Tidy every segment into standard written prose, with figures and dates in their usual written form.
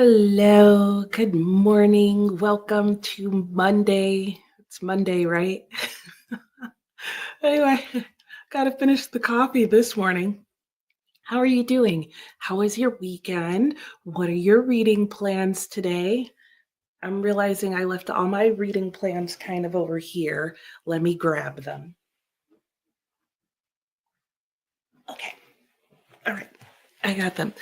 Hello, good morning. Welcome to Monday. It's Monday, right? Anyway, gotta finish the coffee this morning. How are you doing? How was your weekend? What are your reading plans today? I'm realizing I left all my reading plans kind of over here. Let me grab them. Okay, all right. I got them.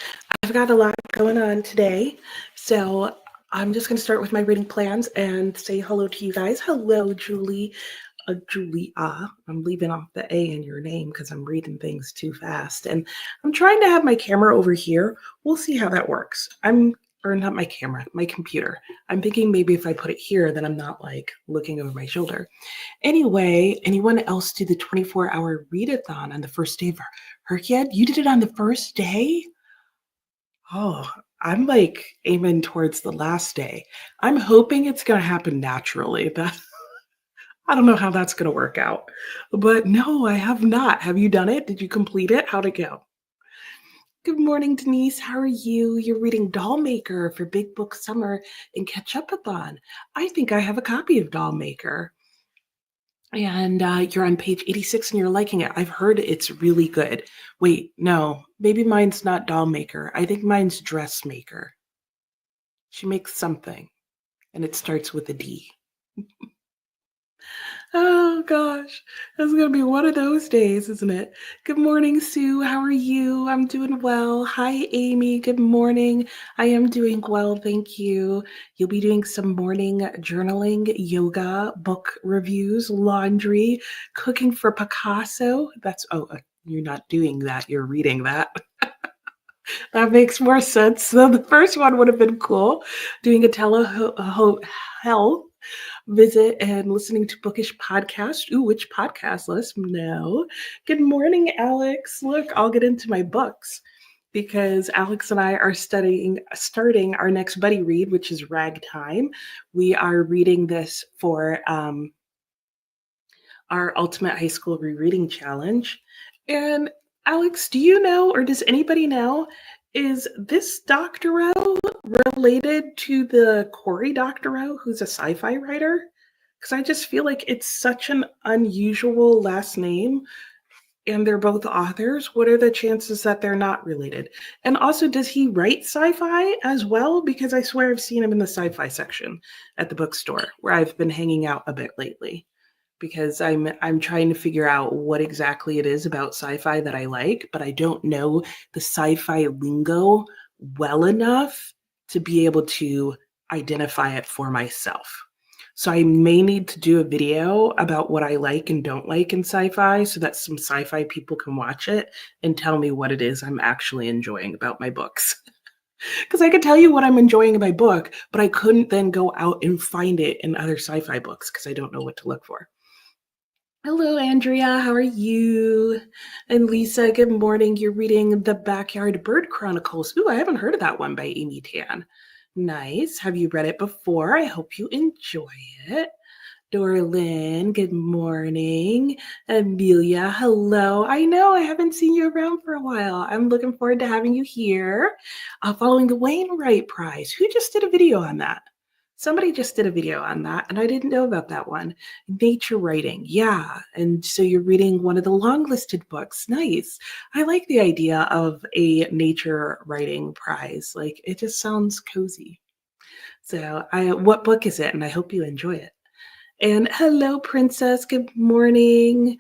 I've got a lot going on today. So I'm just going to start with my reading plans and say hello to you guys. Hello, Julie. Julia. I'm leaving off the A in your name because I'm reading things too fast. And I'm trying to have my camera over here. We'll see how that works. Or not my camera, my computer. I'm thinking maybe if I put it here, then I'm not like looking over my shoulder. Anyway, anyone else do the 24-hour readathon on the first day of Herkiad? You did it on the first day? Oh, I'm like aiming towards the last day. I'm hoping it's going to happen naturally. I don't know how that's going to work out. But no, I have not. Have you done it? Did you complete it? How'd it go? Good morning, Denise. How are you? You're reading Dollmaker for Big Book Summer and Catch-Up-a-thon. I think I have a copy of Dollmaker. And you're on page 86 and you're liking it. I've heard it's really good. Wait, no, maybe mine's not Dollmaker. I think mine's Dressmaker. She makes something and it starts with a D. Oh gosh, it's gonna be one of those days, isn't it? Good morning, Sue. How are you? I'm doing well. Hi, Amy. Good morning. I am doing well, thank you. You'll be doing some morning journaling, yoga, book reviews, laundry, cooking for Picasso. You're not doing that. You're reading that. That makes more sense. So the first one would have been cool, doing a telehealth visit and listening to bookish podcast. Ooh, which podcast? Let us know. Good morning, Alex. Look, I'll get into my books because Alex and I are starting our next buddy read, which is Ragtime. We are reading this for our Ultimate High School Rereading Challenge. And Alex, do you know, or does anybody know, is this Doctorow related to the Cory Doctorow, who's a sci-fi writer? Because I just feel like it's such an unusual last name, and they're both authors. What are the chances that they're not related? And also, does he write sci-fi as well? Because I swear I've seen him in the sci-fi section at the bookstore where I've been hanging out a bit lately. Because I'm trying to figure out what exactly it is about sci-fi that I like, but I don't know the sci-fi lingo well enough to be able to identify it for myself. So I may need to do a video about what I like and don't like in sci-fi so that some sci-fi people can watch it and tell me what it is I'm actually enjoying about my books. Because I could tell you what I'm enjoying in my book, but I couldn't then go out and find it in other sci-fi books because I don't know what to look for. Hello, Andrea. How are you? And Lisa, good morning. You're reading The Backyard Bird Chronicles. Ooh, I haven't heard of that one by Amy Tan. Nice. Have you read it before? I hope you enjoy it. Dorlyn, good morning. Amelia, hello. I know I haven't seen you around for a while. I'm looking forward to having you here. Following the Wainwright Prize. Who just did a video on that? Somebody just did a video on that, and I didn't know about that one. Nature writing, yeah. And so you're reading one of the long-listed books. Nice. I like the idea of a nature writing prize. Like, it just sounds cozy. So, what book is it? And I hope you enjoy it. And hello, Princess. Good morning.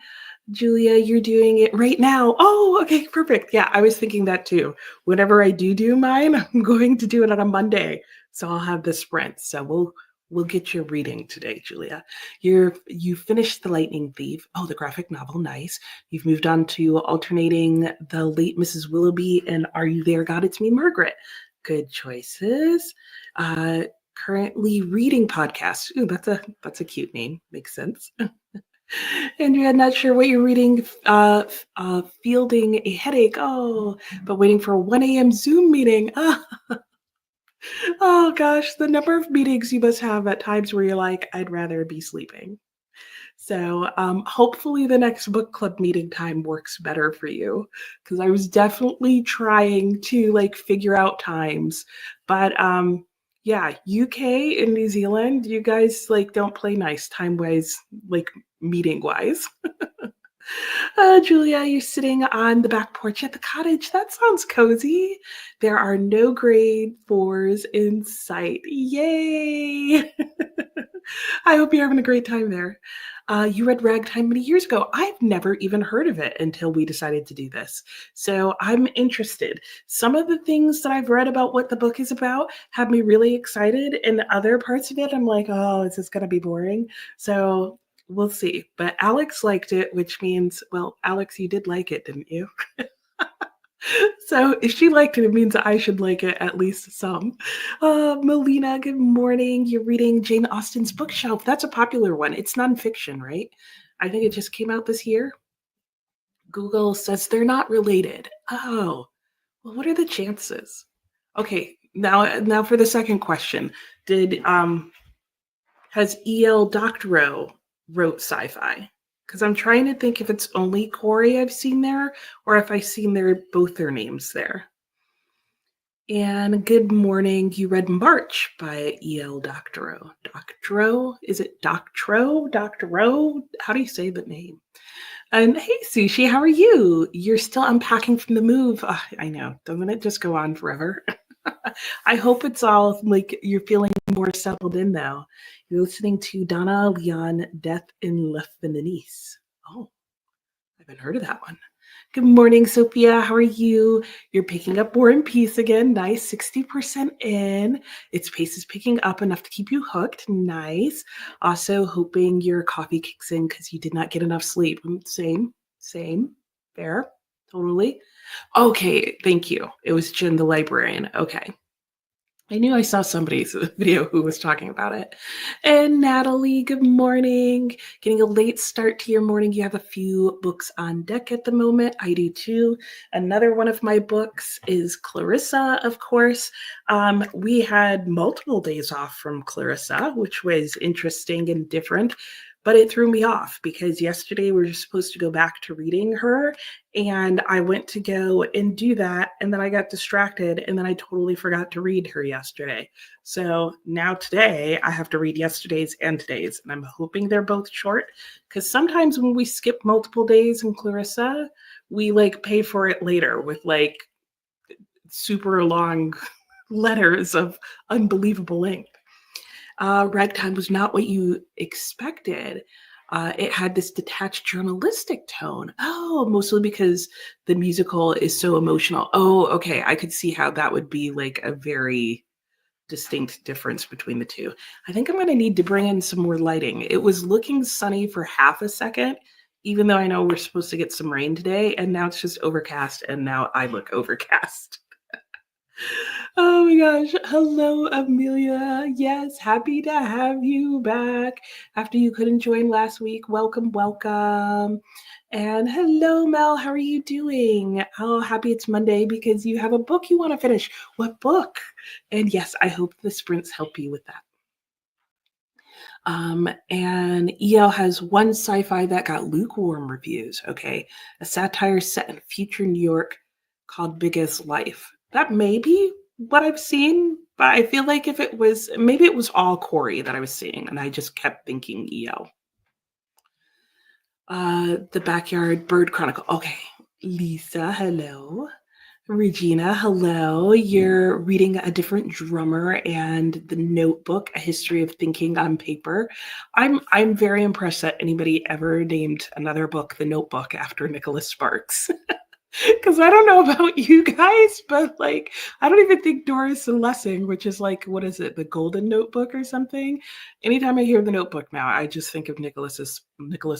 Julia, you're doing it right now. Oh, okay, perfect. Yeah, I was thinking that too. Whenever I do mine, I'm going to do it on a Monday. So I'll have the sprint. So we'll get your reading today, Julia. You finished The Lightning Thief. Oh, the graphic novel, nice. You've moved on to alternating The Late Mrs. Willoughby and Are You There, God? It's Me, Margaret. Good choices. Currently reading podcast. Ooh, that's a cute name. Makes sense. Andrea, not sure what you're reading. Fielding a headache. Oh, but waiting for a 1 a.m. Zoom meeting. Oh gosh, the number of meetings you must have at times where you're like, I'd rather be sleeping. So hopefully the next book club meeting time works better for you, because I was definitely trying to like figure out times. But yeah, UK and New Zealand, you guys like don't play nice time wise, like meeting wise. Julia, you're sitting on the back porch at the cottage. That sounds cozy. There are no grade fours in sight. Yay! I hope you're having a great time there. You read Ragtime many years ago. I've never even heard of it until we decided to do this. So I'm interested. Some of the things that I've read about what the book is about have me really excited, and other parts of it, I'm like, oh, is this going to be boring? So we'll see. But Alex liked it, which means, well, Alex, you did like it, didn't you? So if she liked it, it means I should like it at least some. Melina, good morning. You're reading Jane Austen's bookshelf. That's a popular one. It's nonfiction, right? I think it just came out this year. Google says they're not related. Oh, well, what are the chances? Okay, now for the second question. Did has E.L. Doctorow wrote sci-fi? Because I'm trying to think if it's only Corey I've seen there, or if I've seen both their names there. And good morning. You read March by E.L. Doctorow. Doctorow? Is it Doctorow? Doctorow? How do you say the name? And hey, Sushi, how are you? You're still unpacking from the move. Oh, I know. Doesn't it just go on forever? I hope it's all like you're feeling more settled in now. You're listening to Donna Leon, Death in Le Feministe. Oh, I haven't heard of that one. Good morning, Sophia. How are you? You're picking up War and Peace again. Nice. 60% in. Its pace is picking up enough to keep you hooked. Nice. Also, hoping your coffee kicks in because you did not get enough sleep. Same. Fair. Totally. Okay. Thank you. It was Jen, the librarian. Okay. I knew I saw somebody's video who was talking about it. And Natalie, good morning. Getting a late start to your morning. You have a few books on deck at the moment. I do too. Another one of my books is Clarissa, of course. We had multiple days off from Clarissa, which was interesting and different. But it threw me off because yesterday we were supposed to go back to reading her, and I went to go and do that, and then I got distracted, and then I totally forgot to read her yesterday. So now today I have to read yesterday's and today's, and I'm hoping they're both short, because sometimes when we skip multiple days in Clarissa, we like pay for it later with like super long letters of unbelievable length. Ragtime was not what you expected. It had this detached journalistic tone. Oh, mostly because the musical is so emotional. Oh, okay. I could see how that would be like a very distinct difference between the two. I think I'm going to need to bring in some more lighting. It was looking sunny for half a second, even though I know we're supposed to get some rain today, and now it's just overcast, and now I look overcast. Oh my gosh. Hello, Amelia. Yes, happy to have you back after you couldn't join last week. Welcome, welcome. And hello, Mel. How are you doing? Oh, happy it's Monday because you have a book you want to finish. What book? And yes, I hope the sprints help you with that. And EL has one sci-fi that got lukewarm reviews. Okay. A satire set in future New York called Biggest Life. That may be what I've seen, but I feel like if it was, maybe it was all Corey that I was seeing, and I just kept thinking EL. The Backyard Bird Chronicle. Okay. Lisa, hello. Regina, hello. You're reading A Different Drummer and The Notebook, A History of Thinking on Paper. I'm very impressed that anybody ever named another book The Notebook after Nicholas Sparks. Because I don't know about you guys, but like I don't even think Doris and Lessing, which is like, what is it, the Golden Notebook or something? Anytime I hear The Notebook now, I just think of Nicholas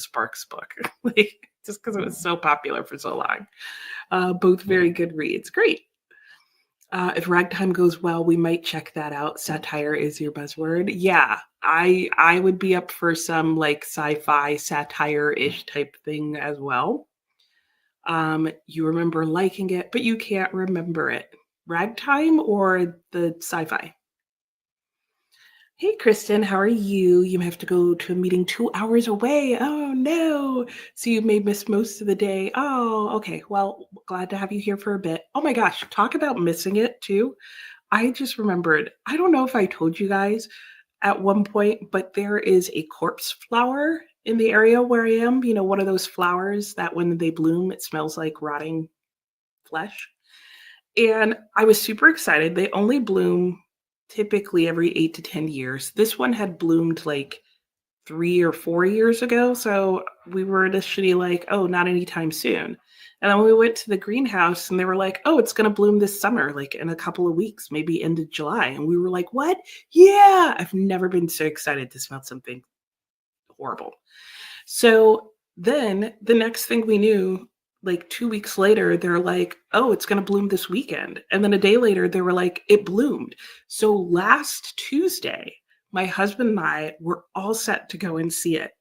Sparks book, like just because it was so popular for so long. Both very good reads. Great. If Ragtime goes well, we might check that out. Satire is your buzzword. Yeah, I would be up for some like sci-fi satire-ish type thing as well. You remember liking it, but you can't remember it. Ragtime or the sci-fi? Hey, Kristen, how are you? You have to go to a meeting 2 hours away. Oh, no. So you may miss most of the day. Oh, okay. Well, glad to have you here for a bit. Oh my gosh, talk about missing it too. I just remembered, I don't know if I told you guys at one point, but there is a corpse flower in the area where I am. You know, one of those flowers that when they bloom, it smells like rotting flesh. And I was super excited. They only bloom typically every 8 to 10 years. This one had bloomed like 3 or 4 years ago, so we were initially like, "Oh, not anytime soon." And then we went to the greenhouse and they were like, "Oh, it's gonna bloom this summer, like in a couple of weeks, maybe end of July." And we were like, "What? Yeah!" I've never been so excited to smell something horrible. So then the next thing we knew, like 2 weeks later, they're like, oh, it's going to bloom this weekend. And then a day later, they were like, it bloomed. So last Tuesday, my husband and I were all set to go and see it.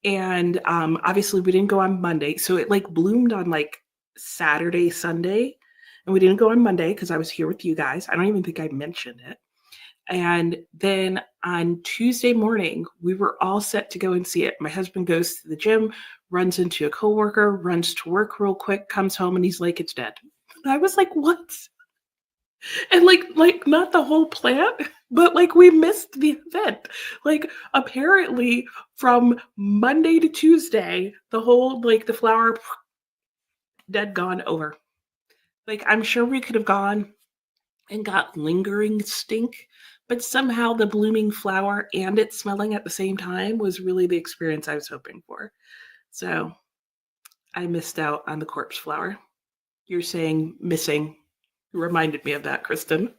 And obviously, we didn't go on Monday. So it like bloomed on like Saturday, Sunday. And we didn't go on Monday because I was here with you guys. I don't even think I mentioned it. And then on Tuesday morning, we were all set to go and see it. My husband goes to the gym, runs into a coworker, runs to work real quick, comes home, and he's like, "It's dead." And I was like, "What?" And like not the whole plant, but like we missed the event. Like apparently from Monday to Tuesday, the whole like the flower dead, gone, over. Like I'm sure we could have gone and got lingering stink, but somehow the blooming flower and it smelling at the same time was really the experience I was hoping for. So I missed out on the corpse flower. You're saying missing. You reminded me of that, Kristen.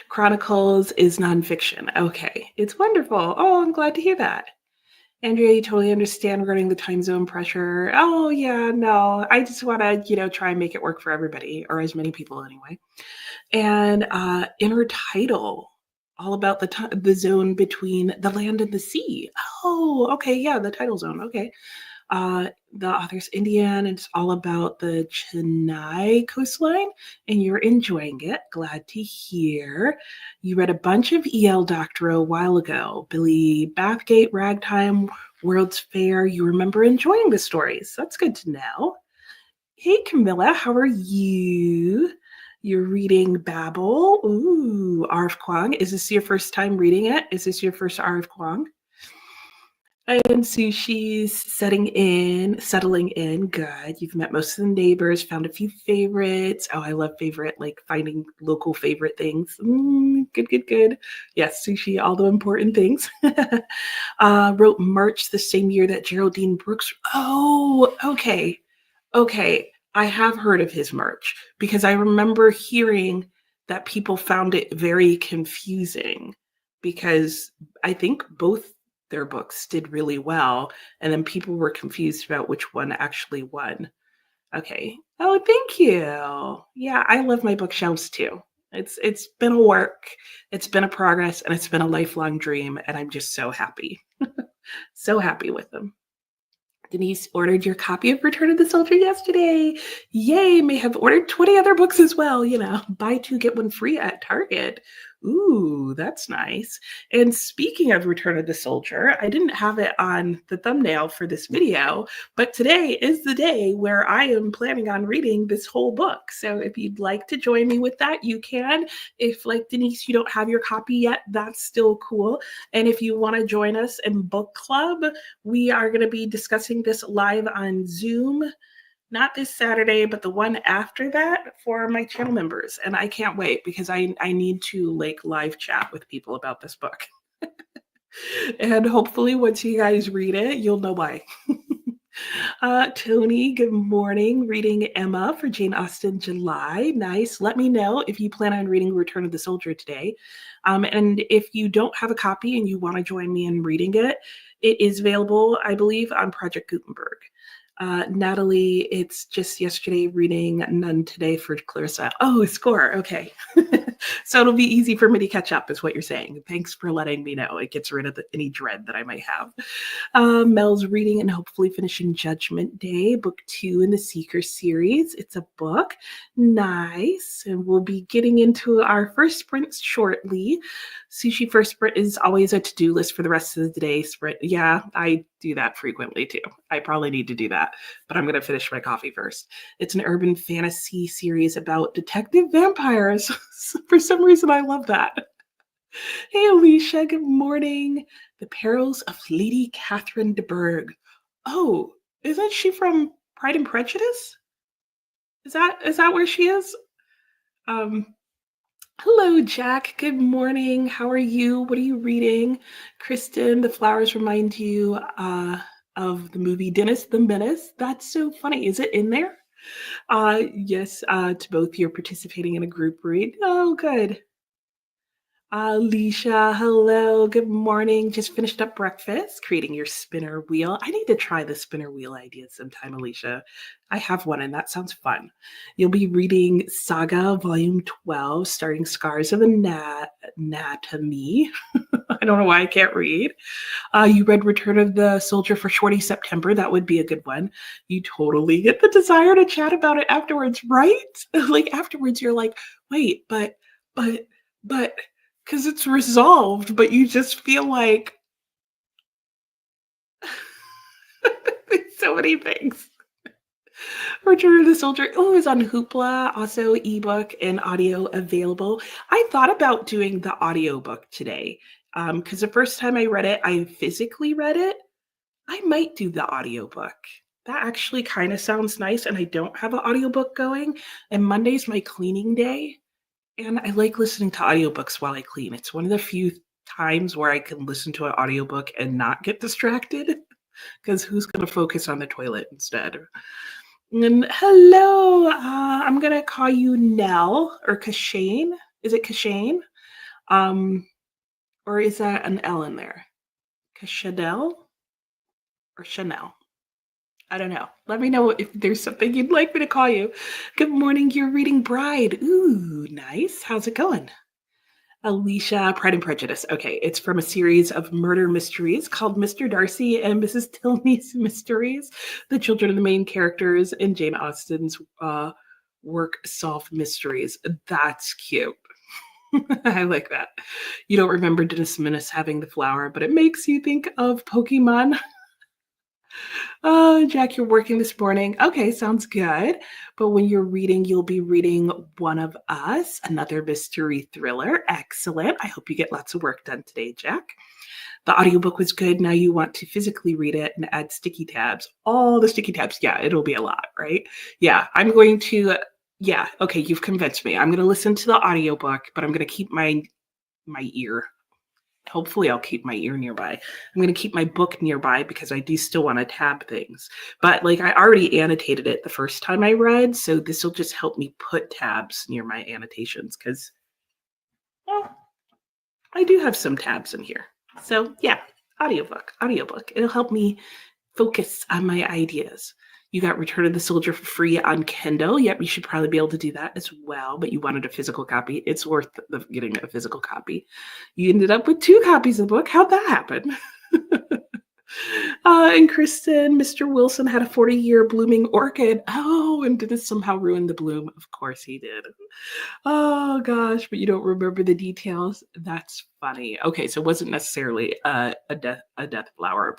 Chronicles is nonfiction. Okay, it's wonderful. Oh, I'm glad to hear that. Andrea, you totally understand regarding the time zone pressure. Oh, yeah, no, I just want to, try and make it work for everybody, or as many people anyway. And inner title, all about the zone between the land and the sea. Oh, okay, yeah, the title zone. Okay. The author's Indian, and it's all about the Chennai coastline, and you're enjoying it. Glad to hear. You read a bunch of EL Doctorow a while ago. Billy Bathgate, Ragtime, World's Fair. You remember enjoying the stories. That's good to know. Hey, Camilla, how are you? You're reading Babel. Ooh, R.F. Kuang. Is this your first time reading it? Is this your first R.F. Kuang? And Sushi's settling in. Good. You've met most of the neighbors, found a few favorites. Oh, I love favorite, like finding local favorite things. Good, good, good. Yes, Sushi, all the important things. Wrote March the same year that Geraldine Brooks. Oh, okay. Okay, I have heard of his merch because I remember hearing that people found it very confusing because I think both their books did really well, and then people were confused about which one actually won. Okay. Oh, thank you. Yeah, I love my bookshelves too. It's been a work, it's been a progress, and it's been a lifelong dream, and I'm just so happy. So happy with them. Denise ordered your copy of Return of the Soldier yesterday. Yay, may have ordered 20 other books as well. Buy two, get one free at Target. Ooh, that's nice. And speaking of Return of the Soldier, I didn't have it on the thumbnail for this video, but today is the day where I am planning on reading this whole book. So if you'd like to join me with that, you can. If, like Denise, you don't have your copy yet, that's still cool. And if you want to join us in book club, we are going to be discussing this live on Zoom, not this Saturday, but the one after that for my channel members. And I can't wait because I need to like live chat with people about this book. And hopefully once you guys read it, you'll know why. Tony, good morning. Reading Emma for Jane Austen, July. Nice. Let me know if you plan on reading Return of the Soldier today. And if you don't have a copy and you want to join me in reading it, it is available, I believe, on Project Gutenberg. Natalie, it's just yesterday reading, none today for Clarissa. Oh, a score. Okay. So it'll be easy for me to catch up, is what you're saying. Thanks for letting me know. It gets rid of any dread that I might have. Mel's reading and hopefully finishing Judgment Day, book 2 in the Seeker series. It's a book. Nice. And we'll be getting into our first sprints shortly. Sushi first sprint is always a to-do list for the rest of the day sprint. Yeah, I do that frequently too. I probably need to do that, but I'm going to finish my coffee first. It's an urban fantasy series about detective vampires. For some reason, I love that. Hey, Alicia, good morning. The Perils of Lady Catherine de Bourgh. Oh, isn't she from Pride and Prejudice? Is that where she is? Um, Hello, Jack. Good morning. How are you? What are you reading? Kristen, the flowers remind you of the movie Dennis the Menace. That's so funny. Is it in there? Yes, to both you're participating in a group read. Oh, good. Alicia, hello, good morning. Just finished up breakfast, creating your spinner wheel. I need to try the spinner wheel idea sometime, Alicia. I have one and that sounds fun. You'll be reading Saga Volume 12, starting Scars of Anatomy. I don't know why I can't read. You read Return of the Soldier for Shorty September. That would be a good one. You totally get the desire to chat about it afterwards, right? Like afterwards, you're like, wait, but, because it's resolved, but you just feel like there's so many things. Return of the Soldier. Oh, it's on Hoopla, also ebook and audio available. I thought about doing the audiobook today because the first time I read it, I physically read it. I might do the audiobook. That actually kind of sounds nice, and I don't have an audiobook going. And Monday's my cleaning day, and I like listening to audiobooks while I clean. It's one of the few times where I can listen to an audiobook and not get distracted, because who's going to focus on the toilet instead? And hello, I'm going to call you Nell or Kashane. Is it Kashane? Or is that an L in there? Kashadel or Chanel? I don't know. Let me know if there's something you'd like me to call you. Good morning, you're reading Bride. Ooh, nice. How's it going? Alicia, Pride and Prejudice. Okay, it's from a series of murder mysteries called Mr. Darcy and Mrs. Tilney's Mysteries. The children of the main characters in Jane Austen's work solve mysteries. That's cute. I like that. You don't remember Dennis Menace having the flower, but it makes you think of Pokemon. Oh, Jack, you're working this morning. Okay, sounds good. But when you're reading, you'll be reading One of Us, another mystery thriller. Excellent. I hope you get lots of work done today, Jack. The audiobook was good. Now you want to physically read it and add sticky tabs. All the sticky tabs. Yeah, it'll be a lot, right? Yeah, I'm going to, yeah, okay, you've convinced me. I'm going to listen to the audiobook, but I'm going to keep my ear. Hopefully I'll keep my ear nearby. I'm going to keep my book nearby because I do still want to tab things. But like I already annotated it the first time I read, so this will just help me put tabs near my annotations because I do have some tabs in here. So yeah, audiobook. It'll help me focus on my ideas. You got Return of the Soldier for free on Kindle. Yep, you should probably be able to do that as well, but you wanted a physical copy. It's worth getting a physical copy. You ended up with 2 copies of the book. How'd that happen? And Kristen, Mr. Wilson had a 40-year blooming orchid. Oh, and did it somehow ruin the bloom? Of course he did. Oh gosh, but you don't remember the details. That's funny. Okay, so it wasn't necessarily a death flower,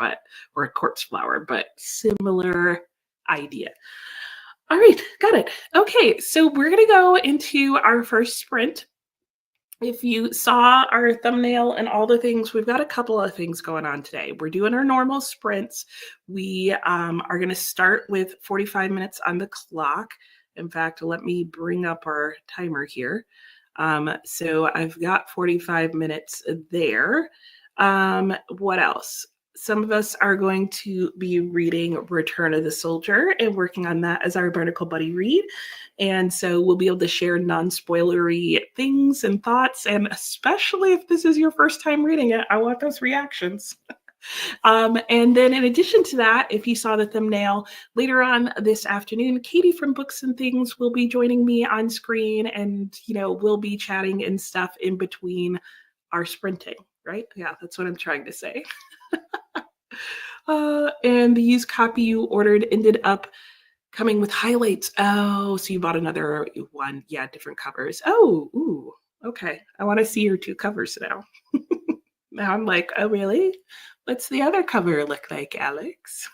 or a corpse flower, but similar idea. All right, got it. Okay, so we're gonna go into our first sprint. If you saw our thumbnail and all the things, we've got a couple of things going on today. We're doing our normal sprints. We are going to start with 45 minutes on the clock. In fact, let me bring up our timer here. So I've got 45 minutes there. What else? Some of us are going to be reading Return of the Soldier and working on that as our Barnacle Buddy read. And so we'll be able to share non-spoilery things and thoughts. And especially if this is your first time reading it, I want those reactions. And then in addition to that, if you saw the thumbnail, later on this afternoon, Katie from Books and Things will be joining me on screen, and we'll be chatting and stuff in between our sprinting, right? Yeah, that's what I'm trying to say. And the used copy you ordered ended up coming with highlights. Oh, so you bought another one. Yeah, different covers. Oh, ooh, Okay, I want to see your two covers now. Now I'm like, oh, really? What's the other cover look like, Alex?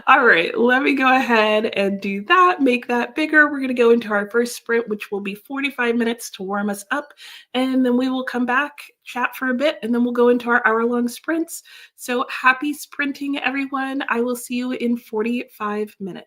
All right, let me go ahead and do that, make that bigger. We're going to go into our first sprint, which will be 45 minutes to warm us up. And then we will come back, chat for a bit, and then we'll go into our hour-long sprints. So happy sprinting, everyone. I will see you in 45 minutes.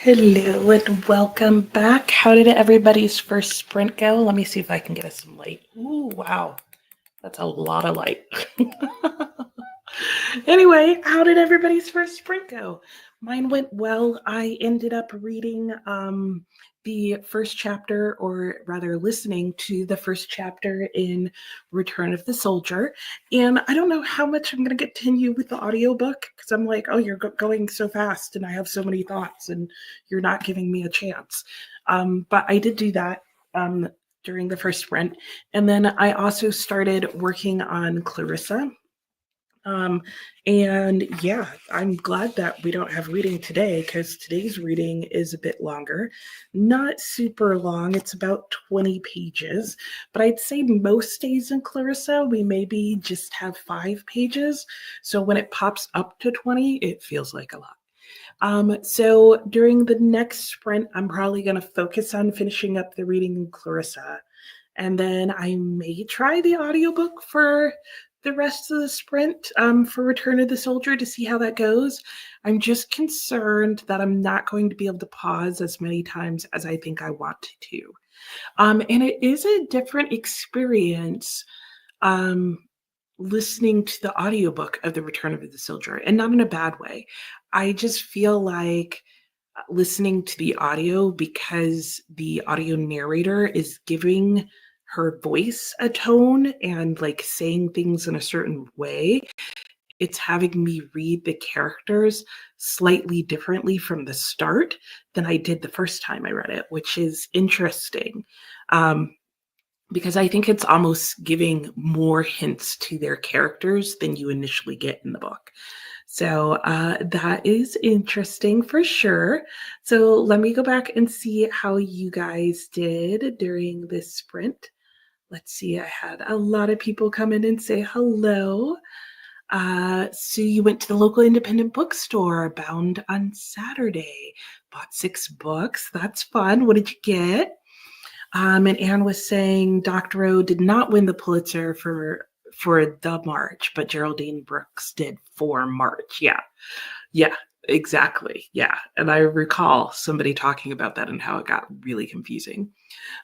Hello and welcome back. How did everybody's first sprint go? Let me see if I can get us some light. Ooh, wow. That's a lot of light. Anyway, how did everybody's first sprint go? Mine went well. I ended up reading the first chapter, or rather listening to the first chapter in Return of the Soldier. And I don't know how much I'm going to continue with the audiobook because I'm like, oh, you're going so fast and I have so many thoughts and you're not giving me a chance. But I did do that during the first sprint. And then I also started working on Clarissa. And yeah, I'm glad that we don't have reading today because today's reading is a bit longer. Not super long, it's about 20 pages, but I'd say most days in Clarissa, we maybe just have 5 pages. So when it pops up to 20, it feels like a lot. So during the next sprint, I'm probably going to focus on finishing up the reading in Clarissa. And then I may try the audiobook for the rest of the sprint for Return of the Soldier to see how that goes. I'm just concerned that I'm not going to be able to pause as many times as I think I want to. And it is a different experience listening to the audiobook of The Return of the Soldier, and not in a bad way. I just feel like listening to the audio because the audio narrator is giving her voice a tone and like saying things in a certain way. It's having me read the characters slightly differently from the start than I did the first time I read it, which is interesting. Because I think it's almost giving more hints to their characters than you initially get in the book. So that is interesting for sure. So let me go back and see how you guys did during this sprint. Let's see, I had a lot of people come in and say hello. So you went to the local independent bookstore, Bound on Saturday, bought 6 books. That's fun. What did you get? And Anne was saying Dr. O did not win the Pulitzer for The March, but Geraldine Brooks did for March. Yeah, exactly. Yeah. And I recall somebody talking about that and how it got really confusing.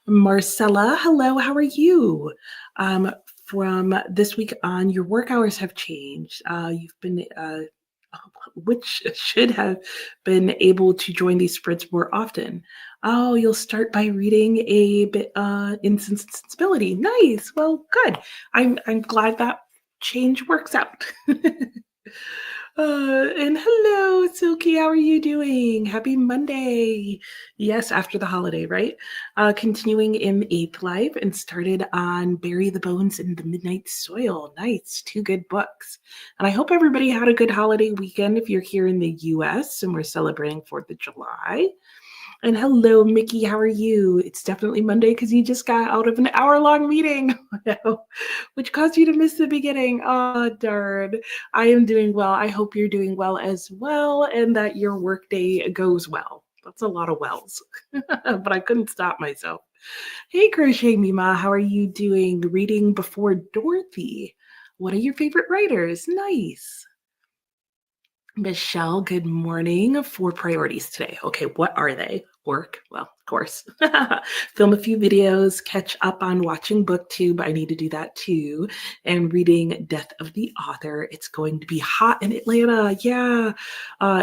Marcella, hello, how are you? From this week on, your work hours have changed. You've been which should have been able to join these sprints more often. Oh, you'll start by reading a bit Insensibility. Nice. Well, good. I'm glad that change works out. And hello, Silky. How are you doing? Happy Monday. Yes, after the holiday, right? Continuing in 8th Life and started on Bury the Bones in the Midnight Soil. Nice. 2 good books. And I hope everybody had a good holiday weekend if you're here in the US and we're celebrating 4th of July. And hello, Mickey. How are you? It's definitely Monday because you just got out of an hour-long meeting, which caused you to miss the beginning. Oh, darn. I am doing well. I hope you're doing well as well and that your workday goes well. That's a lot of wells, but I couldn't stop myself. Hey, Crochet Mima. How are you doing? Reading before Dorothy. What are your favorite writers? Nice. Michelle, good morning. 4 priorities today. Okay, what are they? Work, well, of course. Film a few videos, catch up on watching BookTube. I need to do that too. And reading Death of the Author. It's going to be hot in Atlanta. Yeah,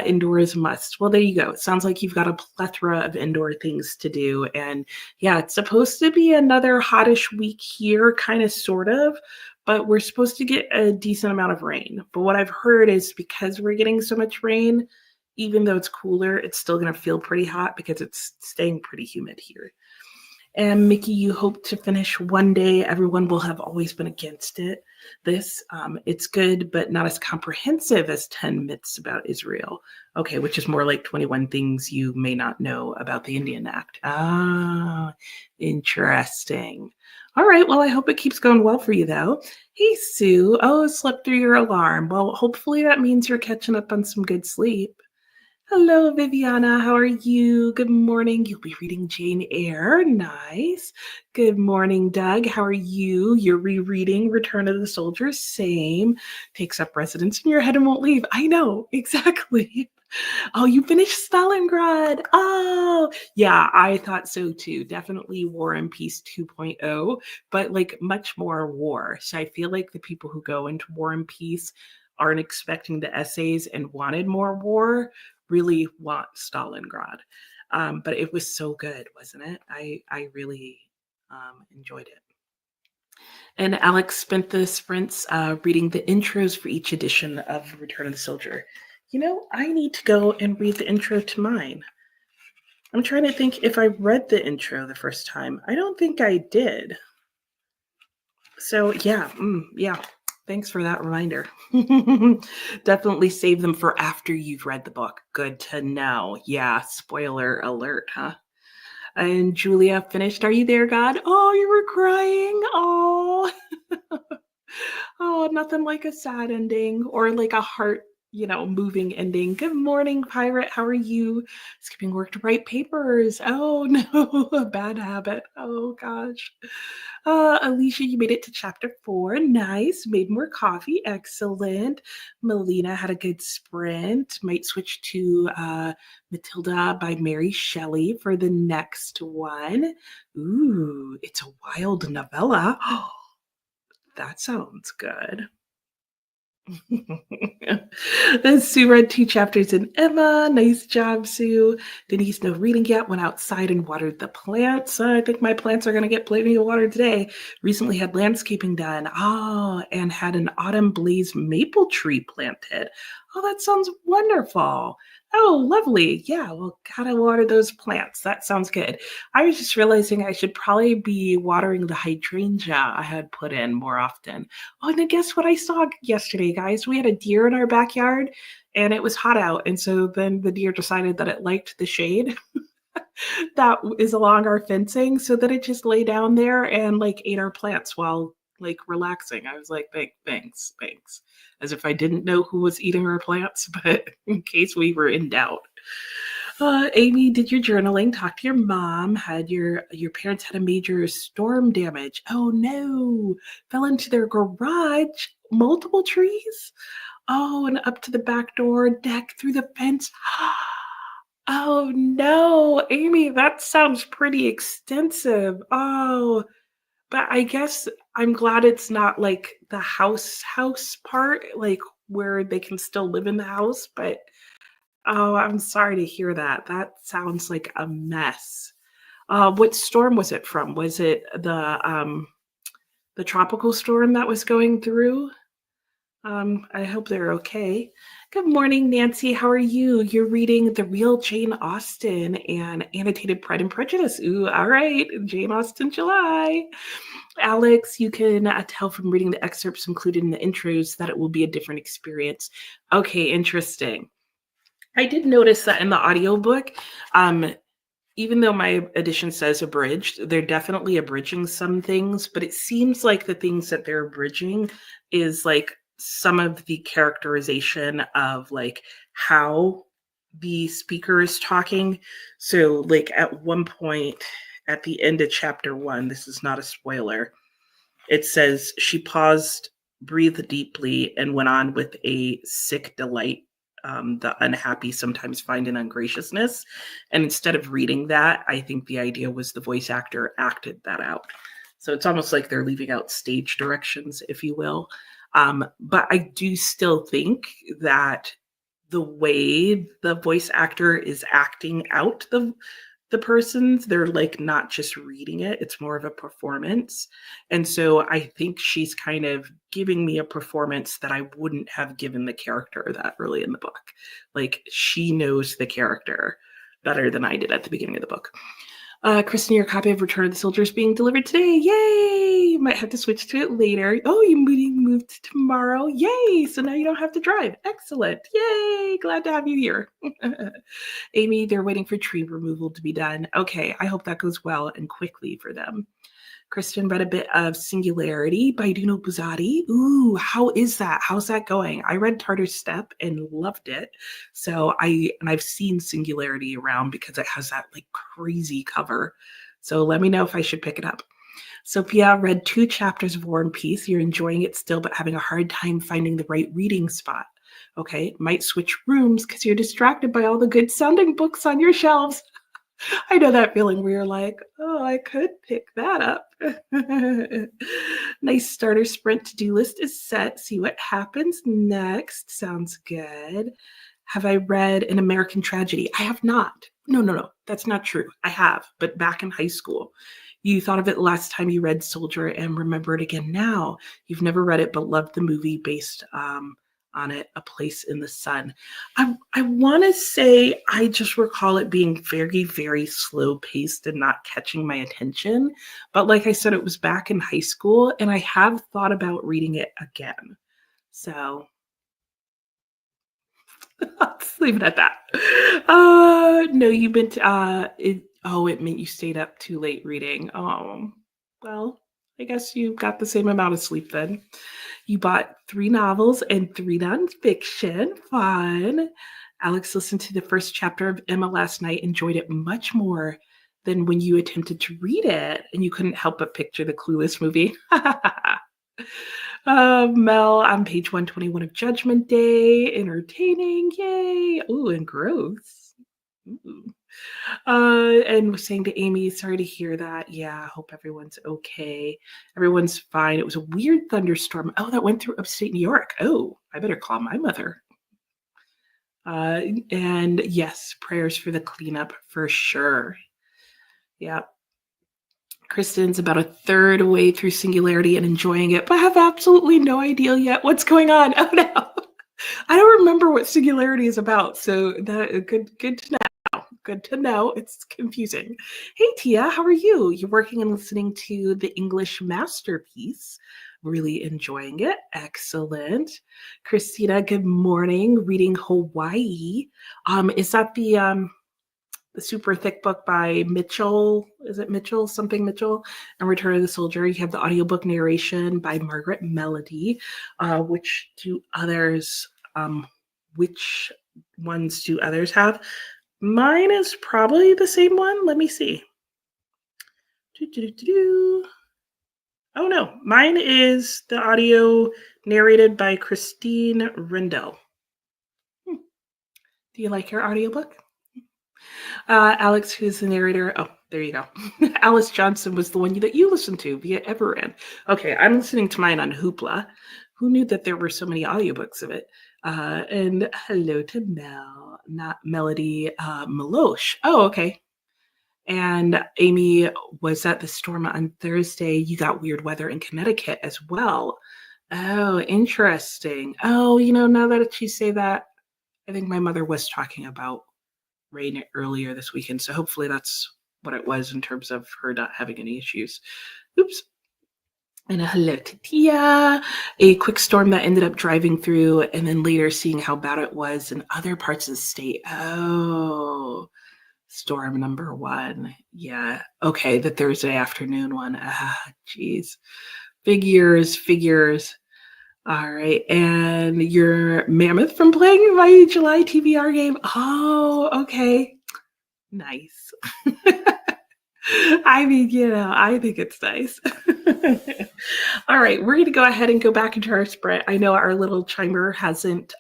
indoor is a must. Well, there you go. It sounds like you've got a plethora of indoor things to do. And yeah, it's supposed to be another hottish week here, kind of, sort of. But we're supposed to get a decent amount of rain. But what I've heard is because we're getting so much rain, even though it's cooler, it's still going to feel pretty hot because it's staying pretty humid here. And Mickey, you hope to finish one day. Everyone will have always been against it. It's good, but not as comprehensive as 10 Myths About Israel. Okay, which is more like 21 Things You May Not Know About the Indian Act. Ah, interesting. All right, well, I hope it keeps going well for you, though. Hey, Sue. Oh, slept through your alarm. Well, hopefully that means you're catching up on some good sleep. Hello, Viviana. How are you? Good morning. You'll be reading Jane Eyre. Nice. Good morning, Doug. How are you? You're rereading Return of the Soldier. Same. Takes up residence in your head and won't leave. I know, exactly. Oh, you finished Stalingrad. Oh, yeah, I thought so too. Definitely War and Peace 2.0, but like much more war. So I feel like the people who go into War and Peace aren't expecting the essays and wanted more war, really want Stalingrad. But it was so good, wasn't it? I really enjoyed it. And Alex spent the sprints reading the intros for each edition of Return of the Soldier. You know, I need to go and read the intro to mine. I'm trying to think if I read the intro the first time. I don't think I did. So yeah, yeah. Thanks for that reminder. Definitely save them for after you've read the book. Good to know. Yeah, spoiler alert, huh? And Julia finished. Are you there, God? Oh, you were crying. Oh, oh, nothing like a sad ending or like a heart, moving ending. Good morning, Pirate. How are you? Skipping work to write papers. Oh no, a bad habit. Oh gosh. Alicia, you made it to chapter 4. Nice. Made more coffee. Excellent. Melina had a good sprint. Might switch to Matilda by Mary Shelley for the next one. Ooh, it's a wild novella. That sounds good. Then Sue read 2 chapters in Emma. Nice job, Sue. Denise, no reading yet. Went outside and watered the plants. I think my plants are going to get plenty of water today. Recently had landscaping done. Oh, and had an autumn blaze maple tree planted. Oh, that sounds wonderful. Oh, lovely. Yeah, well, gotta water those plants. That sounds good. I was just realizing I should probably be watering the hydrangea I had put in more often. Oh, and then guess what I saw yesterday, guys? We had a deer in our backyard and it was hot out. And so then the deer decided that it liked the shade that is along our fencing. So that it just lay down there and like ate our plants while like relaxing. I was like, thanks, thanks. As if I didn't know who was eating our plants, but in case we were in doubt. Amy, did your journaling? Talk to your mom. Had your parents had a major storm damage? Oh no! Fell into their garage. Multiple trees. Oh, and up to the back door, deck through the fence. Oh no, Amy, that sounds pretty extensive. Oh, but I guess I'm glad it's not like the house part, like where they can still live in the house, but oh, I'm sorry to hear that. That sounds like a mess. What storm was it from? Was it the tropical storm that was going through? I hope they're okay. Good morning, Nancy. How are you? You're reading The Real Jane Austen and Annotated Pride and Prejudice. Ooh, all right. Jane Austen July. Alex, you can tell from reading the excerpts included in the intros that it will be a different experience. Okay, interesting. I did notice that in the audiobook, even though my edition says abridged, they're definitely abridging some things, but it seems like the things that they're abridging is like some of the characterization of like how the speaker is talking. So like at one point at the end of chapter 1, this is not a spoiler. It says she paused, breathed deeply, and went on with a sick delight. The unhappy sometimes find an ungraciousness. And instead of reading that, I think the idea was the voice actor acted that out. So it's almost like they're leaving out stage directions, if you will. But I do still think that the way the voice actor is acting out the persons, they're like not just reading it, it's more of a performance. And so I think she's kind of giving me a performance that I wouldn't have given the character that early in the book. Like she knows the character better than I did at the beginning of the book. Kristen, your copy of Return of the Soldier is being delivered today. Yay! Might have to switch to it later. Oh, you moved to tomorrow. Yay! So now you don't have to drive. Excellent. Yay! Glad to have you here. Amy, they're waiting for tree removal to be done. Okay, I hope that goes well and quickly for them. Kristen read a bit of Singularity by Dino Buzzati. Ooh, how is that? How's that going? I read Tartar's Step and loved it. So I've seen Singularity around because it has that like crazy cover. So let me know if I should pick it up. Sophia read 2 chapters of War and Peace. You're enjoying it still, but having a hard time finding the right reading spot. Okay, might switch rooms because you're distracted by all the good sounding books on your shelves. I know that feeling where you're like, oh, I could pick that up. Nice starter sprint to-do list is set. See what happens next. Sounds good. Have I read An American Tragedy? I have not. No. That's not true. I have, but back in high school. You thought of it last time you read Soldier and remember it again now. You've never read it, but loved the movie based on it, A Place in the Sun. I want to say I just recall it being very, very slow paced and not catching my attention. But like I said, it was back in high school, and I have thought about reading it again. So let's leave it at that. No, you meant it meant you stayed up too late reading. Oh, well, I guess you got the same amount of sleep then. You bought 3 novels and 3 nonfiction. Fun. Alex listened to the first chapter of Emma last night, enjoyed it much more than when you attempted to read it, and you couldn't help but picture the Clueless movie. Mel on page 121 of Judgment Day. Entertaining. Yay. Ooh, and gross. Ooh. And was saying to Amy, sorry to hear that. Yeah, hope everyone's okay. Everyone's fine. It was a weird thunderstorm. Oh, that went through upstate New York. Oh, I better call my mother. And yes, prayers for the cleanup for sure. Yeah. Kristen's about a third way through Singularity and enjoying it, but I have absolutely no idea yet what's going on. Oh no. I don't remember what Singularity is about, so that good to know. Good to know. It's confusing. Hey Tia, how are you? You're working and listening to the English masterpiece. Really enjoying it. Excellent. Christina, good morning. Reading Hawaii. Is that the super thick book by Mitchell? Is it Mitchell? Something Mitchell? And Return of the Soldier. You have the audiobook narration by Margaret Melody. Which ones do others have? Mine is probably the same one. Let me see. Oh no, mine is the audio narrated by Christine Rendell. Do you like your audiobook? Alex, who's the narrator? Oh, there you go. Alice Johnson was the one that you listened to via Everend. Okay, I'm listening to mine on Hoopla. Who knew that there were so many audiobooks of it? And hello to Mel, not Melody, Meloche. Oh, okay. And Amy was at the storm on Thursday. You got weird weather in Connecticut as well. Oh, interesting. Oh, now that you say that, I think my mother was talking about rain earlier this weekend. So hopefully that's what it was in terms of her not having any issues. Oops. And a hello to Tia. A quick storm that ended up driving through and then later seeing how bad it was in other parts of the state. Oh, storm number 1. Yeah. Okay. The Thursday afternoon one. Geez. Figures. All right. And your mammoth from playing my July TBR game. Oh, okay. Nice. I mean, I think it's nice. All right. We're going to go ahead and go back into our sprint. I know our little chimer hasn't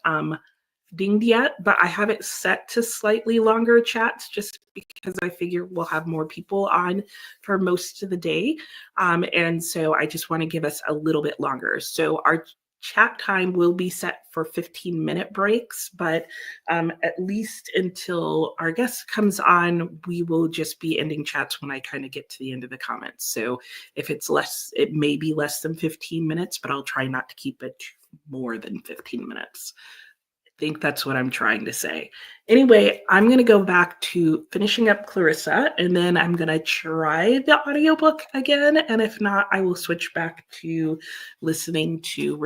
dinged yet, but I have it set to slightly longer chats just because I figure we'll have more people on for most of the day. And so I just want to give us a little bit longer. So our chat time will be set for 15-minute breaks, but at least until our guest comes on, we will just be ending chats when I kind of get to the end of the comments. So if it's less, it may be less than 15 minutes, but I'll try not to keep it more than 15 minutes. Think that's what I'm trying to say. Anyway, I'm going to go back to finishing up Clarissa, and then I'm going to try the audiobook again. And if not, I will switch back to listening to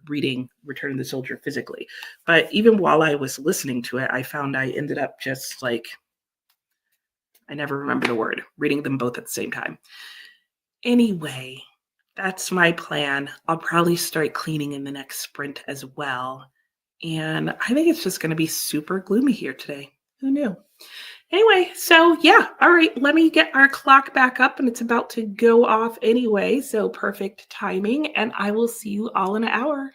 reading Return of the Soldier physically. But even while I was listening to it, I found I ended up just I never remember the word, reading them both at the same time. Anyway, that's my plan. I'll probably start cleaning in the next sprint as well. And I think it's just going to be super gloomy here today. Who knew? Anyway, so yeah. All right, let me get our clock back up, and it's about to go off anyway. So perfect timing. And I will see you all in an hour.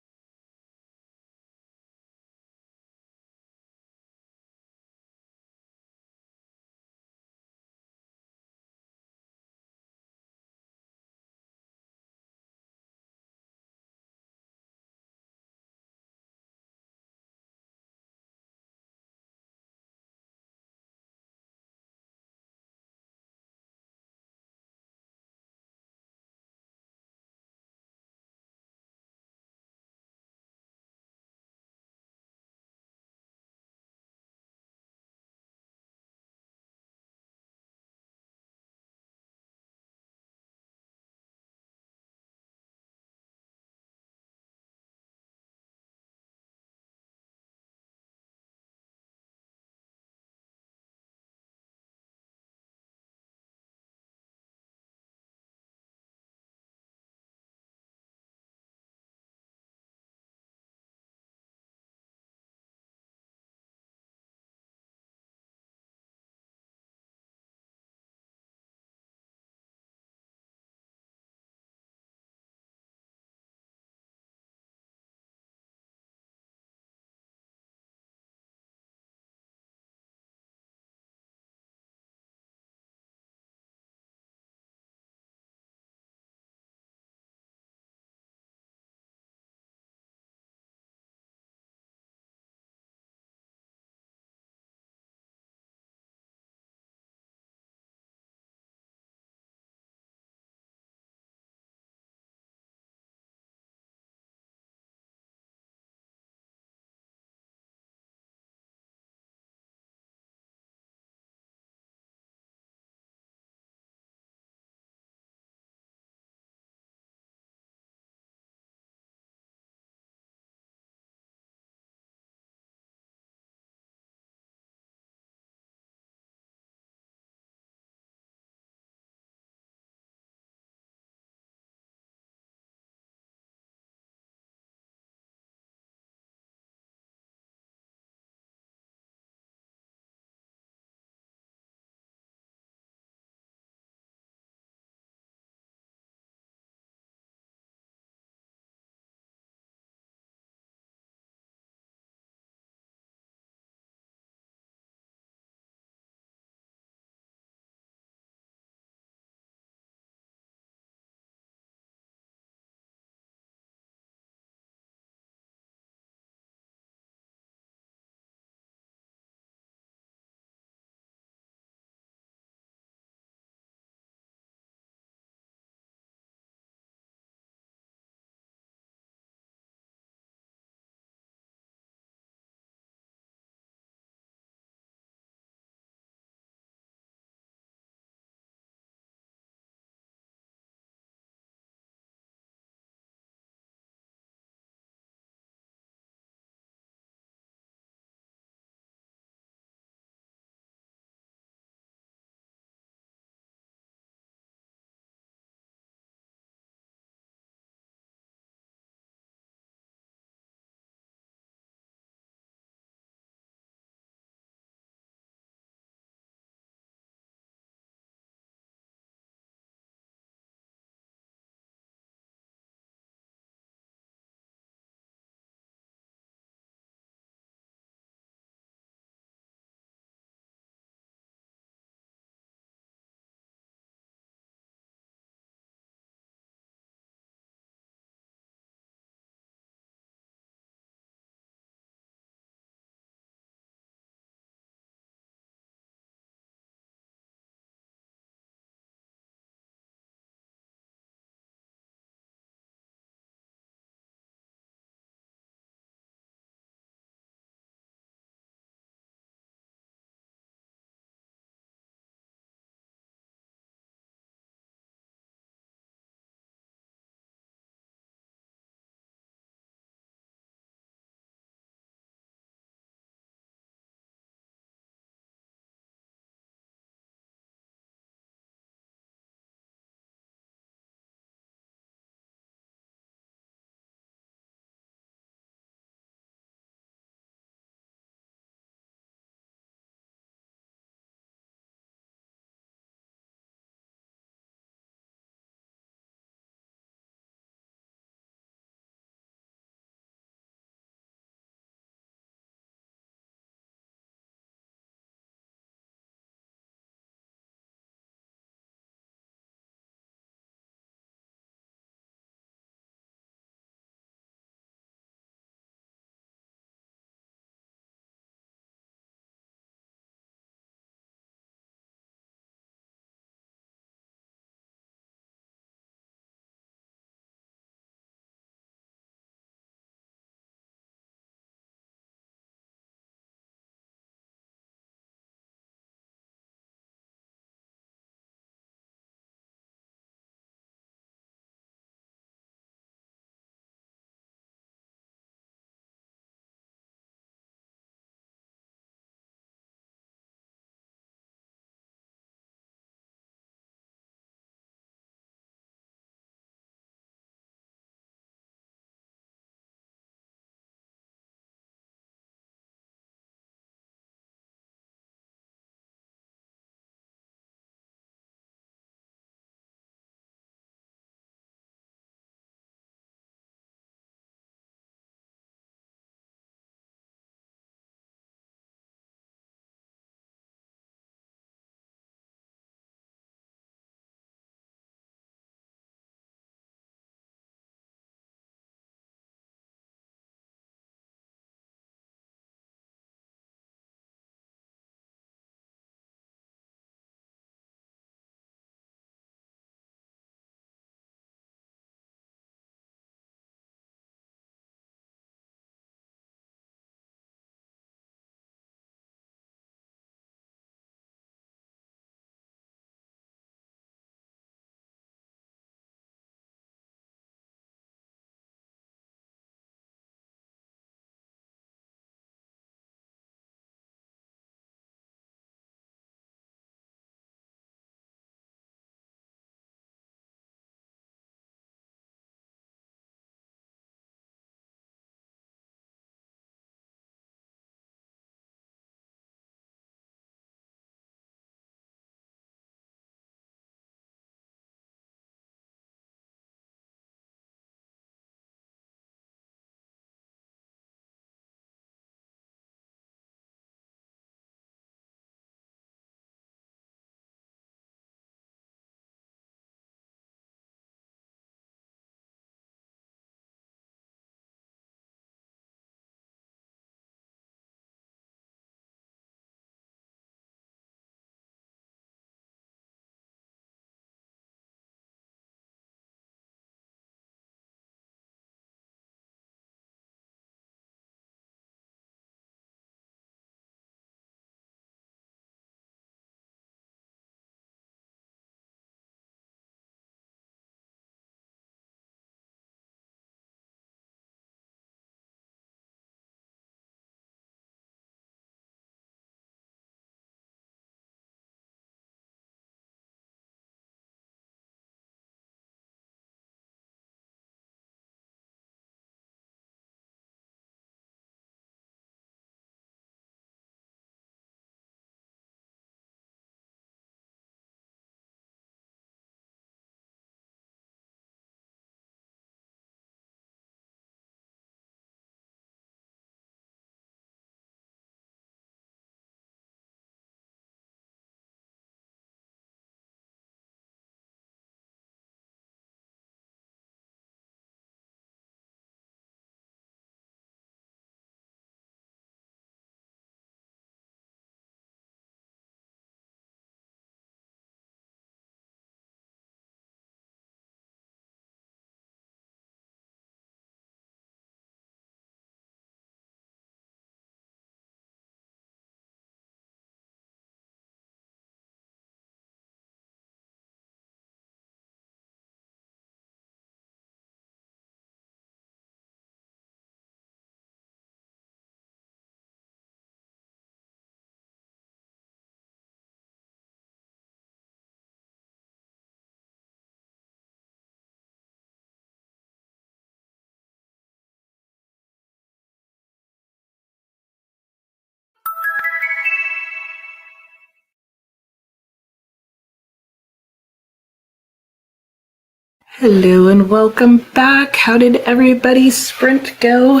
Hello and welcome back. How did everybody's sprint go?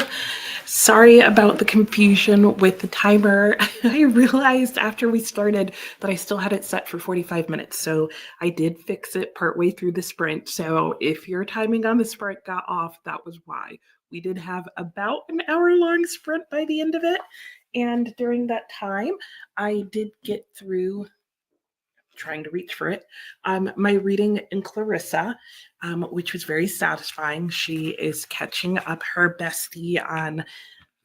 Sorry about the confusion with the timer. I realized after we started that I still had it set for 45 minutes, so I did fix it partway through the sprint. So if your timing on the sprint got off, that was why. We did have about an hour-long sprint by the end of it, and during that time, I did get through trying to reach for it. My reading in Clarissa, which was very satisfying. She is catching up her bestie on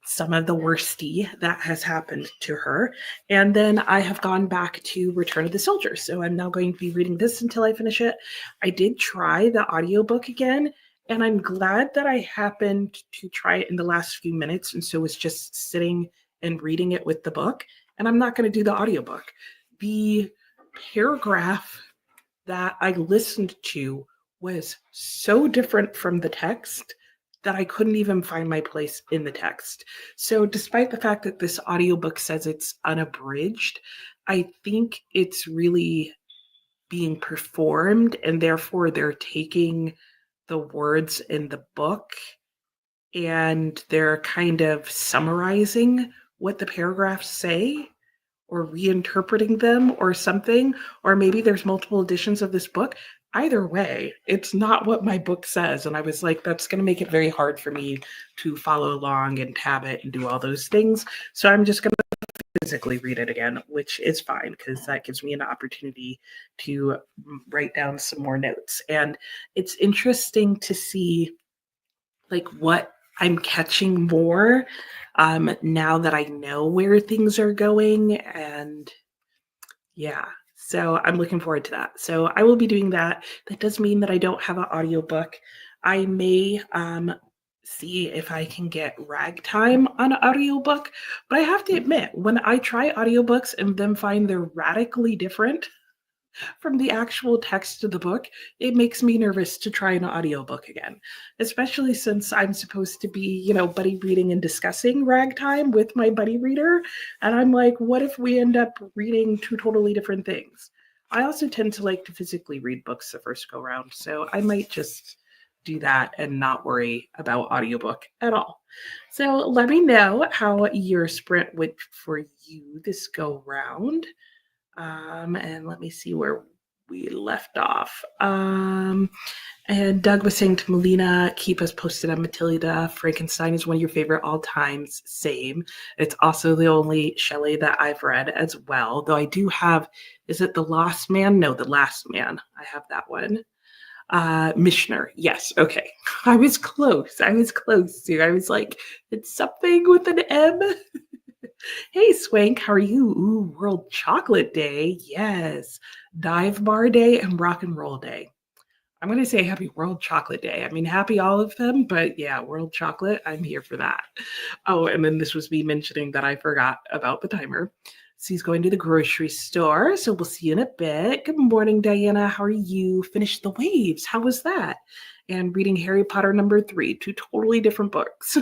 some of the worsty that has happened to her. And then I have gone back to Return of the Soldier. So I'm now going to be reading this until I finish it. I did try the audiobook again, and I'm glad that I happened to try it in the last few minutes. And so was just sitting and reading it with the book. And I'm not going to do the audiobook. The paragraph that I listened to was so different from the text that I couldn't even find my place in the text. So, despite the fact that this audiobook says it's unabridged, I think it's really being performed, and therefore they're taking the words in the book and they're kind of summarizing what the paragraphs say or reinterpreting them or something, or maybe there's multiple editions of this book. Either way, it's not what my book says. And I was like, that's going to make it very hard for me to follow along and tab it and do all those things. So I'm just going to physically read it again, which is fine because that gives me an opportunity to write down some more notes. And it's interesting to see like what I'm catching more now that I know where things are going. And yeah, so I'm looking forward to that. So I will be doing that. That does mean that I don't have an audiobook. I may see if I can get Ragtime on audiobook, but I have to admit, when I try audiobooks and then find they're radically different from the actual text of the book, it makes me nervous to try an audiobook again, especially since I'm supposed to be, buddy reading and discussing Ragtime with my buddy reader. And I'm like, what if we end up reading two totally different things? I also tend to like to physically read books the first go round, so I might just do that and not worry about audiobook at all. So let me know how your sprint went for you this go round. And let me see where we left off. And Doug was saying to Melina, keep us posted on Matilda. Frankenstein is one of your favorite all times. Same. It's also the only Shelley that I've read as well. Though I do have, is it The Lost Man? No, The Last Man. I have that one. Mishner. Yes. Okay. I was close. I was like, it's something with an M. Hey, Swank, how are you? Ooh, World Chocolate Day. Yes. Dive Bar Day and Rock and Roll Day. I'm going to say happy World Chocolate Day. I mean, happy all of them, but yeah, World Chocolate, I'm here for that. Oh, and then this was me mentioning that I forgot about the timer. So he's going to the grocery store. So we'll see you in a bit. Good morning, Diana. How are you? Finished The Waves. How was that? And reading Harry Potter #3, two totally different books.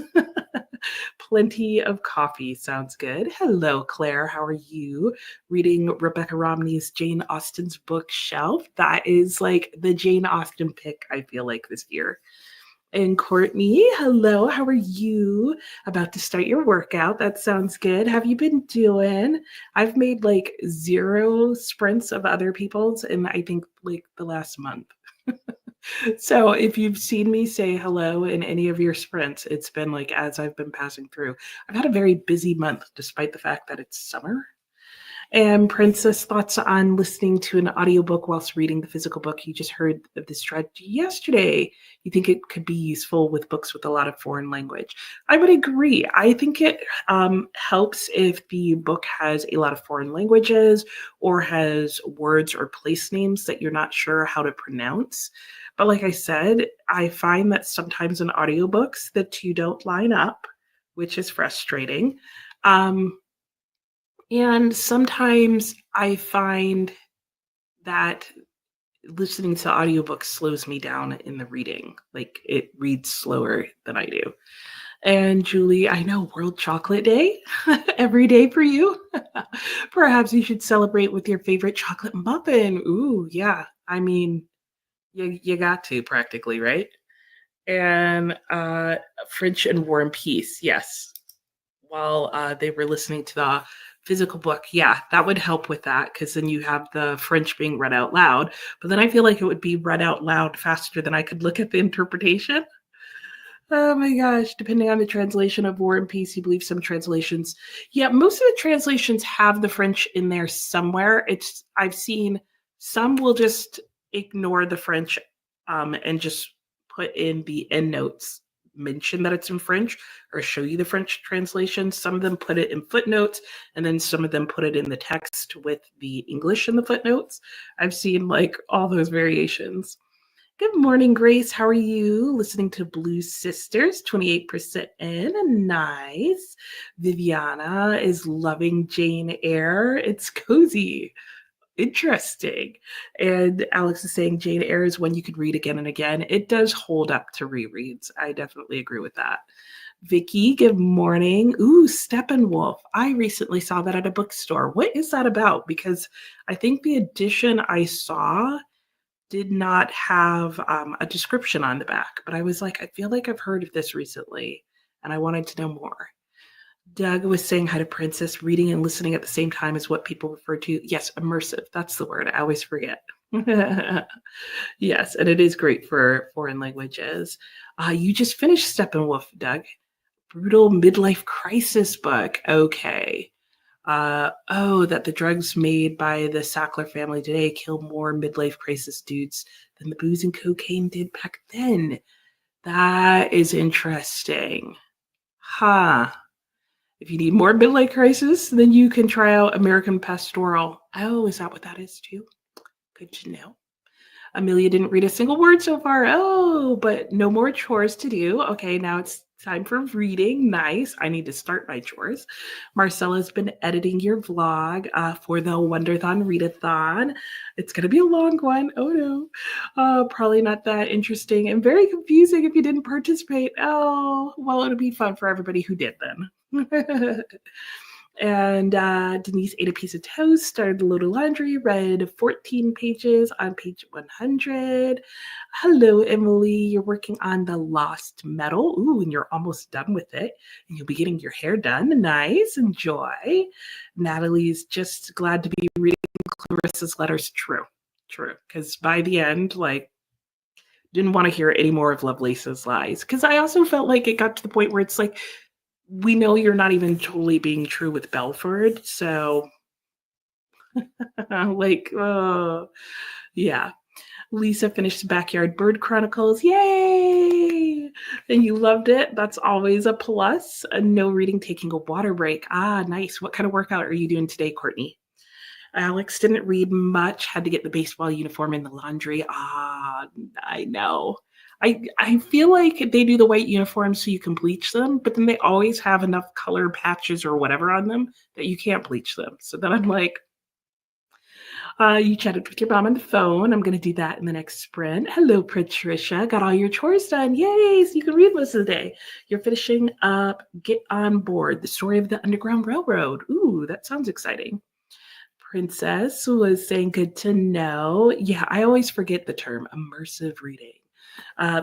Plenty of coffee sounds good. Hello, Claire. How are you? Reading Rebecca Romney's Jane Austen's bookshelf. That is like the Jane Austen pick, I feel like, this year. And Courtney, hello. How are you? About to start your workout. That sounds good. Have you been doing? I've made like 0 sprints of other people's in I think like the last month. So if you've seen me say hello in any of your sprints, it's been like as I've been passing through. I've had a very busy month despite the fact that it's summer. And Princess, thoughts on listening to an audiobook whilst reading the physical book? You just heard of this strategy yesterday. You think it could be useful with books with a lot of foreign language? I would agree. I think it helps if the book has a lot of foreign languages or has words or place names that you're not sure how to pronounce. But like I said, I find that sometimes in audiobooks the two don't line up, which is frustrating. And sometimes I find that listening to audiobooks slows me down in the reading. Like it reads slower than I do. And Julie, I know World Chocolate Day every day for you. Perhaps you should celebrate with your favorite chocolate muffin. Ooh, yeah. I mean, You got to practically, right? And French and War and Peace, yes. While they were listening to the physical book, yeah, that would help with that because then you have the French being read out loud. But then I feel like it would be read out loud faster than I could look at the interpretation. Oh my gosh, depending on the translation of War and Peace, you believe some translations. Yeah, most of the translations have the French in there somewhere. It's I've seen some will just ignore the French and just put in the end notes, mention that it's in French or show you the French translation. Some of them put it in footnotes, and then some of them put it in the text with the English in the footnotes. I've seen like all those variations. Good morning, Grace. How are you? Listening to Blue Sisters, 28% in. Nice. Viviana is loving Jane Eyre. It's cozy. Interesting. And Alex is saying Jane Eyre is one you could read again and again. It does hold up to rereads. I definitely agree with that. Vicky, good morning. Ooh, Steppenwolf. I recently saw that at a bookstore. What is that about? Because I think the edition I saw did not have a description on the back, but I was like, I feel like I've heard of this recently and I wanted to know more. Doug was saying hi to Princess. Reading and listening at the same time is what people refer to. Yes, immersive. That's the word. I always forget. Yes, and it is great for foreign languages. You just finished Steppenwolf, Doug. Brutal midlife crisis book. Okay. That the drugs made by the Sackler family today kill more midlife crisis dudes than the booze and cocaine did back then. That is interesting. Huh. If you need more midlife crisis, then you can try out American Pastoral. Oh, is that what that is too? Good to know. Amelia didn't read a single word so far. Oh, but no more chores to do. Okay, now it's time for reading. Nice. I need to start my chores. Marcella's been editing your vlog for the Wonderthon Readathon. It's going to be a long one. Oh no. Probably not that interesting and very confusing if you didn't participate. Oh, well, it'll be fun for everybody who did then. And Denise ate a piece of toast, started a load of laundry, read 14 pages on page 100. Hello, Emily. You're working on the Lost Metal. Ooh, and you're almost done with it. And you'll be getting your hair done. Nice. Enjoy. Natalie's just glad to be reading Clarissa's letters. True. True. Because by the end, like, didn't want to hear any more of Lovelace's lies. Because I also felt like it got to the point where it's like, we know you're not even totally being true with Belford. So, like, yeah. Lisa finished Backyard Bird Chronicles. Yay! And you loved it. That's always a plus. No reading, taking a water break. Ah, nice. What kind of workout are you doing today, Courtney? Alex didn't read much, had to get the baseball uniform in the laundry. Ah, I know. I feel like they do the white uniforms so you can bleach them, but then they always have enough color patches or whatever on them that you can't bleach them. So then I'm like, you chatted with your mom on the phone. I'm going to do that in the next sprint. Hello, Patricia. Got all your chores done. Yay. So you can read most of the day. You're finishing up Get On Board, the story of the Underground Railroad. Ooh, that sounds exciting. Princess was saying, good to know. Yeah, I always forget the term immersive reading.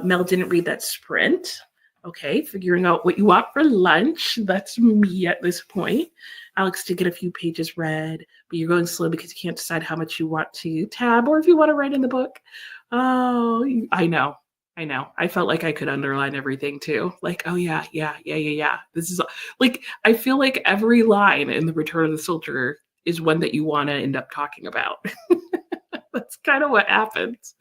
Mel didn't read that sprint. Okay, figuring out what you want for lunch. That's me at this point. Alex did get a few pages read, but you're going slow because you can't decide how much you want to tab or if you want to write in the book. Oh, I know. I know. I felt like I could underline everything too. Like, oh yeah. This is like, I feel like every line in The Return of the Soldier is one that you want to end up talking about. That's kind of what happens.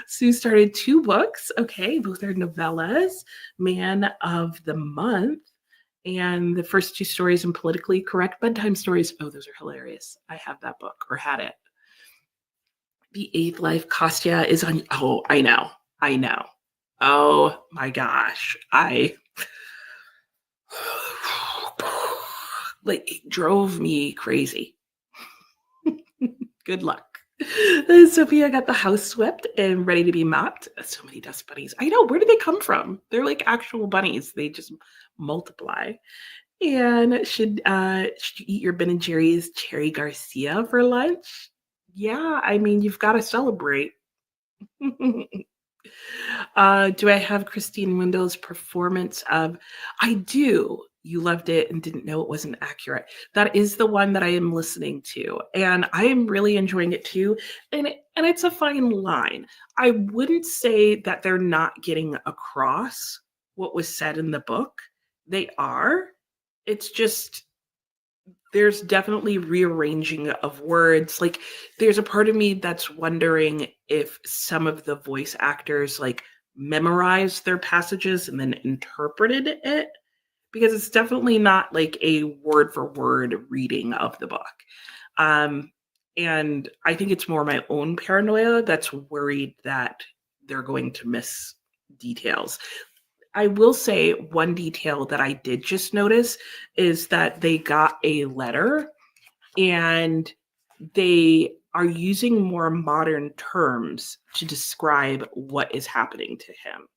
Sue started 2 books. Okay, both are novellas. Man of the Month. And the first 2 stories in Politically Correct Bedtime Stories. Oh, those are hilarious. I have that book or had it. The Eighth Life Kostya is on. Oh, I know. Oh my gosh. Like, it drove me crazy. Good luck. Sophia got the house swept and ready to be mopped. So many dust bunnies. I know. Where do they come from? They're like actual bunnies. They just multiply. And should you eat your Ben and Jerry's Cherry Garcia for lunch? Yeah, I mean, you've got to celebrate. Do I have Christine Wendell's performance of I do. You loved it and didn't know it wasn't accurate. That is the one that I am listening to, and I am really enjoying it too. And it's a fine line. I wouldn't say that they're not getting across what was said in the book. They are. It's just there's definitely rearranging of words. Like there's a part of me that's wondering if some of the voice actors like memorized their passages and then interpreted it because it's definitely not like a word for word reading of the book. Um, and I think it's more my own paranoia that's worried that they're going to miss details. I will say one detail that I did just notice is that they got a letter and they are using more modern terms to describe what is happening to him.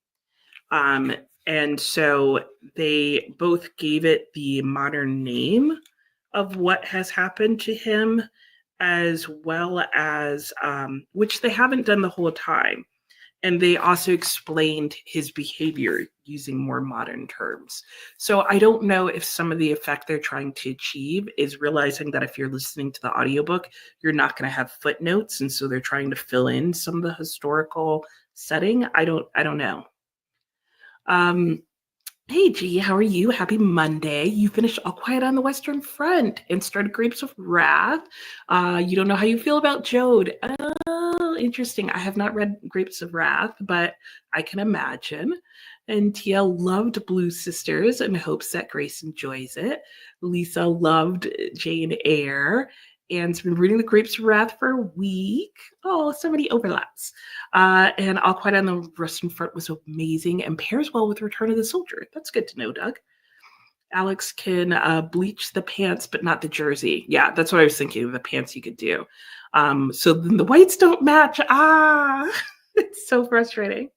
Um, and so they both gave it the modern name of what has happened to him, as well as, which they haven't done the whole time. And they also explained his behavior using more modern terms. So I don't know if some of the effect they're trying to achieve is realizing that if you're listening to the audiobook, you're not going to have footnotes. And so they're trying to fill in some of the historical setting. I don't know. Um, Hey G, how are you? Happy Monday. You finished All Quiet on the Western Front and started Grapes of Wrath. You don't know how you feel about Jode. Oh, interesting. I have not read Grapes of Wrath, but I can imagine. And TL loved Blue Sisters and hopes that Grace enjoys it. Lisa loved Jane Eyre and's been reading the Grapes of Wrath for a week. Oh, so many overlaps. And All Quiet on the Western Front was amazing and pairs well with Return of the Soldier. That's good to know, Doug. Alex can bleach the pants, but not the jersey. Yeah, that's what I was thinking. The pants you could do. So then the whites don't match. Ah, it's so frustrating.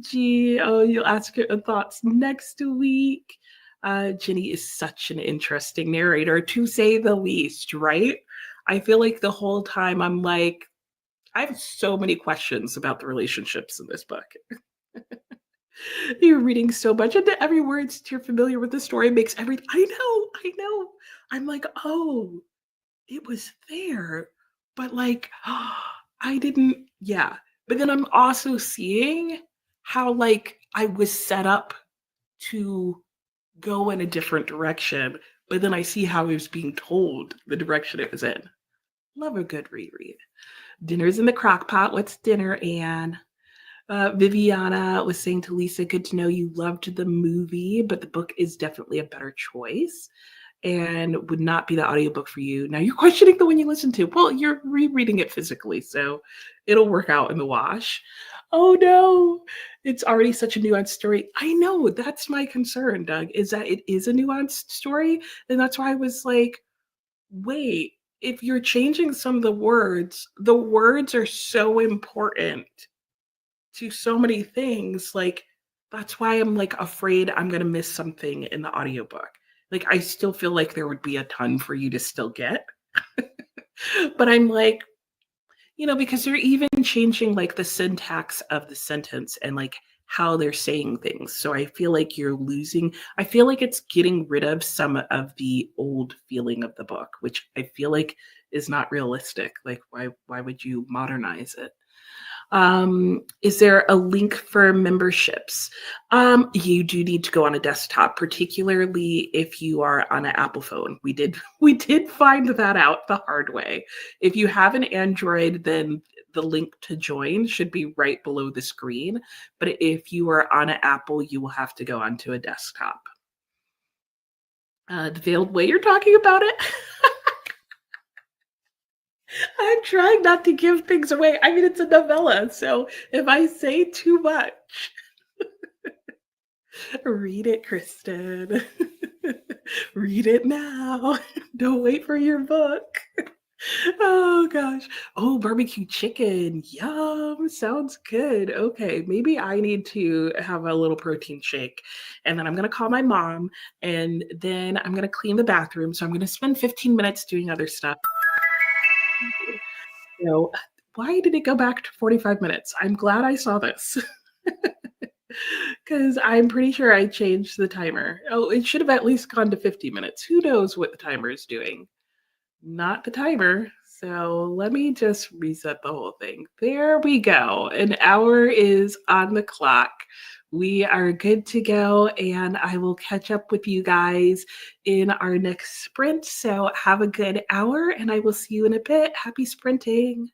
Gee, oh, you'll ask your thoughts next week. Ginny is such an interesting narrator, to say the least, right? I feel like the whole time I'm like, I have so many questions about the relationships in this book. You're reading so much into every word you're familiar with the story makes everything. I know. I'm like, oh, it was there, but like, I didn't. Yeah, but then I'm also seeing how like I was set up to go in a different direction, but then I see how I was being told the direction it was in. Love a good reread. Dinner's in the crock pot. What's dinner, Anne? Viviana was saying to Lisa, good to know you loved the movie, but the book is definitely a better choice and would not be the audiobook for you. Now you're questioning the one you listen to. Well, you're rereading it physically, so it'll work out in the wash. Oh no, it's already such a nuanced story. I know, that's my concern, Doug, is that it is a nuanced story. And that's why I was like, wait, if you're changing some of the words are so important to so many things. Like, that's why I'm like afraid I'm going to miss something in the audiobook. Like, I still feel like there would be a ton for you to still get. But I'm like, because they're even changing like the syntax of the sentence and like how they're saying things. So I feel like I feel like it's getting rid of some of the old feeling of the book, which I feel like is not realistic. Like, why would you modernize it? Is there a link for memberships? You do need to go on a desktop, particularly if you are on an Apple phone. We did find that out the hard way. If you have an Android, then the link to join should be right below the screen. But if you are on an Apple, you will have to go onto a desktop. The Veiled Way, you're talking about it? I'm trying not to give things away. I mean, it's a novella, so if I say too much, read it, Kristen. Read it now. Don't wait for your book. Oh gosh. Oh, barbecue chicken. Yum. Sounds good. Okay. Maybe I need to have a little protein shake. And then I'm going to call my mom and then I'm going to clean the bathroom. So I'm going to spend 15 minutes doing other stuff. You know, why did it go back to 45 minutes? I'm glad I saw this. Because I'm pretty sure I changed the timer. Oh, it should have at least gone to 50 minutes. Who knows what the timer is doing? Not the timer. So let me just reset the whole thing. There we go. An hour is on the clock. We are good to go, and I will catch up with you guys in our next sprint. So have a good hour, and I will see you in a bit. Happy sprinting.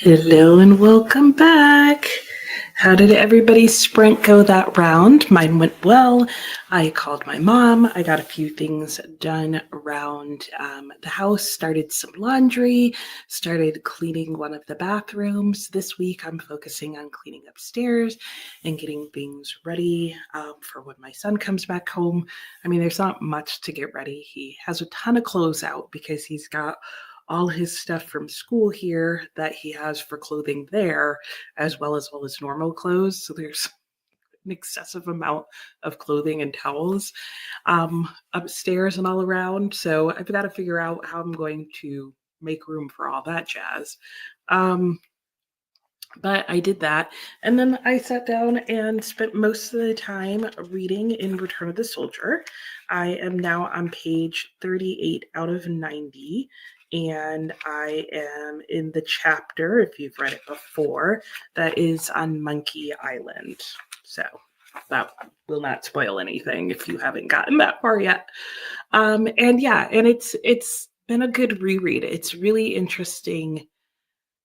Hello and welcome back. How did everybody's sprint go that round? Mine went well. I called my mom. I got a few things done around the house, started some laundry, started cleaning one of the bathrooms. This week, I'm focusing on cleaning upstairs and getting things ready for when my son comes back home. I mean, there's not much to get ready. He has a ton of clothes out because he's got all his stuff from school here that he has for clothing there, as well as all his normal clothes. So there's an excessive amount of clothing and towels upstairs and all around. So I've got to figure out how I'm going to make room for all that jazz. But I did that. And then I sat down and spent most of the time reading in Return of the Soldier. I am now on page 38 out of 90. And I am in the chapter, if you've read it before, that is on Monkey Island. So that will not spoil anything if you haven't gotten that far yet. And it's been a good reread. It's really interesting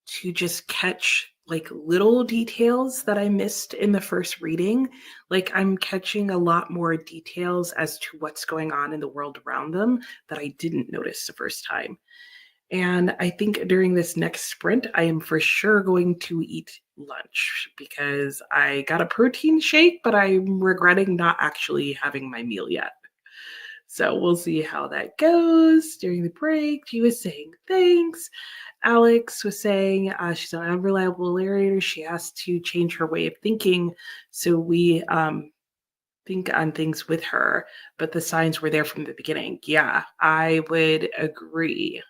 to just catch like little details that I missed in the first reading. Like I'm catching a lot more details as to what's going on in the world around them that I didn't notice the first time. And I think during this next sprint, I am for sure going to eat lunch because I got a protein shake, but I'm regretting not actually having my meal yet. So we'll see how that goes during the break. She was saying thanks. Alex was saying she's an unreliable narrator. She has to change her way of thinking. So we think on things with her, but the signs were there from the beginning. Yeah, I would agree.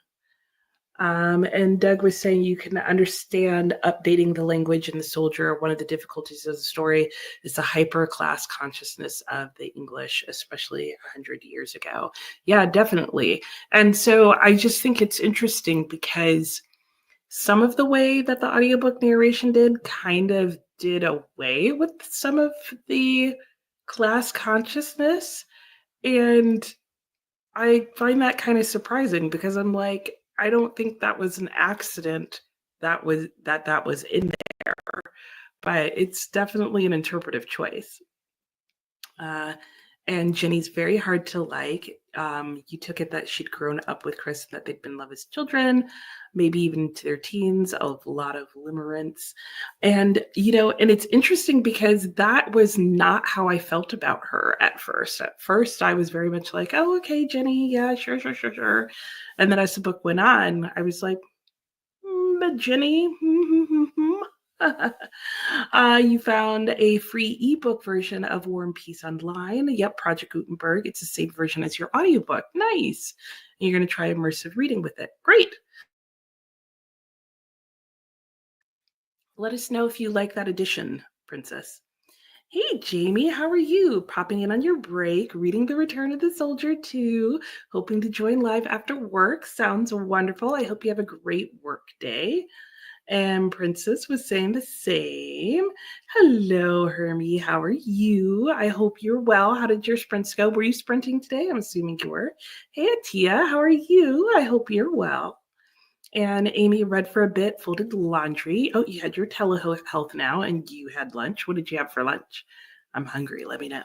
And Doug was saying you can understand updating the language in the soldier. One of the difficulties of the story is the hyper class consciousness of the English, especially 100 years ago. Yeah, definitely. And so I just think it's interesting because some of the way that the audiobook narration did kind of did away with some of the class consciousness. And I find that kind of surprising because I'm like, I don't think that was an accident that was in there, but it's definitely an interpretive choice. And Jenny's very hard to like. You took it that she'd grown up with Chris and that they'd been in love as children, maybe even to their teens, a lot of limerence. And, and it's interesting because that was not how I felt about her at first. At first, I was very much like, oh, okay, Jenny, yeah, sure, sure, sure, sure. And then as the book went on, I was like, but Jenny, you found a free ebook version of War and Peace Online. Yep, Project Gutenberg. It's the same version as your audiobook. Nice. And you're going to try immersive reading with it. Great. Let us know if you like that edition, Princess. Hey, Jamie, how are you? Popping in on your break, reading The Return of the Soldier 2, hoping to join live after work. Sounds wonderful. I hope you have a great work day. And Princess was saying the same. Hello, Hermie. How are you? I hope you're well. How did your sprints go? Were you sprinting today? I'm assuming you were. Hey, Atia. How are you? I hope you're well. And Amy read for a bit, folded laundry. Oh, you had your telehealth now, and you had lunch. What did you have for lunch? I'm hungry. Let me know.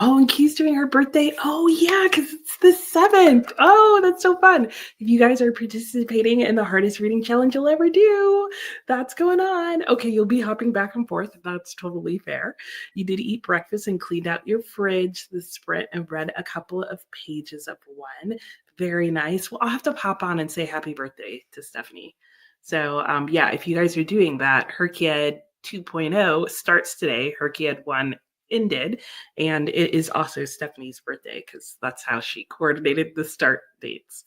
Oh, and Key's doing her birthday. Oh, yeah, because it's the 7th. Oh, that's so fun. If you guys are participating in the hardest reading challenge you'll ever do, that's going on. Okay, you'll be hopping back and forth. That's totally fair. You did eat breakfast and cleaned out your fridge, the sprint, and read a couple of pages of one. Very nice. Well, I'll have to pop on and say happy birthday to Stephanie. So, yeah, if you guys are doing that, Herkiad 2.0 starts today. Herkiad 1 ended, and it is also Stephanie's birthday because that's how she coordinated the start dates.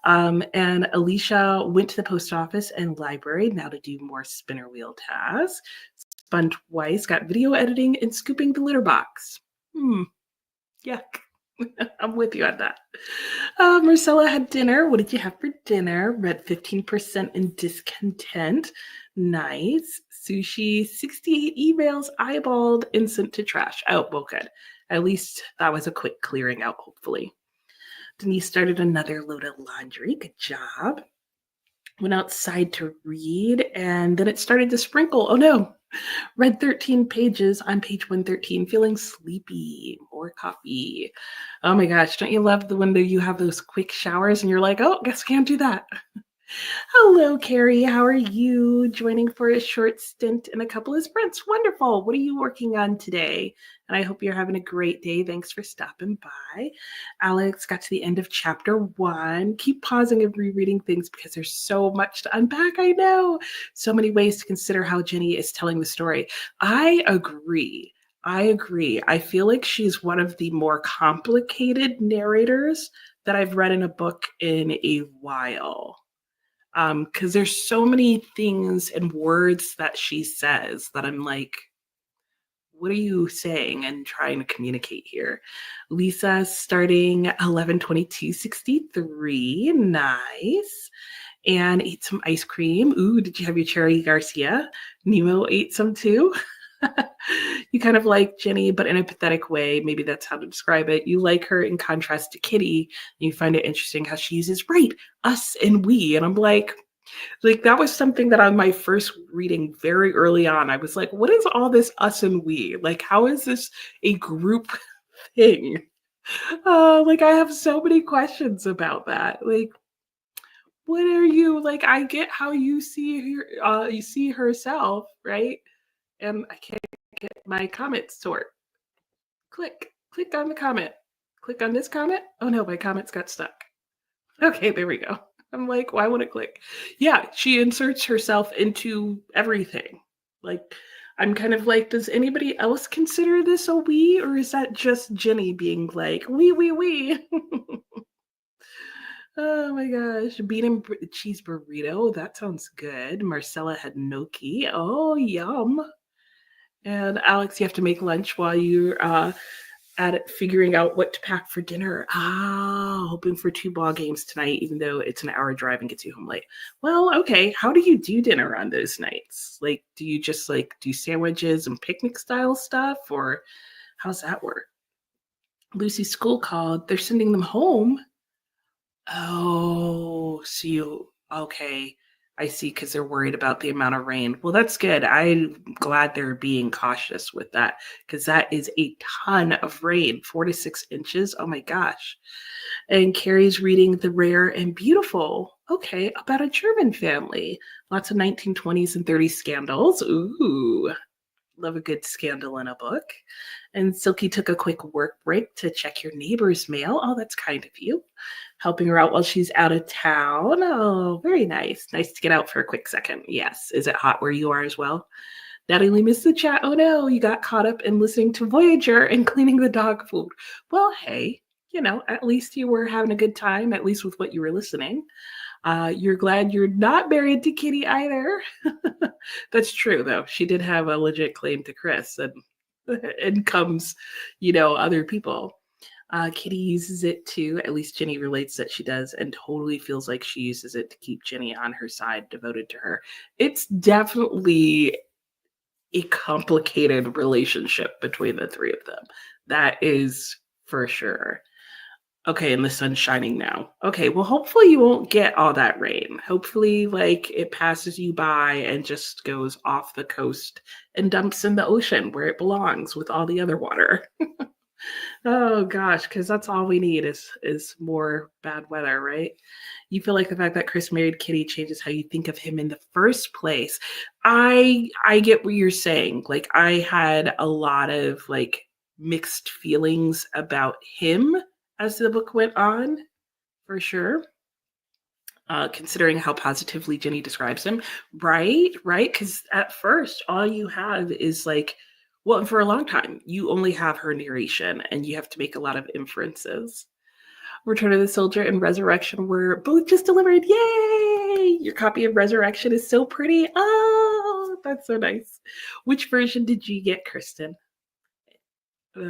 And Alicia went to the post office and library now to do more spinner wheel tasks. Spun twice, got video editing, and scooping the litter box. Yuck. I'm with you on that. Marcella had dinner. What did you have for dinner? Read 15% in discontent. Nice. Sushi, 68 emails eyeballed and sent to trash. Oh, well, good. At least that was a quick clearing out, hopefully. Denise started another load of laundry. Good job. Went outside to read, and then it started to sprinkle. Oh no, read 13 pages on page 113, feeling sleepy. More coffee. Oh my gosh, don't you love the when you have those quick showers and you're like, oh, guess I can't do that. Hello, Carrie. How are you? Joining for a short stint in a couple of sprints. Wonderful. What are you working on today? And I hope you're having a great day. Thanks for stopping by. Alex got to the end of chapter 1. Keep pausing and rereading things because there's so much to unpack. I know. So many ways to consider how Jenny is telling the story. I agree. I feel like she's one of the more complicated narrators that I've read in a book in a while. Because there's so many things and words that she says that I'm like, what are you saying and trying to communicate here? Lisa starting 11/22/63. Nice. And ate some ice cream. Ooh, did you have your cherry Garcia? Nemo ate some too. You kind of like Jenny, but in a pathetic way. Maybe that's how to describe it. You like her in contrast to Kitty. And you find it interesting how she uses right, us and we. And I'm like that was something that on my first reading very early on, I was like, what is all this us and we? Like, how is this a group thing? Like I have so many questions about that. Like, what are you like? I get how you see her, you see herself, right? And I can't get my comment sort. Click on the comment. Click on this comment. Oh no, my comments got stuck. Okay, there we go. I'm like, why won't it click? Yeah, she inserts herself into everything. Like, I'm kind of like, does anybody else consider this a we, or is that just Jenny being like, we? Oh my gosh, bean and cheese burrito. That sounds good. Marcella had gnocchi. Oh, yum. And Alex, you have to make lunch while you're at it, figuring out what to pack for dinner. Hoping for 2 ball games tonight, even though it's an hour drive and gets you home late. Well, okay. How do you do dinner on those nights? Like, do you just like do sandwiches and picnic style stuff, or how's that work? Lucy's school called. They're sending them home. Oh, so you okay. I see, because they're worried about the amount of rain. Well, that's good. I'm glad they're being cautious with that, because that is a ton of rain, 4 to 6 inches. Oh my gosh. And Carrie's reading The Rare and Beautiful. Okay, about a German family. Lots of 1920s and 30s scandals. Ooh, love a good scandal in a book. And Silky took a quick work break to check your neighbor's mail. Oh, that's kind of you. Helping her out while she's out of town. Oh, very nice. Nice to get out for a quick second. Yes. Is it hot where you are as well? Natalie missed the chat. Oh no, you got caught up in listening to Voyager and cleaning the dog food. Well, hey, at least you were having a good time, at least with what you were listening. You're glad you're not married to Kitty either. That's true, though. She did have a legit claim to Chris and comes, other people. Kitty uses it too. At least Jenny relates that she does and totally feels like she uses it to keep Jenny on her side, devoted to her. It's definitely a complicated relationship between the three of them. That is for sure. Okay, and the sun's shining now. Okay, well, hopefully you won't get all that rain. Hopefully, like, it passes you by and just goes off the coast and dumps in the ocean where it belongs with all the other water. Oh gosh, because that's all we need is more bad weather, right? You feel like the fact that Chris married Kitty changes how you think of him in the first place. I get what you're saying. Like, I had a lot of like mixed feelings about him as the book went on, for sure. Considering how positively Jenny describes him, right? Because at first, all you have is like, well, for a long time, you only have her narration and you have to make a lot of inferences. Return of the Soldier and Resurrection were both just delivered. Yay! Your copy of Resurrection is so pretty. Oh, that's so nice. Which version did you get, Kristen?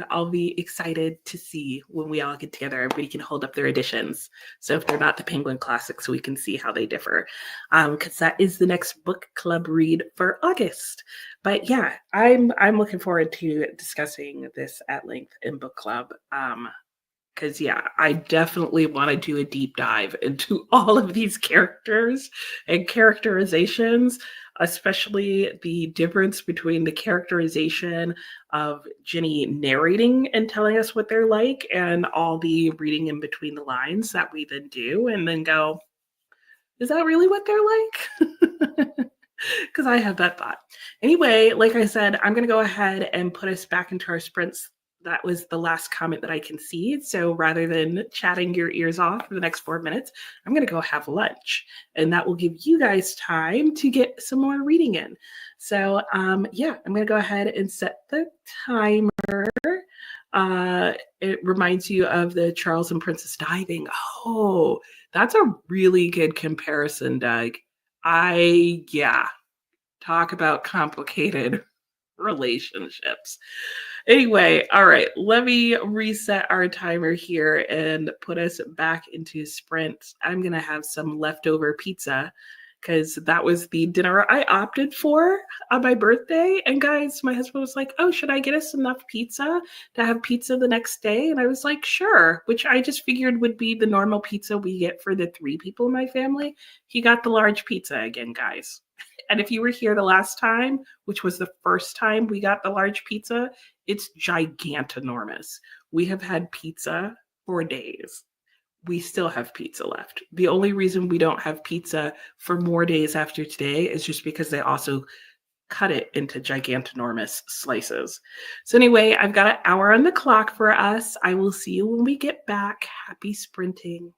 I'll be excited to see when we all get together. Everybody can hold up their editions. So if they're not the Penguin Classics, we can see how they differ. Because that is the next book club read for August. But yeah, I'm looking forward to discussing this at length in book club. Because, yeah, I definitely want to do a deep dive into all of these characters and characterizations, especially the difference between the characterization of Ginny narrating and telling us what they're like and all the reading in between the lines that we then do and then go, is that really what they're like? Because I have that thought. Anyway, like I said, I'm going to go ahead and put us back into our sprints. That was the last comment that I can see. So rather than chatting your ears off for the next 4 minutes, I'm going to go have lunch. And that will give you guys time to get some more reading in. So, yeah, I'm going to go ahead and set the timer. It reminds you of the Charles and Princess diving. Oh, that's a really good comparison, Doug. Yeah, talk about complicated relationships. Anyway, all right, let me reset our timer here and put us back into sprint. I'm going to have some leftover pizza because that was the dinner I opted for on my birthday. And guys, my husband was like, oh, should I get us enough pizza to have pizza the next day? And I was like, sure, which I just figured would be the normal pizza we get for the 3 people in my family. He got the large pizza again, guys. And if you were here the last time, which was the first time we got the large pizza, it's gigantinormous. We have had pizza for days. We still have pizza left. The only reason we don't have pizza for more days after today is just because they also cut it into gigantinormous slices. So anyway, I've got an hour on the clock for us. I will see you when we get back. Happy sprinting.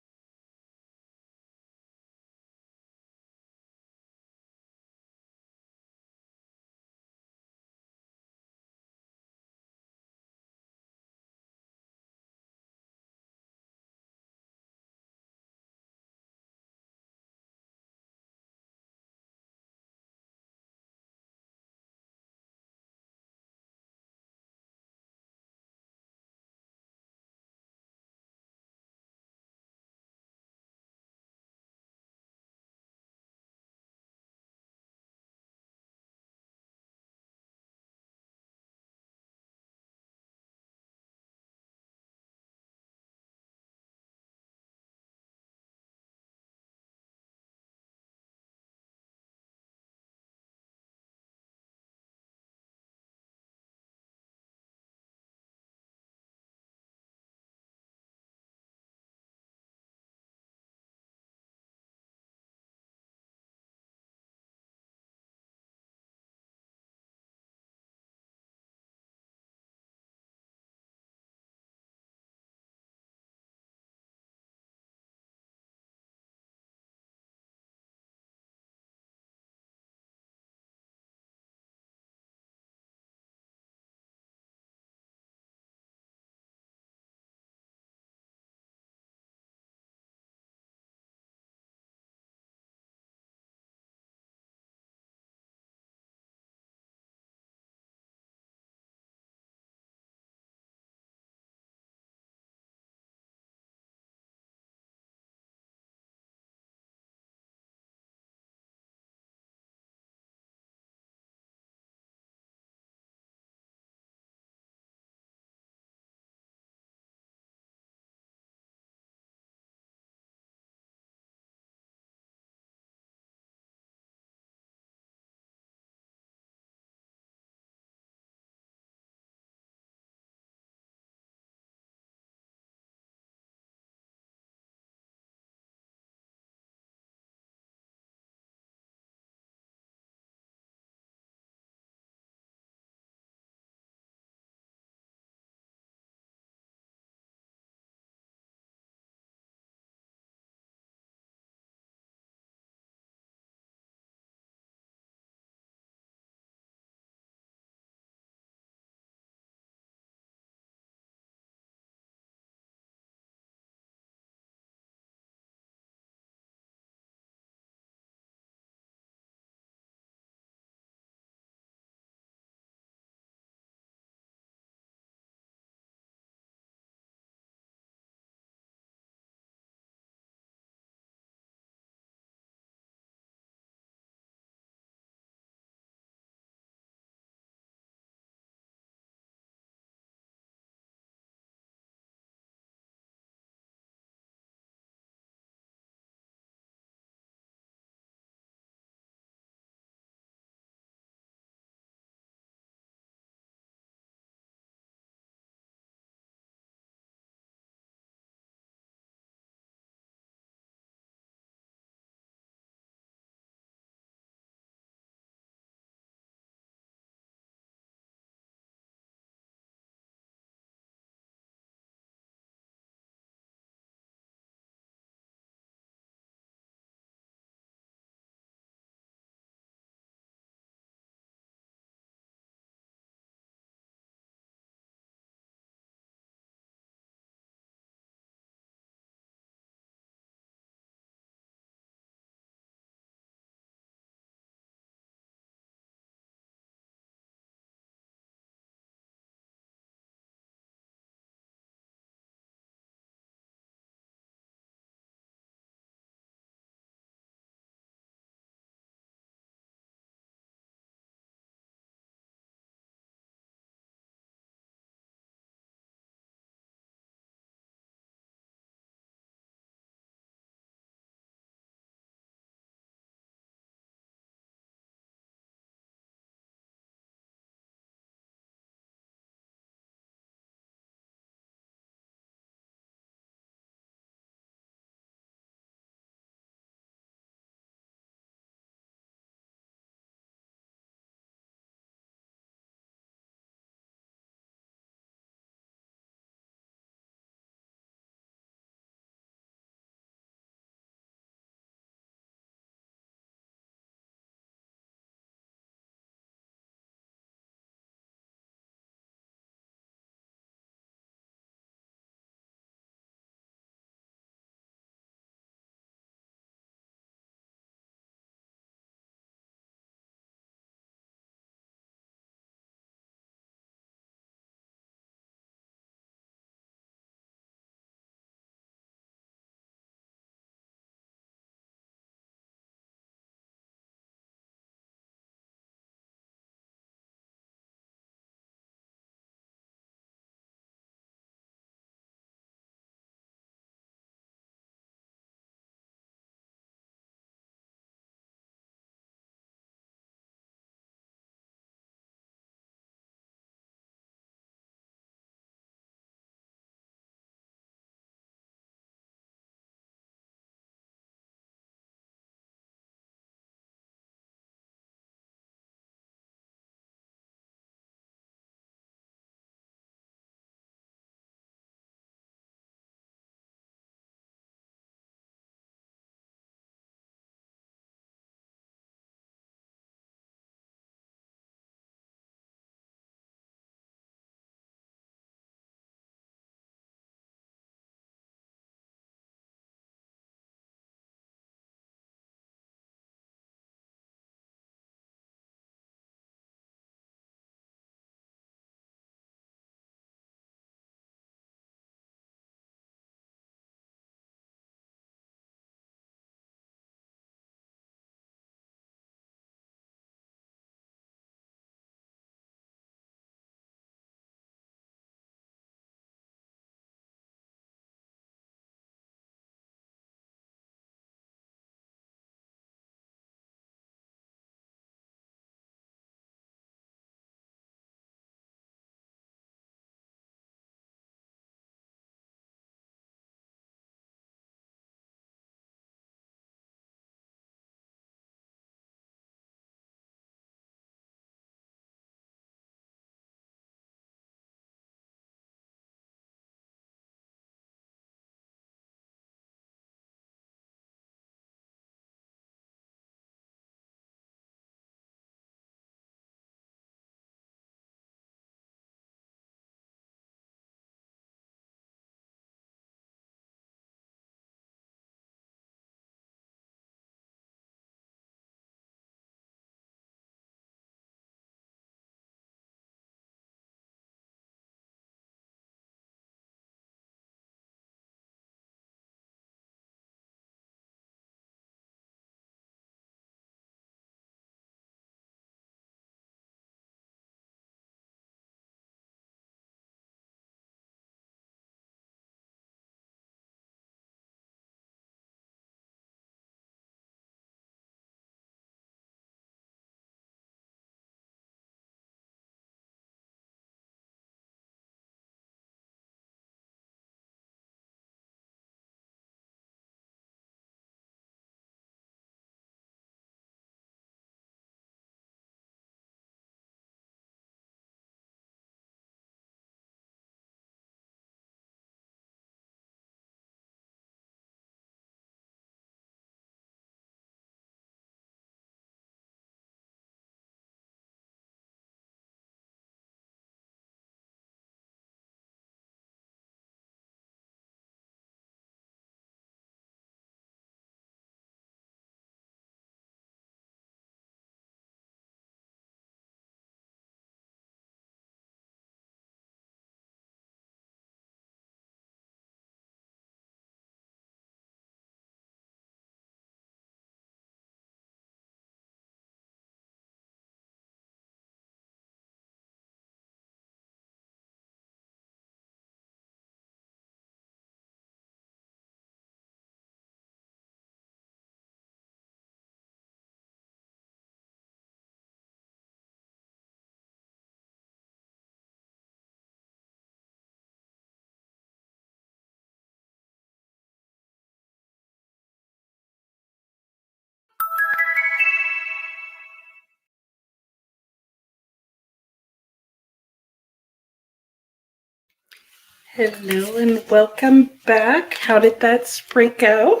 Hello and welcome back. How did that sprint go?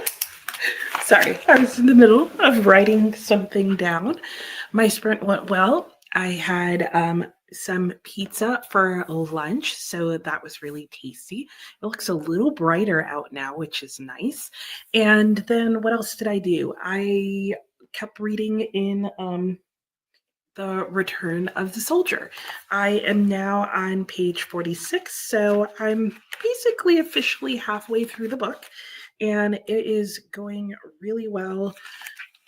Sorry, I was in the middle of writing something down. My sprint went well. I had some pizza for lunch, so that was really tasty. It looks a little brighter out now, which is nice. And then what else did I do? I kept reading in The Return of the Soldier. I am now on page 46, so I'm basically officially halfway through the book, and it is going really well.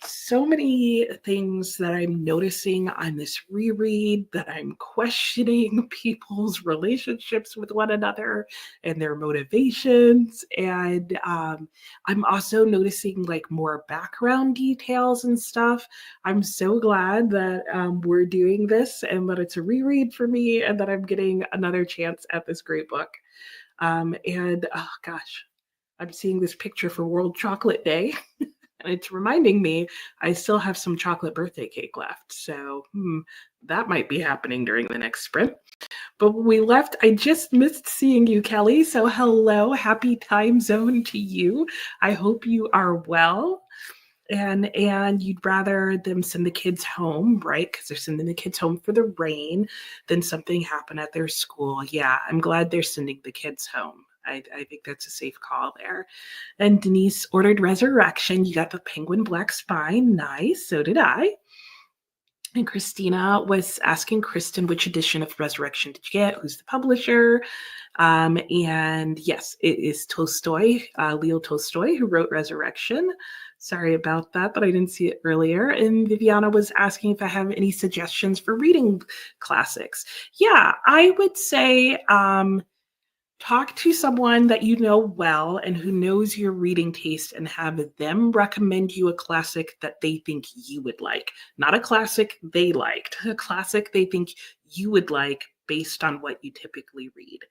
So many things that I'm noticing on this reread, that I'm questioning people's relationships with one another and their motivations. And I'm also noticing like more background details and stuff. I'm so glad that we're doing this and that it's a reread for me and that I'm getting another chance at this great book. And oh gosh, I'm seeing this picture for World Chocolate Day. And it's reminding me I still have some chocolate birthday cake left. So that might be happening during the next sprint. But when we left, I just missed seeing you, Kelly. So hello, happy time zone to you. I hope you are well. And you'd rather them send the kids home, right? Because they're sending the kids home for the rain than something happen at their school. Yeah, I'm glad they're sending the kids home. I think that's a safe call there. And Denise ordered Resurrection. You got the Penguin Black Spine. Nice. So did I. And Christina was asking Kristen, which edition of Resurrection did you get? Who's the publisher? And yes, it is Tolstoy, Leo Tolstoy, who wrote Resurrection. Sorry about that, but I didn't see it earlier. And Viviana was asking if I have any suggestions for reading classics. Yeah, I would say talk to someone that you know well and who knows your reading taste and have them recommend you a classic that they think you would like. Not a classic they liked, a classic they think you would like based on what you typically read.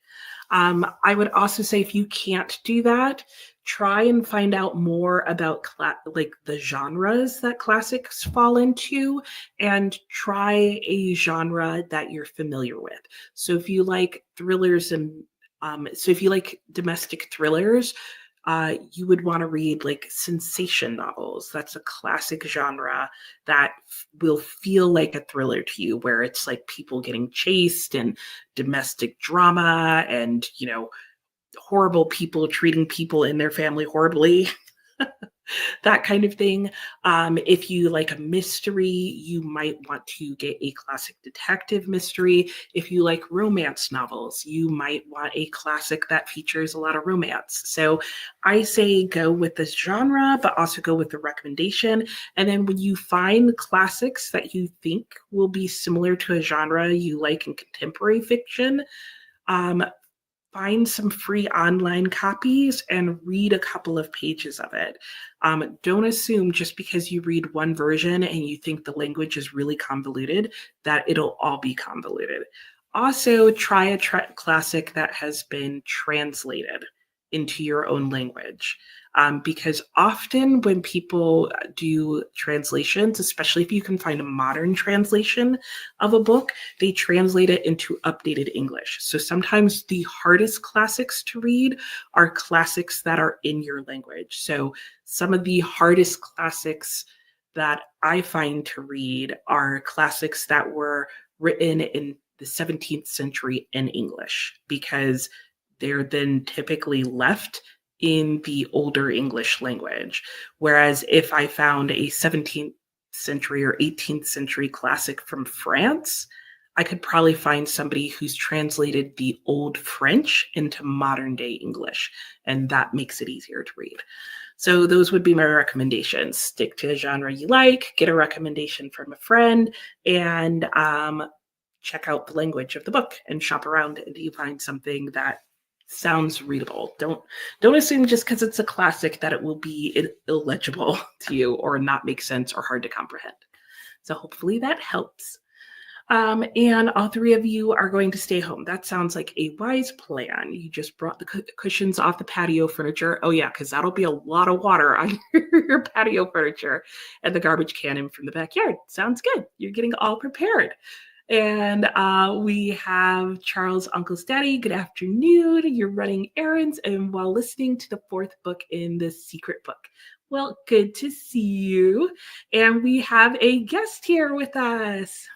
I would also say if you can't do that, try and find out more about like the genres that classics fall into and try a genre that you're familiar with. So if you like thrillers and so if you like domestic thrillers, you would want to read like sensation novels. That's a classic genre that will feel like a thriller to you, where it's like people getting chased and domestic drama and, you know, horrible people treating people in their family horribly. That kind of thing. If you like a mystery, you might want to get a classic detective mystery. If you like romance novels, you might want a classic that features a lot of romance. So I say go with this genre, but also go with the recommendation. And then when you find classics that you think will be similar to a genre you like in contemporary fiction, find some free online copies and read a couple of pages of it. Don't assume just because you read one version and you think the language is really convoluted that it'll all be convoluted. Also, try a classic that has been translated into your own language. Because often when people do translations, especially if you can find a modern translation of a book, they translate it into updated English. So sometimes the hardest classics to read are classics that are in your language. So some of the hardest classics that I find to read are classics that were written in the 17th century in English, because they're then typically left in the older English language. Whereas if I found a 17th century or 18th century classic from France, I could probably find somebody who's translated the old French into modern day English, and that makes it easier to read. So those would be my recommendations. Stick to a genre you like, get a recommendation from a friend, and check out the language of the book and shop around until you find something that sounds readable. Don't assume just because it's a classic that it will be illegible to you or not make sense or hard to comprehend. So hopefully that helps. And all three of you are going to stay home. That sounds like a wise plan. You just brought the cushions off the patio furniture. Oh yeah, because that'll be a lot of water on your patio furniture and the garbage can in from the backyard. Sounds good. You're getting all prepared. And we have Charles' uncle's daddy. Good afternoon. You're running errands and while listening to the fourth book in the secret book. Well, good to see you. And we have a guest here with us.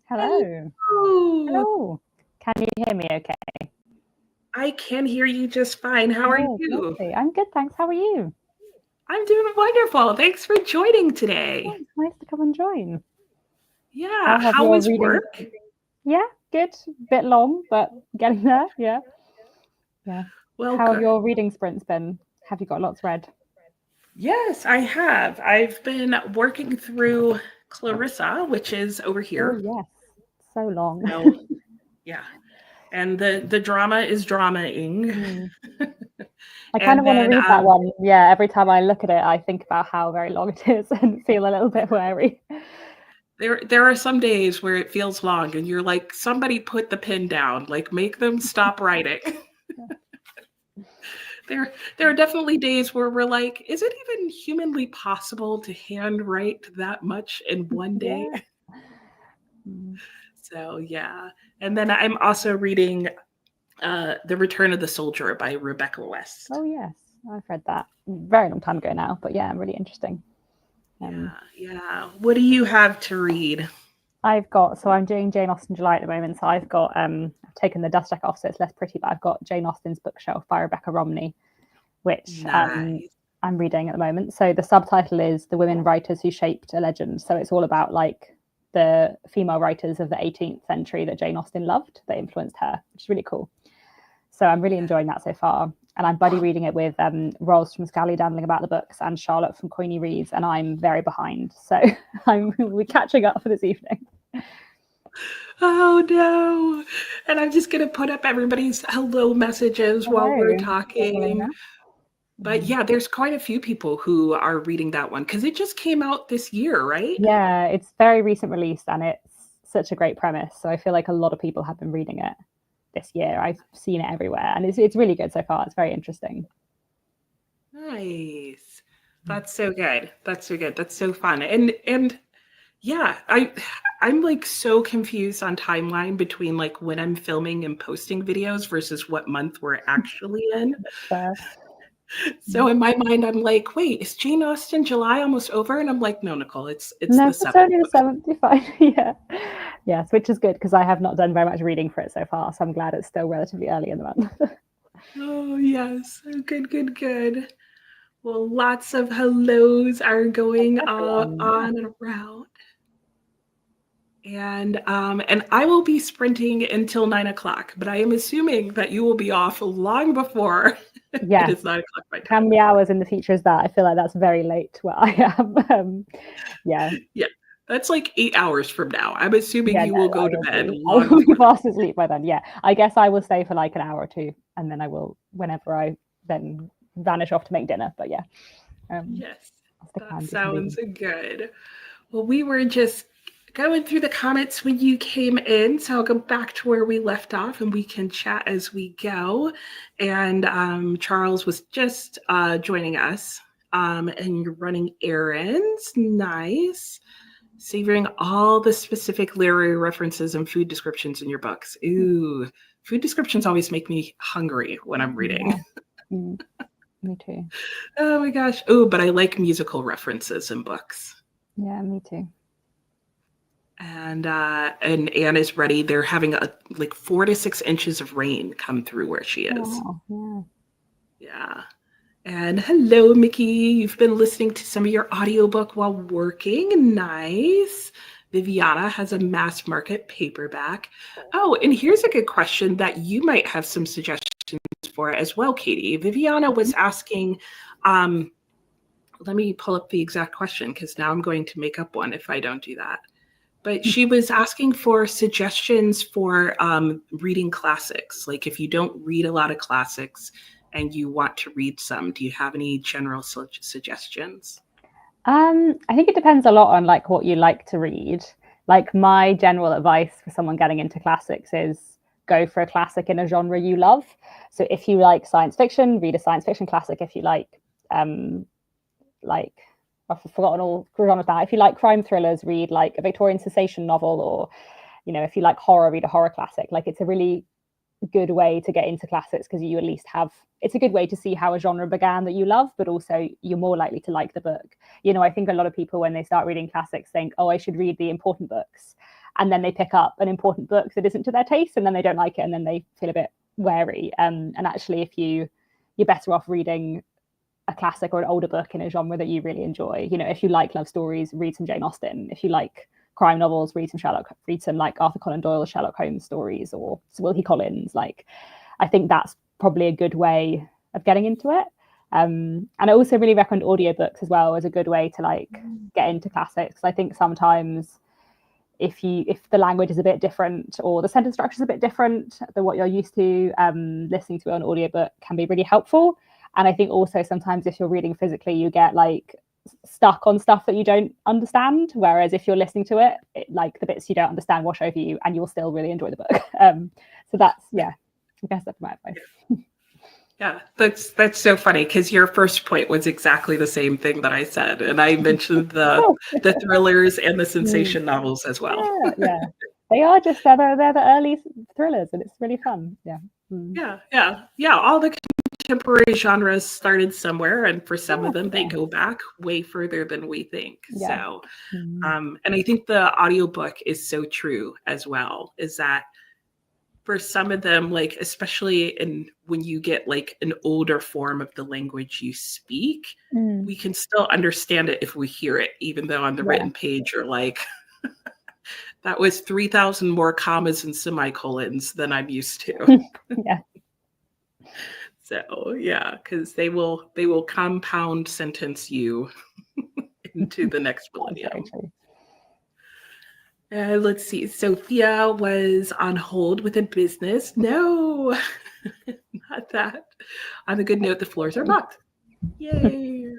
Hello. Hello. Hello. Can you hear me okay? I can hear you just fine. How are you? Lovely. I'm good, thanks. How are you? I'm doing wonderful. Thanks for joining today. Oh, it's nice to come and join. Yeah. How was work? Yeah, good. Bit long, but getting there. Yeah. Well, how good. have your reading sprints been? Have you got lots read? Yes, I have. I've been working through Clarissa, which is over here. Oh, yes. So long. So, yeah. And the drama is drama-ing. I kind of want to read that one. Yeah, every time I look at it, I think about how very long it is and feel a little bit wary. There are some days where it feels long and you're like, somebody put the pen down, like make them stop writing. There are definitely days where we're like, is it even humanly possible to handwrite that much in one day? Yeah. So yeah. And then I'm also reading The Return of the Soldier by Rebecca West. Oh yes, I've read that very long time ago now, but yeah, really interesting. Yeah. What do you have to read? So I'm doing Jane Austen July at the moment. So I've got I've taken the dust deck off, so it's less pretty, but I've got Jane Austen's bookshelf by Rebecca Romney, which Nice. I'm reading at the moment. So the subtitle is The Women Writers Who Shaped a Legend. So it's all about like the female writers of the 18th century that Jane Austen loved, that influenced her, which is really cool. So I'm really enjoying that so far. And I'm buddy reading it with Rolls from Scally Dandling About the Books and Charlotte from Queenie Reads, and I'm very behind. So we're catching up for this evening. Oh no. And I'm just going to put up everybody's hello messages while we're talking. But yeah, there's quite a few people who are reading that one because it just came out this year, right? Yeah, it's very recent release and it's such a great premise. So I feel like a lot of people have been reading it this year. I've seen it everywhere and it's really good so far. It's very interesting. Nice. That's so good. That's so good. That's so fun. And yeah, I'm like so confused on timeline between like when I'm filming and posting videos versus what month we're actually in. So in my mind, I'm like, wait, is Jane Austen July almost over? And I'm like, no, Nicole, it's no, the it's 7th. only the 7th. You're fine. Yes, which is good because I have not done very much reading for it so far. So I'm glad it's still relatively early in the month. Oh yes, good. Well, lots of hellos are going on and around. And I will be sprinting until 9 o'clock, but I am assuming that you will be off long before it is 9 o'clock by time. How many hours in the future is that? I feel like that's very late where I am. Yeah, that's like 8 hours from now. I'm assuming you will go to bed. I will be fast asleep by then. Yeah, I guess I will stay for like an hour or two, and then I will, whenever I then vanish off to make dinner. But yeah, yes, that sounds good. Well, we were just going through the comments when you came in, so I'll go back to where we left off and we can chat as we go. And Charles was just joining us, and you're running errands. Nice. Savoring all the specific literary references and food descriptions in your books. Ooh, food descriptions always make me hungry when I'm reading. Yeah. Me too. Oh my gosh. Oh, but I like musical references in books. Yeah, me too. And Anne is ready. They're having like 4 to 6 inches of rain come through where she is. Wow. Yeah. And hello, Mickey. You've been listening to some of your audiobook while working. Nice. Viviana has a mass market paperback. Oh, and here's a good question that you might have some suggestions for as well, Katie. Viviana was asking, let me pull up the exact question because now I'm going to make up one if I don't do that. But she was asking for suggestions for reading classics. Like if you don't read a lot of classics and you want to read some, do you have any general suggestions? I think it depends a lot on like what you like to read. Like my general advice for someone getting into classics is go for a classic in a genre you love. So if you like science fiction, read a science fiction classic. If you like I've forgotten all genres now. If you like crime thrillers, read like a Victorian sensation novel or You know, if you like horror, read a horror classic. Like, it's a really good way to get into classics, because you at least have, it's a good way to see how a genre began that you love, but also you're more likely to like the book. You know, I think a lot of people, when they start reading classics, think, oh, I should read the important books, and then they pick up an important book that isn't to their taste, and then they don't like it, and then they feel a bit wary. And actually, if you're better off reading a classic or an older book in a genre that you really enjoy. You know, if you like love stories, read some Jane Austen. If you like crime novels, read some like Arthur Conan Doyle Sherlock Holmes stories, or Wilkie Collins. Like, I think that's probably a good way of getting into it. And I also really recommend audiobooks as well as a good way to like get into classics. I think sometimes if the language is a bit different, or the sentence structure is a bit different than what you're used to, listening to an audiobook can be really helpful. And I think also sometimes if you're reading physically, you get like stuck on stuff that you don't understand. Whereas if you're listening to it, like the bits you don't understand wash over you, and you'll still really enjoy the book. So that's, I guess that's my advice. Yeah, that's so funny, because your first point was exactly the same thing that I said, and I mentioned the thrillers and the sensation novels as well. Yeah. They are just they're the early thrillers, and it's really fun. Yeah. All the contemporary genres started somewhere, and for some of them, they go back way further than we think. So, and I think the audiobook is so true as well. Is that for some of them, like especially when you get like an older form of the language you speak, we can still understand it if we hear it, even though on the written page you're like, that was 3,000 more commas and semicolons than I'm used to. So yeah, because they will compound sentence you into the next millennium. Let's see. Sophia was on hold with a business. No, not that. On a good note, the floors are locked. Yay.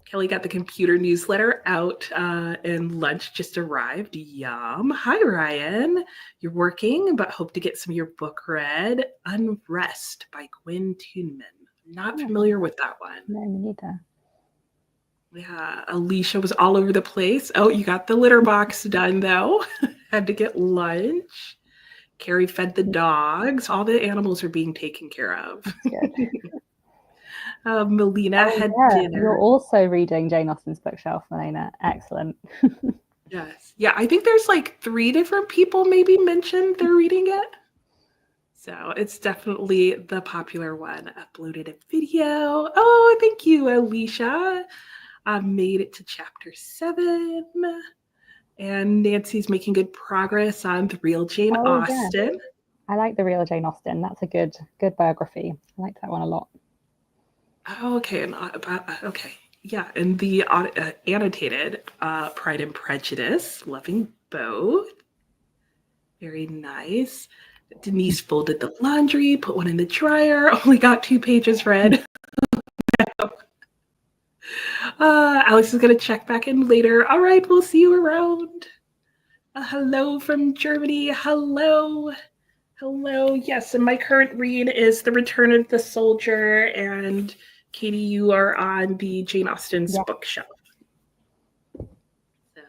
Kelly got the computer newsletter out, and lunch just arrived. Yum. Hi, Ryan. You're working, but hope to get some of your book read. Unrest by Gwen Tuneman. Not familiar with that one. No, me neither. Yeah, Alicia was all over the place. Oh, you got the litter box done, though. Had to get lunch. Carrie fed the dogs. All the animals are being taken care of. Melina had dinner. You're also reading Jane Austen's bookshelf, Melina. Excellent. Yes. Yeah, I think there's like 3 different people maybe mentioned they're reading it. So it's definitely the popular one. Uploaded a video. Oh, thank you, Alicia. I made it to chapter 7. And Nancy's making good progress on The Real Jane Austen. Yeah. I like The Real Jane Austen. That's a good biography. I liked that one a lot. Oh, okay. Okay. Yeah. And the annotated Pride and Prejudice, loving both. Very nice. Denise folded the laundry, put one in the dryer, only got 2 pages read. Alex is going to check back in later. All right, we'll see you around. Hello from Germany. Hello. Yes, and my current read is The Return of the Soldier, and Katie, you are on the Jane Austen's bookshelf. So,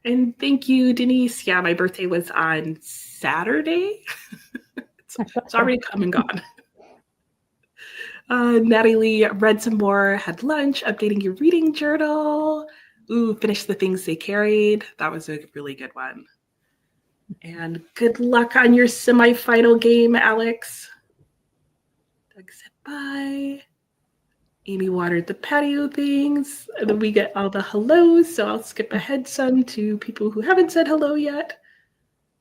and thank you, Denise. Yeah, my birthday was on Saturday. it's already come and gone. Natalie read some more, had lunch, updating your reading journal. Ooh, finished The Things They Carried. That was a really good one. And good luck on your semifinal game, Alex. Doug said bye. Amy watered the patio things. And then we get all the hellos, so I'll skip ahead some to people who haven't said hello yet.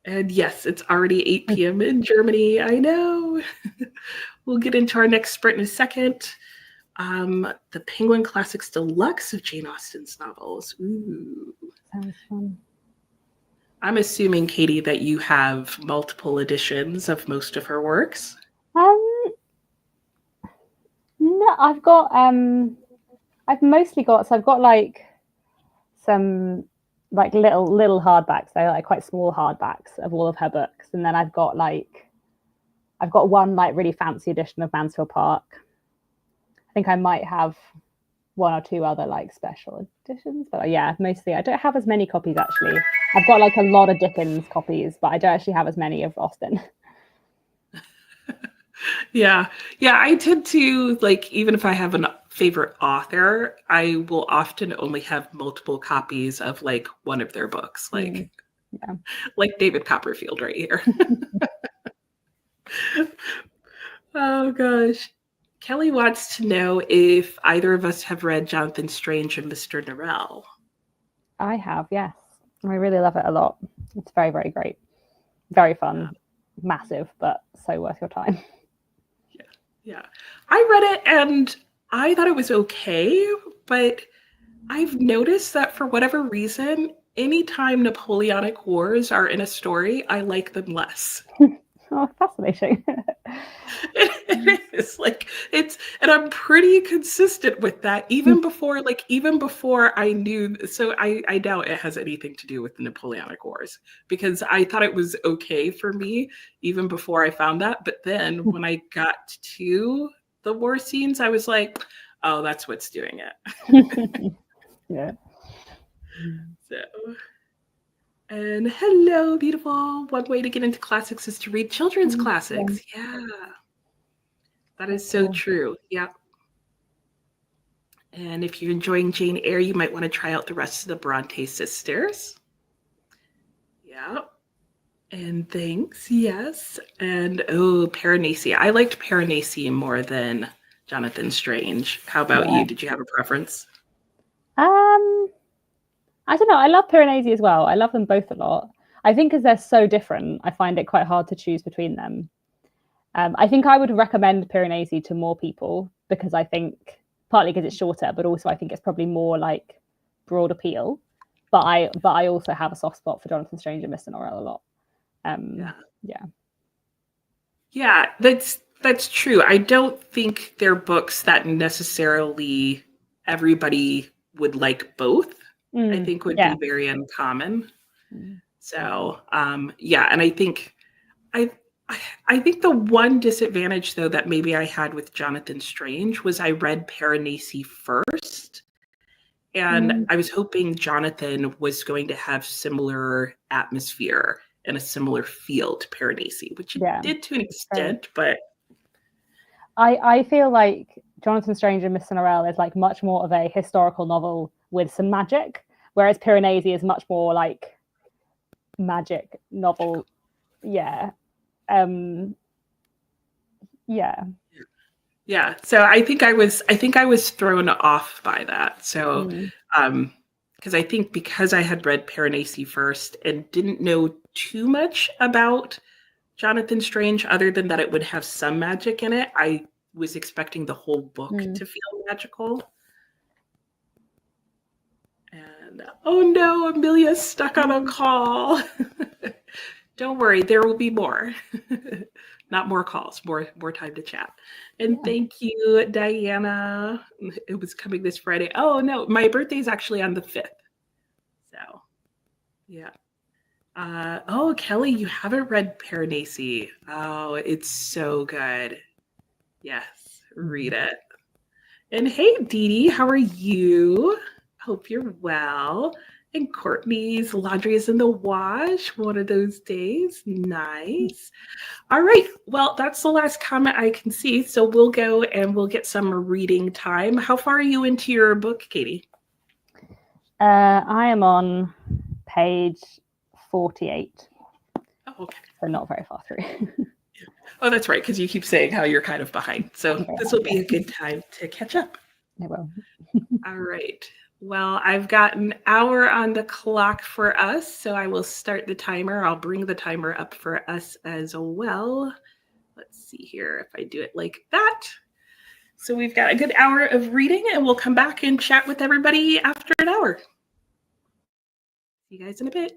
And yes, it's already 8 p.m. in Germany. I know. We'll get into our next sprint in a second. The Penguin Classics Deluxe of Jane Austen's novels. Ooh. Sounds fun. I'm assuming, Katie, that you have multiple editions of most of her works. No, I've mostly got like some like little hardbacks. They're like quite small hardbacks of all of her books, and then I've got one like really fancy edition of Mansfield Park. I think I might have one or two other like special editions, but yeah, mostly I don't have as many copies actually. I've got like a lot of Dickens copies, but I don't actually have as many of Austen. Yeah. Yeah, I tend to like, even if I have a favorite author, I will often only have multiple copies of like one of their books, Yeah. like David Copperfield right here. Oh gosh. Kelly wants to know if either of us have read Jonathan Strange and Mr. Norrell. I have, yes. I really love it a lot. It's very, very great. Very fun, massive, but so worth your time. Yeah. Yeah. I read it and I thought it was okay, but I've noticed that for whatever reason, anytime Napoleonic Wars are in a story, I like them less. Oh, fascinating. It is like and I'm pretty consistent with that even before I knew. So I doubt it has anything to do with the Napoleonic Wars because I thought it was okay for me even before I found that. But then when I got to the war scenes, I was like, oh, that's what's doing it. Yeah. So, and hello, beautiful. One way to get into classics is to read children's classics. Yeah, that is so true. Yeah. And if you're enjoying Jane Eyre, you might want to try out the rest of the Bronte sisters. Yeah. And thanks. Yes. And oh, Piranesi. I liked Piranesi more than Jonathan Strange. How about Yeah. you? Did you have a preference? I don't know. I love Piranesi as well. I love them both a lot. I think because they're so different, I find it quite hard to choose between them. I think I would recommend Piranesi to more people because I think partly because it's shorter, but also I think it's probably more like broad appeal. But I also have a soft spot for Jonathan Strange and Mr. Norrell a lot. Yeah. Yeah. Yeah, that's true. I don't think they're books that necessarily everybody would like both. I think would Yeah. be very uncommon. So, yeah, and I I think the one disadvantage though that maybe I had with Jonathan Strange was I read Piranesi first, and I was hoping Jonathan was going to have similar atmosphere and a similar feel to Piranesi, which it did to an extent, but I feel like Jonathan Strange and Mr. Norrell is like much more of a historical novel with some magic, whereas Piranesi is much more like magic novel. Yeah. Yeah. Yeah. So I think I was thrown off by that. So because I think because I had read Piranesi first and didn't know too much about Jonathan Strange other than that it would have some magic in it, I was expecting the whole book to feel magical. And oh no, Amelia's stuck on a call. Don't worry, there will be more. Not more calls, more time to chat. And thank you, Diana. It was coming this Friday. Oh no, my birthday is actually on the 5th. So yeah. Oh, Kelly, you haven't read Piranesi. Oh, it's so good. Yes, read it. And hey, Dee Dee, how are you? Hope you're well. And Courtney's laundry is in the wash. One of those days. Nice. All right. Well, that's the last comment I can see. So we'll go and we'll get some reading time. How far are you into your book, Katie? I am on page 48. Oh, okay. So not very far through. Oh, that's right, because you keep saying how you're kind of behind. So this will be a good time to catch up. It will. All right. Well, I've got an hour on the clock for us, so I will start the timer. I'll bring the timer up for us as well. Let's see here if I do it like that. So we've got a good hour of reading, and we'll come back and chat with everybody after an hour. See you guys in a bit.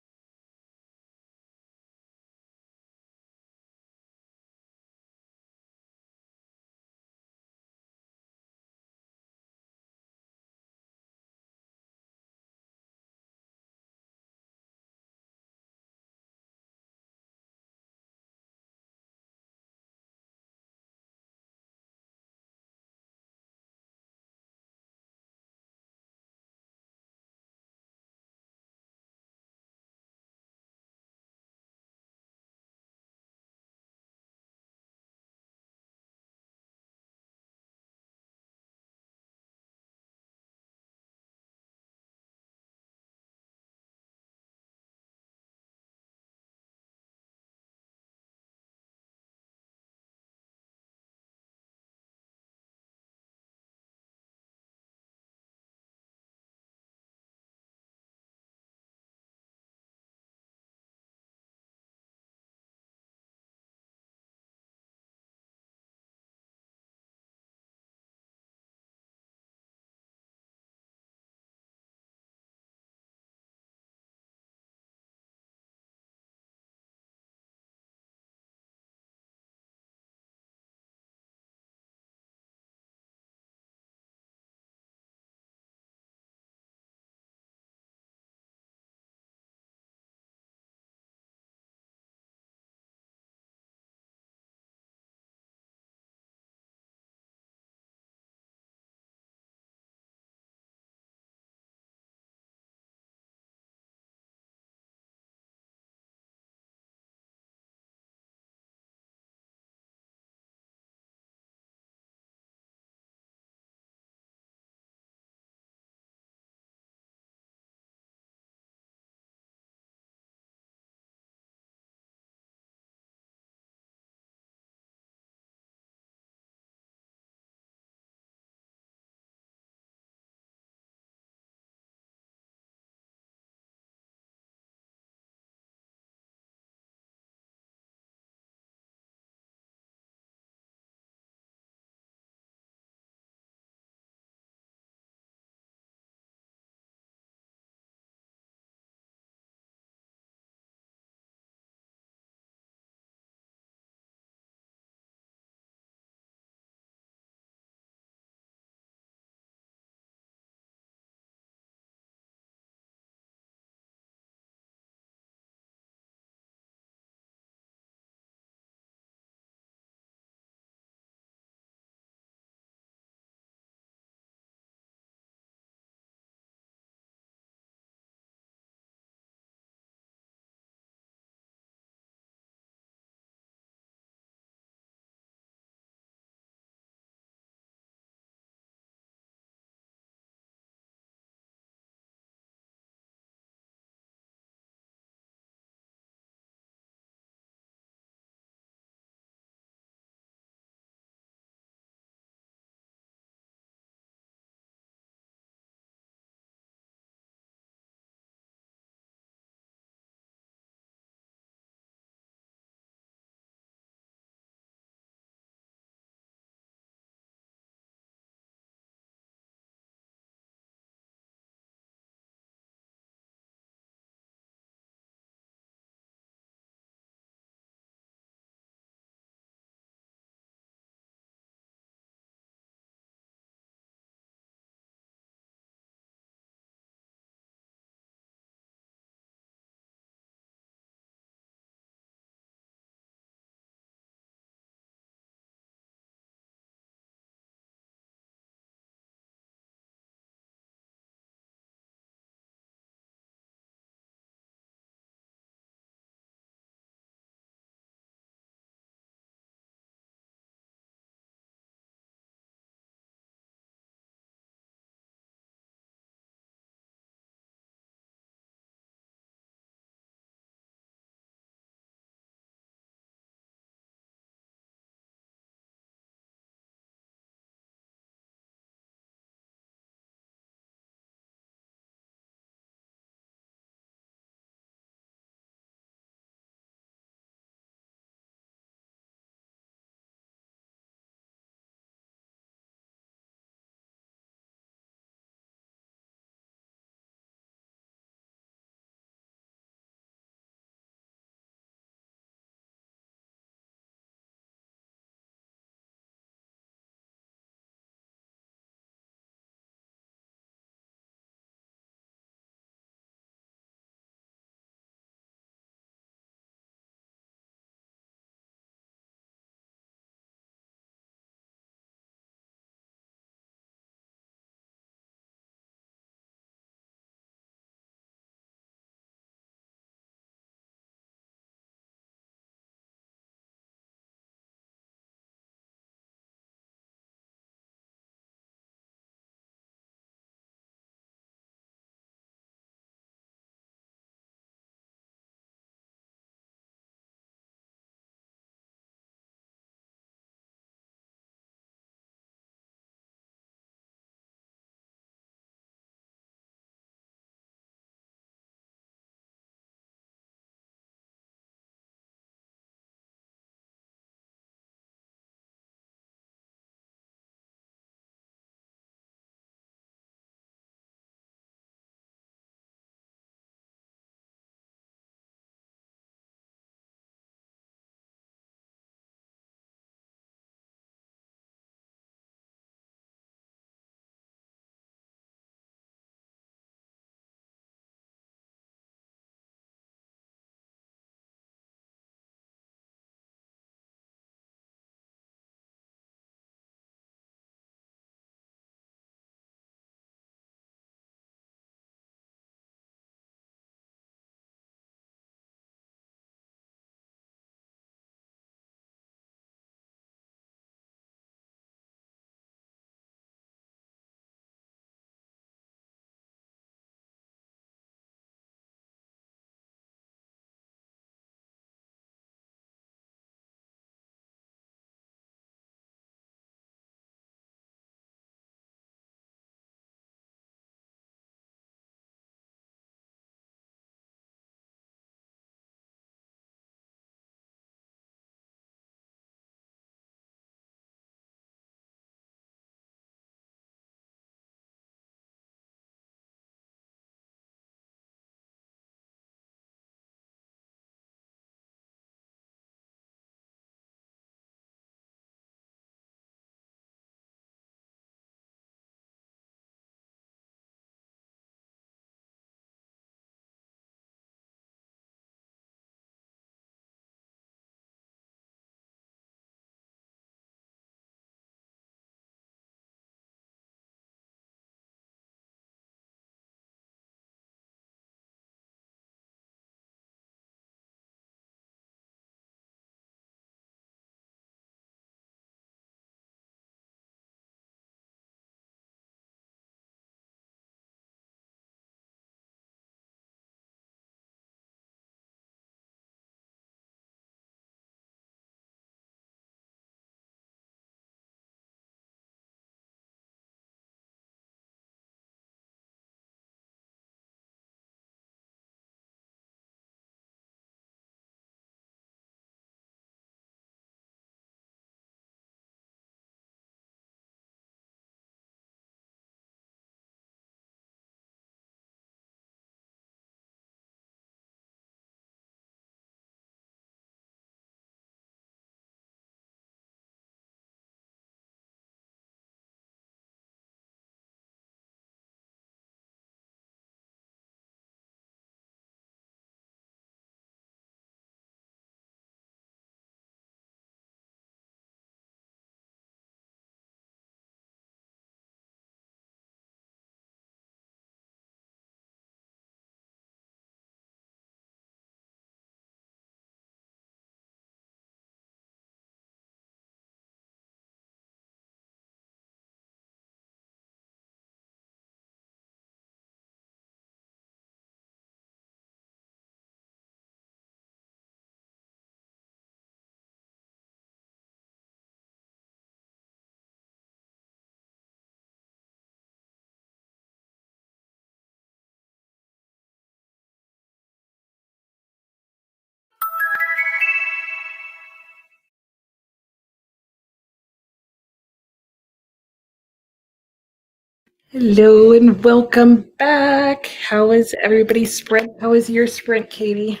Hello and welcome back. How was everybody's sprint? How was your sprint, Katie?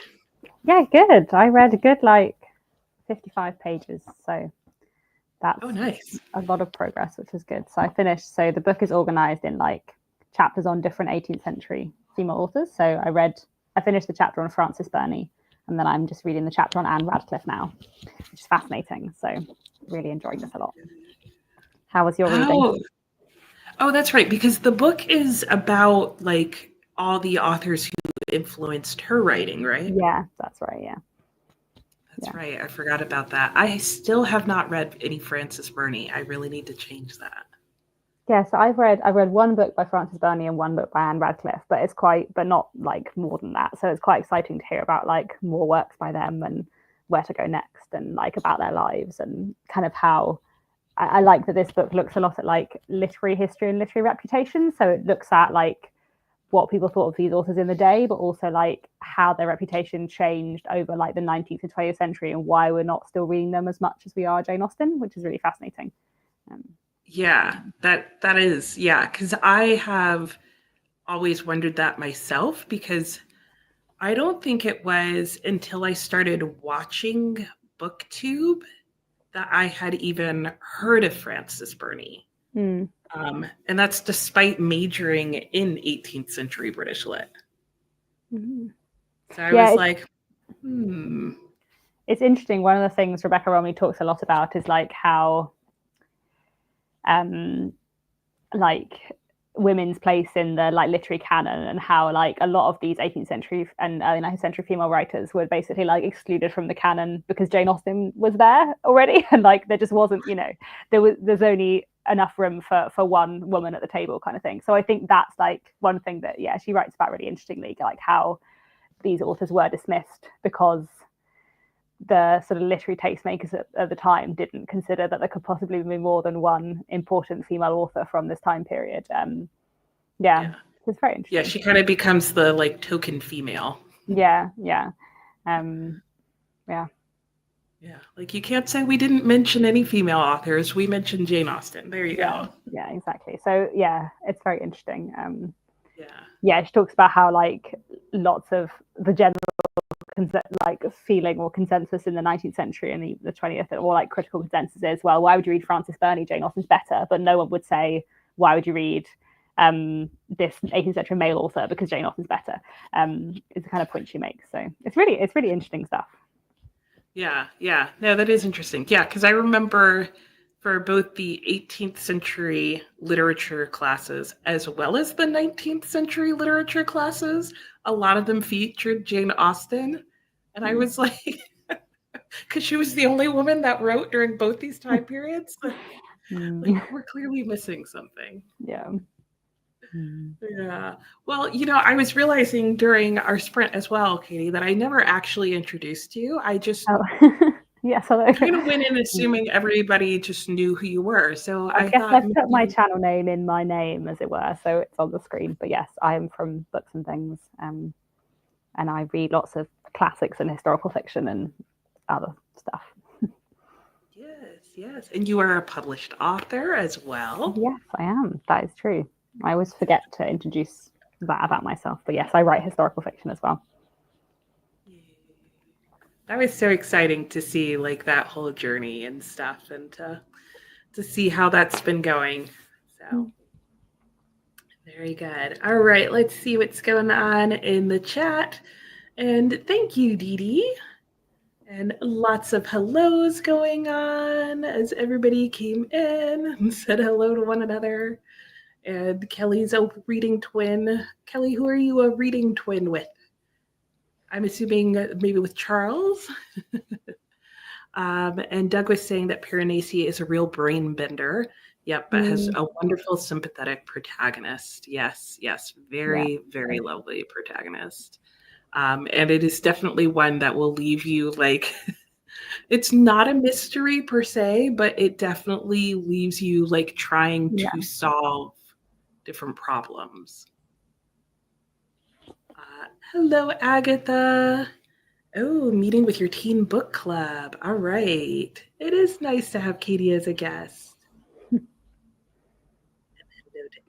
Yeah, good. I read a good 55 pages, so that's Oh, nice. a lot of progress, which is good. So I finished. So the book is organized in chapters on different 18th century female authors. So I finished the chapter on Frances Burney, and then I'm just reading the chapter on Anne Radcliffe now, which is fascinating. So really enjoying this a lot. How was your reading? Oh, that's right. Because the book is about all the authors who influenced her writing, right? Yeah, that's right. Yeah. That's right. I forgot about that. I still have not read any Frances Burney. I really need to change that. Yeah, so I've read one book by Frances Burney and one book by Anne Radcliffe, but not more than that. So it's quite exciting to hear about more works by them and where to go next and about their lives and kind of how I like that this book looks a lot at literary history and literary reputation. So it looks at what people thought of these authors in the day, but also how their reputation changed over the 19th and 20th century and why we're not still reading them as much as we are Jane Austen, which is really fascinating. Yeah, that is, yeah, because I have always wondered that myself because I don't think it was until I started watching BookTube that I had even heard of Frances Burney. Mm. And that's despite majoring in 18th century British lit. Mm-hmm. So I was like, It's interesting. One of the things Rebecca Romney talks a lot about is how women's place in the literary canon and how a lot of these 18th century and early 19th century female writers were basically excluded from the canon because Jane Austen was there already and there just wasn't there's only enough room for one woman at the table kind of thing. So I think that's one thing that she writes about really interestingly, how these authors were dismissed because the sort of literary tastemakers at the time didn't consider that there could possibly be more than one important female author from this time period. Yeah, it's very interesting. Yeah, she kind of becomes the token female. Yeah. Yeah, you can't say we didn't mention any female authors. We mentioned Jane Austen. There you go. Yeah, exactly. So yeah, it's very interesting. Yeah, she talks about how lots of the general feeling or consensus in the 19th century and the 20th, or critical consensus is, well, why would you read Frances Burney? Jane Austen's better. But no one would say, why would you read this 18th century male author because Jane Austen's better. It's the kind of point she makes. So it's really interesting stuff. Yeah. No, that is interesting. Yeah, because I remember for both the 18th century literature classes as well as the 19th century literature classes, a lot of them featured Jane Austen. And I was like, because she was the only woman that wrote during both these time periods. We're clearly missing something. Yeah. Yeah. Well, I was realizing during our sprint as well, Katie, that I never actually introduced you. I just yes, hello. kind of went in assuming everybody just knew who you were. So I guess I've put my channel name in my name, as it were, so it's on the screen. But yes, I am from Books and Things, and I read lots of classics and historical fiction and other stuff. Yes. And you are a published author as well. Yes, I am. That is true. I always forget to introduce that about myself. But yes, I write historical fiction as well. That was so exciting to see that whole journey and stuff and to see how that's been going. So very good. All right, let's see what's going on in the chat. And thank you, Dee Dee. And lots of hellos going on as everybody came in and said hello to one another. And Kelly's a reading twin. Kelly, who are you a reading twin with? I'm assuming maybe with Charles. And Doug was saying that Piranesi is a real brain bender. Yep, but has a wonderful sympathetic protagonist. Yes. Very lovely protagonist. And it is definitely one that will leave you it's not a mystery per se, but it definitely leaves you trying to solve different problems. Hello, Agatha. Oh, meeting with your teen book club. All right. It is nice to have Katie as a guest.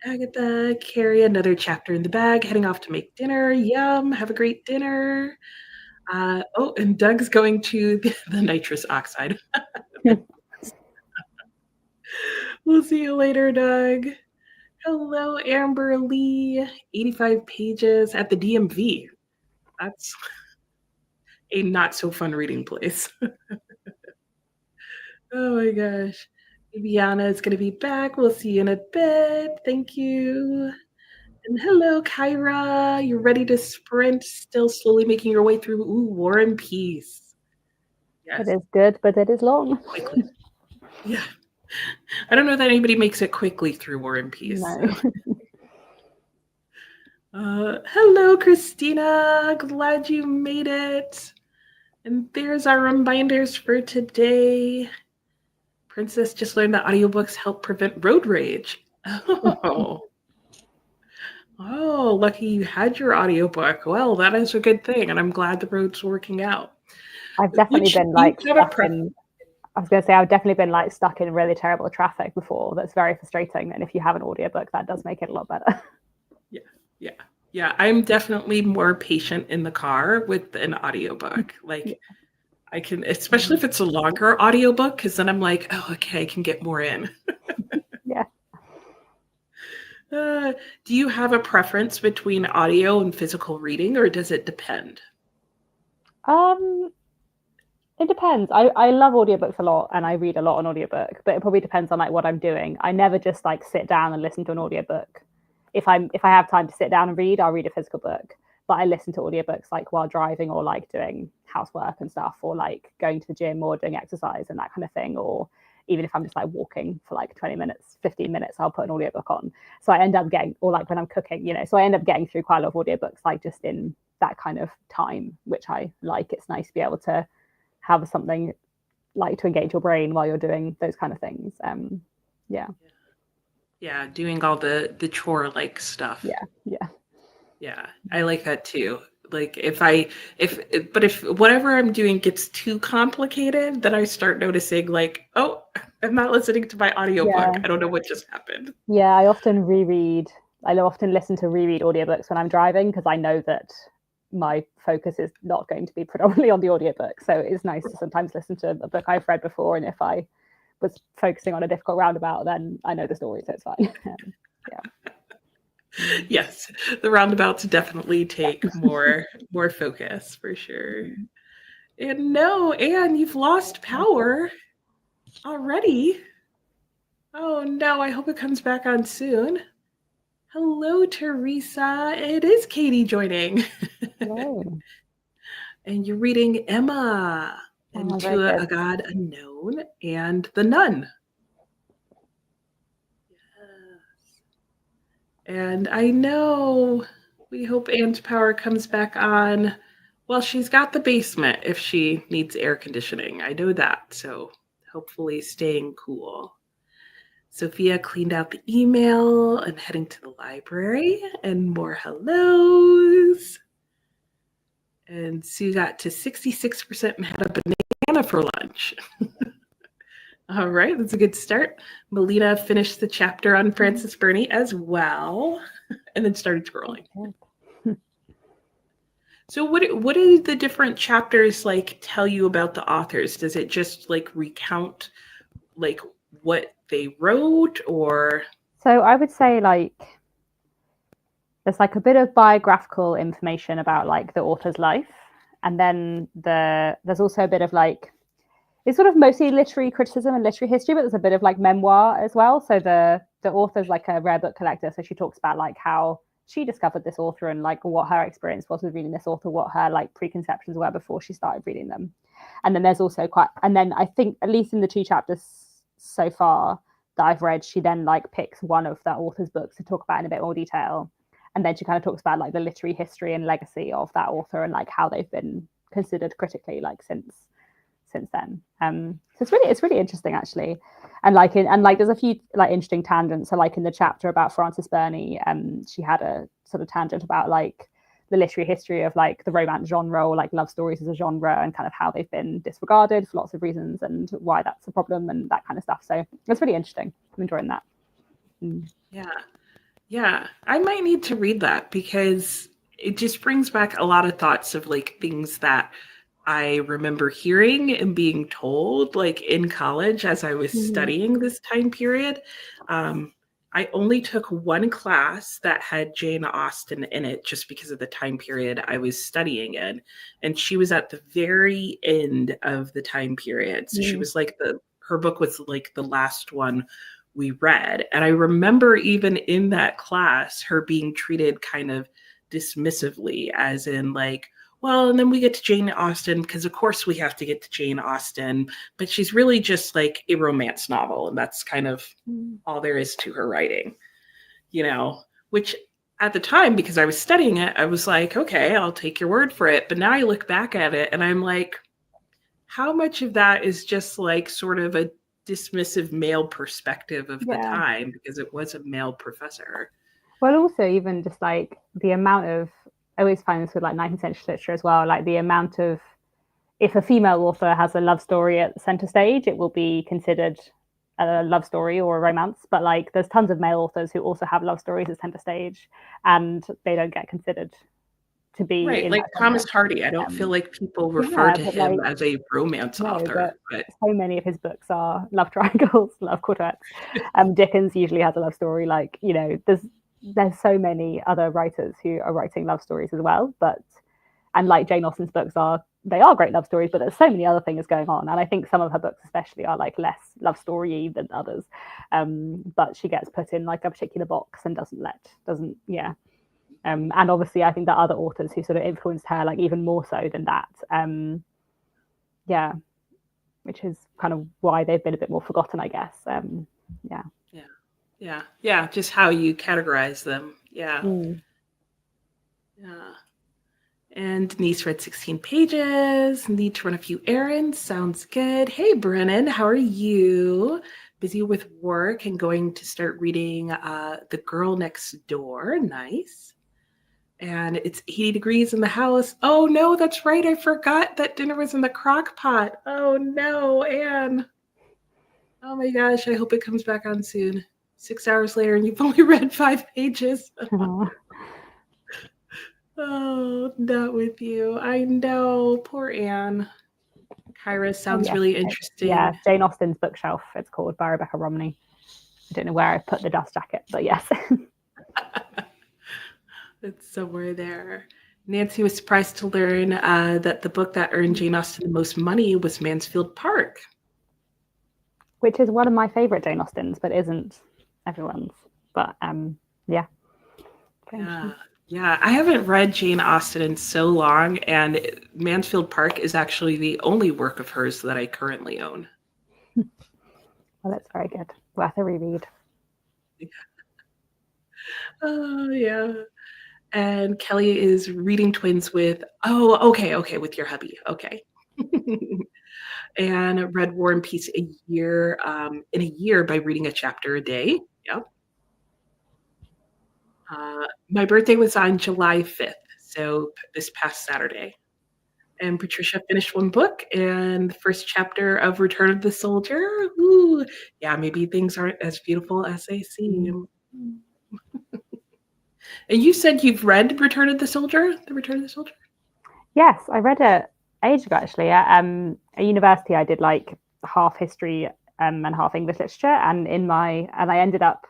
Agatha, Carrie, another chapter in the bag, heading off to make dinner. Yum, have a great dinner. And Doug's going to the nitrous oxide. We'll see you later, Doug. Hello, Amber Lee. 85 pages at the DMV. That's a not so fun reading place. Oh my gosh. Viviana is going to be back. We'll see you in a bit. Thank you. And hello, Kyra. You're ready to sprint, still slowly making your way through War and Peace. Yes. It is good, but it is long. Quickly. Yeah. I don't know that anybody makes it quickly through War and Peace. No. So. Hello, Christina. Glad you made it. And there's our reminders for today. Princess just learned that audiobooks help prevent road rage. Oh. Oh, lucky you had your audiobook. Well, that is a good thing, and I'm glad the road's working out. I've definitely been like I was going to say, I've definitely been like stuck in really terrible traffic before. That's very frustrating. And if you have an audiobook, that does make it a lot better. Yeah. I'm definitely more patient in the car with an audiobook. I can, especially if it's a longer audiobook, because then I'm like, oh, okay, I can get more in. Yeah. Do you have a preference between audio and physical reading, or does it depend? It depends. I love audiobooks a lot, and I read a lot on audiobook, but it probably depends on like what I'm doing. I never just like sit down and listen to an audiobook. If I have time to sit down and read, I'll read a physical book. But I listen to audiobooks like while driving or like doing housework and stuff, or like going to the gym or doing exercise and that kind of thing, or even if I'm just like walking for like 20 minutes, 15 minutes, I'll put an audiobook on. So I end up getting, or like when I'm cooking, so I end up getting through quite a lot of audiobooks, like just in that kind of time, which I like. It's nice to be able to have something like to engage your brain while you're doing those kind of things. Yeah, doing all the chore like stuff. Yeah, I like that too. Like if whatever I'm doing gets too complicated, then I start noticing like, oh, I'm not listening to my audiobook. I don't know what just happened. Yeah, I often listen to reread audiobooks when I'm driving, because I know that my focus is not going to be predominantly on the audiobook. So it's nice to sometimes listen to a book I've read before, and if I was focusing on a difficult roundabout, then I know the story, so it's fine. Yes, the roundabouts definitely take more focus for sure. And Anne, you've lost power already. Oh no, I hope it comes back on soon. Hello, Teresa. It is Katie joining. Hello. And you're reading Emma, Into a God Unknown, and The Nun. Yes. And I know we hope Anne's power comes back on. Well, she's got the basement if she needs air conditioning. I know that. So hopefully staying cool. Sophia cleaned out the email and heading to the library, and more hellos. And Sue got to 66% and had a banana for lunch. All right, that's a good start. Melina finished the chapter on Frances Burney as well, and then started scrolling. So what do the different chapters like tell you about the authors? Does it just like recount like what they wrote, or? So I would say like there's like a bit of biographical information about like the author's life, and then there's also a bit of like, it's sort of mostly literary criticism and literary history, but there's a bit of like memoir as well. So the author's like a rare book collector, so she talks about like how she discovered this author and like what her experience was with reading this author, what her like preconceptions were before she started reading them. And then there's also and then I think at least in the 2 chapters so far that I've read, she then like picks one of that author's books to talk about in a bit more detail, and then she kind of talks about like the literary history and legacy of that author and like how they've been considered critically like since then. So it's really interesting actually, and there's a few like interesting tangents. So like in the chapter about Frances Burney, she had a sort of tangent about like the literary history of like the romance genre, or like love stories as a genre, and kind of how they've been disregarded for lots of reasons and why that's a problem and that kind of stuff. So it's really interesting. I'm enjoying that. Yeah. Yeah, I might need to read that because it just brings back a lot of thoughts of like things that I remember hearing and being told like in college as I was Mhm. studying this time period. Um, I only took one class that had Jane Austen in it just because of the time period I was studying in. And she was at the very end of the time period. So she Mm. was like her book was like the last one we read. And I remember even in that class, her being treated kind of dismissively, as in, like, well, and then we get to Jane Austen because, of course, we have to get to Jane Austen, but she's really just like a romance novel. And that's kind of Mm. all there is to her writing, which at the time, because I was studying it, I was like, okay, I'll take your word for it. But now I look back at it and I'm like, how much of that is just like sort of a dismissive male perspective of the Yeah. time because it was a male professor? Well, also even just like the amount of, I always find this with like 19th century literature as well, like the amount of, if a female author has a love story at the center stage, it will be considered a love story or a romance. But like there's tons of male authors who also have love stories at center stage and they don't get considered to be Right, in like that Thomas context. Hardy. I don't feel like people refer Yeah, to but him like, as a romance no, author, but but so many of his books are love triangles, love quartets. Dickens usually has a love story. Like, there's so many other writers who are writing love stories as well. But and like Jane Austen's books they are great love stories, but there's so many other things going on. And I think some of her books especially are like less love story than others. But she gets put in like a particular box and doesn't yeah. And obviously I think that other authors who sort of influenced her like even more so than that. Yeah, which is kind of why they've been a bit more forgotten, I guess. Yeah. yeah, yeah, just how you categorize them. Yeah, Mm. yeah. And Denise read 16 pages. Need to run a few errands. Sounds good. Hey, Brennan, how are you? Busy with work and going to start reading The Girl Next Door. Nice. And it's 80 degrees in the house. Oh, no, that's right. I forgot that dinner was in the crock pot. Oh, no, Anne. Oh, my gosh. I hope it comes back on soon. 6 hours later, and you've only read 5 pages. Oh, not with you. I know. Poor Anne. Kyra Oh, sounds yes. really Yeah, interesting. Jane Austen's bookshelf, it's called, by Rebecca Romney. I don't know where I put the dust jacket, but yes. It's somewhere there. Nancy was surprised to learn that the book that earned Jane Austen the most money was Mansfield Park. Which is one of my favorite Jane Austens, but isn't everyone's. But yeah. Yeah. Yeah, I haven't read Jane Austen in so long, and Mansfield Park is actually the only work of hers that I currently own. Well, that's very good. Worth a reread. Oh, yeah. And Kelly is reading twins with, okay, with your hubby. Okay. And read War and Peace in a year by reading a chapter a day. Yep. My birthday was on July 5th, so this past Saturday. And Patricia finished one book and the first chapter of Return of the Soldier. Ooh, yeah, maybe things aren't as beautiful as they seem. And you said you've read Return of the Soldier? The Return of the Soldier? Yes, I read it ages ago actually. At university, I did like half history and half English literature, and I ended up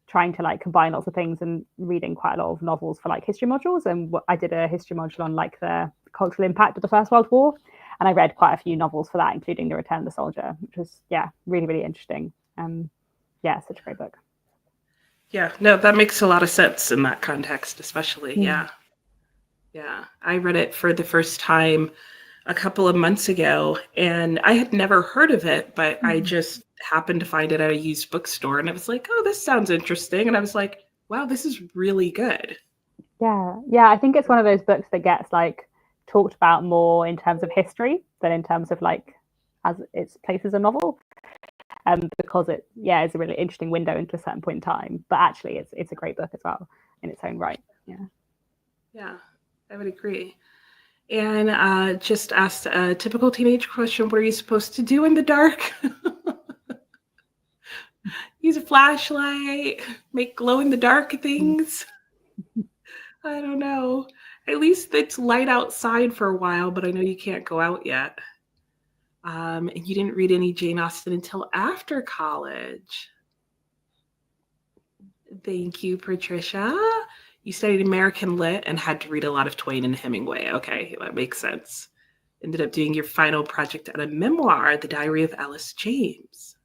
trying to like combine lots of things and reading quite a lot of novels for like history modules. And I did a history module on like the cultural impact of the First World War, and I read quite a few novels for that, including The Return of the Soldier, which was really really interesting. Yeah, such a great book. Yeah, no, that makes a lot of sense in that context, especially. Mm. Yeah. Yeah. I read it for the first time a couple of months ago, and I had never heard of it, but I just happened to find it at a used bookstore, and I was like, oh, this sounds interesting. And I was like, wow, this is really good. Yeah, I think it's one of those books that gets like talked about more in terms of history than in terms of like as its place as a novel. Because it's a really interesting window into a certain point in time. But actually, it's a great book as well in its own right. Yeah. Yeah, I would agree. And just asked a typical teenage question: what are you supposed to do in the dark? use a flashlight, make glow in the dark things. I don't know. At least it's light outside for a while, but I know you can't go out yet. And you didn't read any Jane Austen until after college. Thank you, Patricia. You studied American Lit and had to read a lot of Twain and Hemingway. Okay, that makes sense. Ended up doing your final project on a memoir, The Diary of Alice James.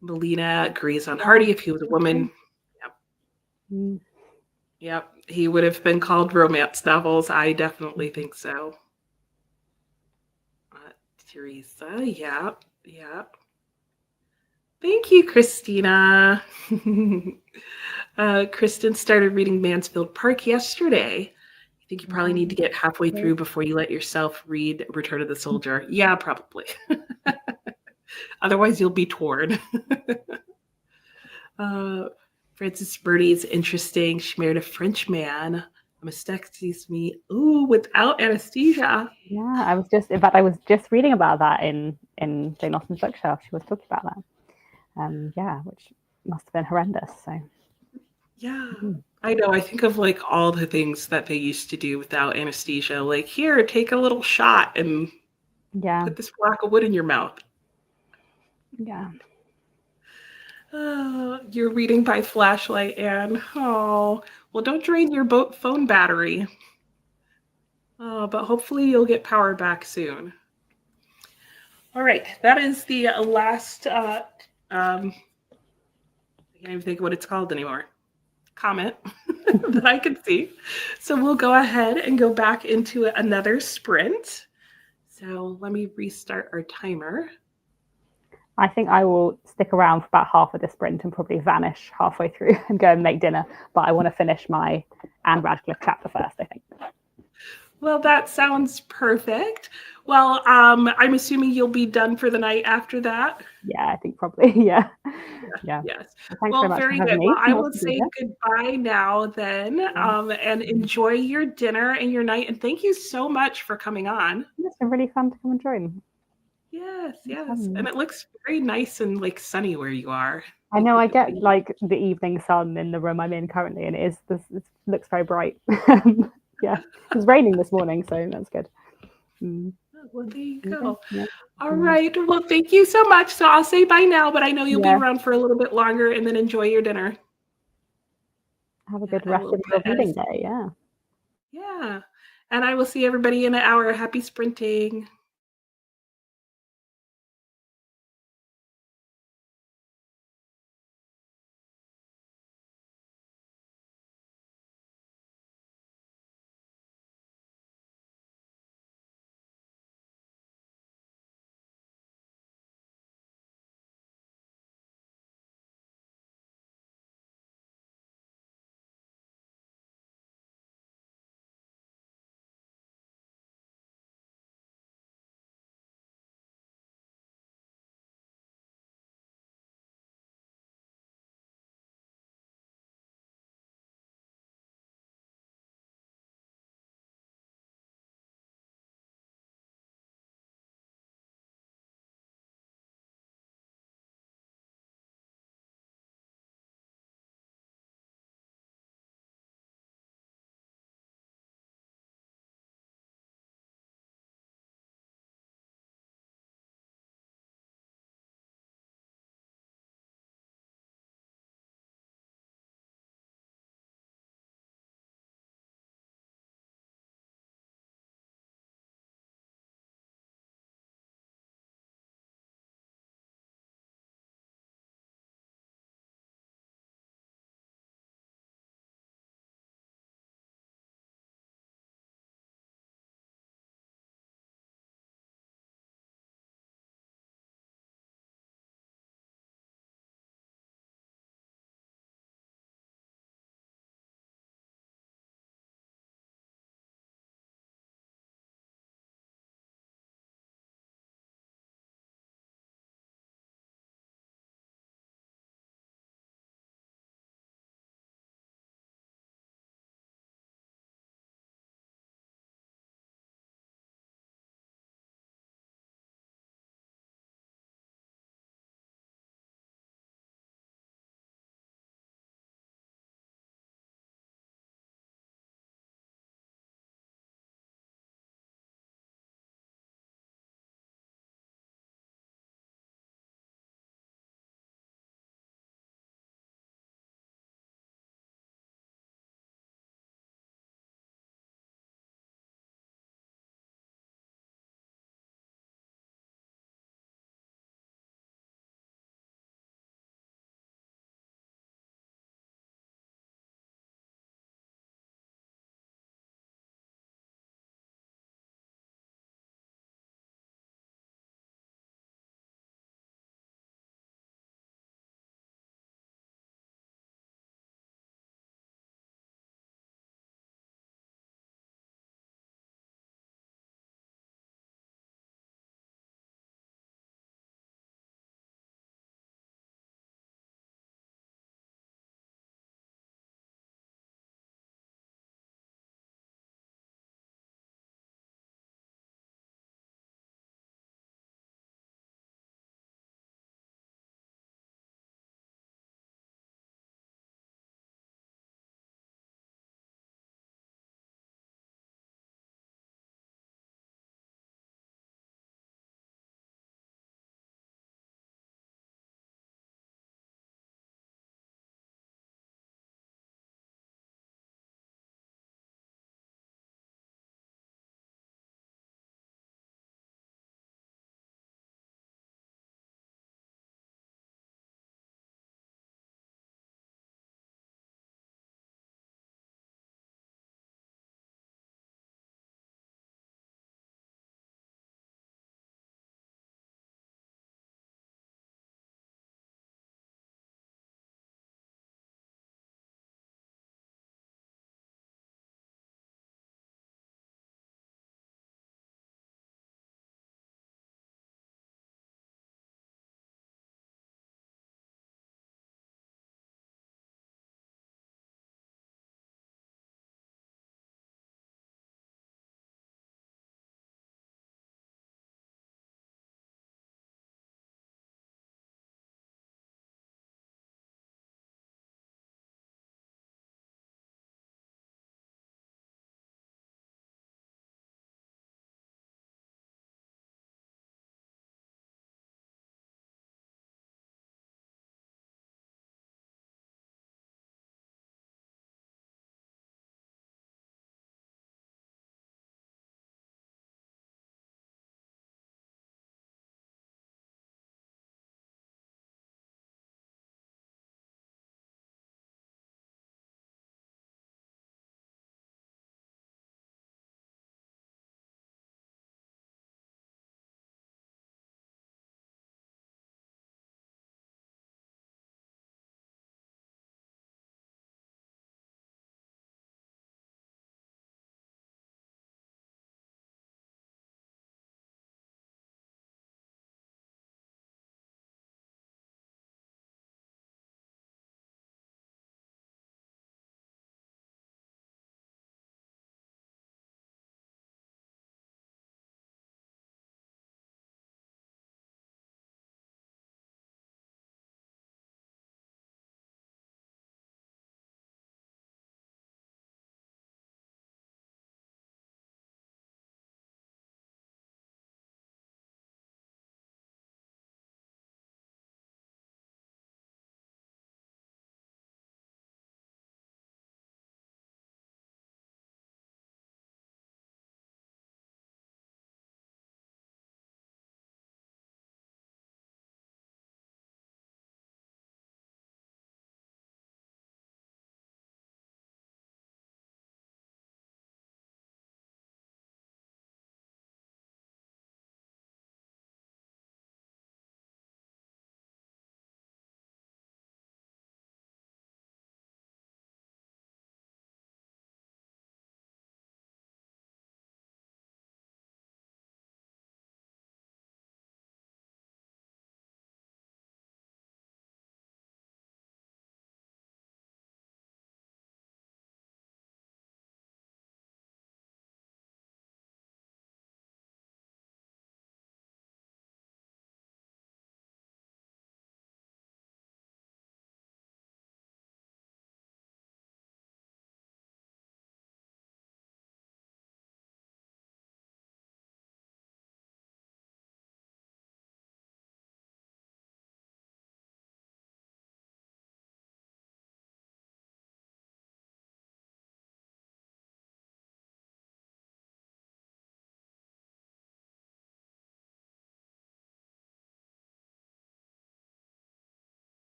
Melina agrees on Hardy. If he was a woman, yep. Yep, he would have been called romance novels. I definitely think so. Teresa, yep, yep. Thank you, Christina. Kristen started reading Mansfield Park yesterday. I think you probably need to get halfway through before you let yourself read Return of the Soldier. Yeah, probably. Otherwise, you'll be torn. Frances Burney's interesting. She married a French man. A mastectomy. Ooh, without anesthesia. Yeah, I was just reading about that in Jane Austen's bookshelf. She was talking about that. Yeah, which must have been horrendous. So yeah, I know. I think of like all the things that they used to do without anesthesia. Like, here, take a little shot and put this block of wood in your mouth. Yeah. You're reading by flashlight, Anne. Oh, well, don't drain your phone battery. But hopefully you'll get power back soon. All right, that is the last, I can't even think of what it's called anymore, comment that I can see. So we'll go ahead and go back into another sprint. So let me restart our timer. I think I will stick around for about half of the sprint and probably vanish halfway through and go and make dinner. But I want to finish my Anne Radcliffe chapter first, I think. Well, that sounds perfect. Well, I'm assuming you'll be done for the night after that. Yeah, I think probably. Yeah. Yes. Well, thanks Well, very much very for having good. me. Well, I will say goodbye now then, and enjoy your dinner and your night. And thank you so much for coming on. It's been really fun to come and join. Yes. And it looks very nice and like sunny where you are. I know I get like the evening sun in the room I'm in currently, and it looks very bright. Yeah, it was raining this morning, so that's good. Well, there you go. Yeah. All right. Well, thank you so much. So I'll say bye now, but I know you'll be around for a little bit longer, and then enjoy your dinner. Have a good rest of your reading day. Yeah. Yeah. And I will see everybody in an hour. Happy sprinting.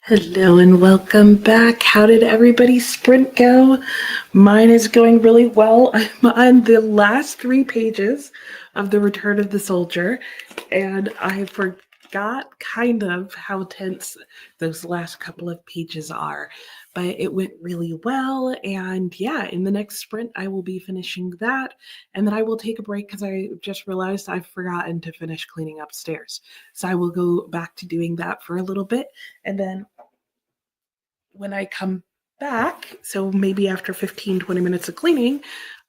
Hello and welcome back. How did everybody's sprint go? Mine is going really well. I'm on the last 3 pages of The Return of the Soldier, and I forgot kind of how tense those last couple of pages are, but it went really well. And yeah, in the next sprint, I will be finishing that, and then I will take a break because I just realized I've forgotten to finish cleaning upstairs. So I will go back to doing that for a little bit, and then when I come back, so maybe after 15, 20 minutes of cleaning,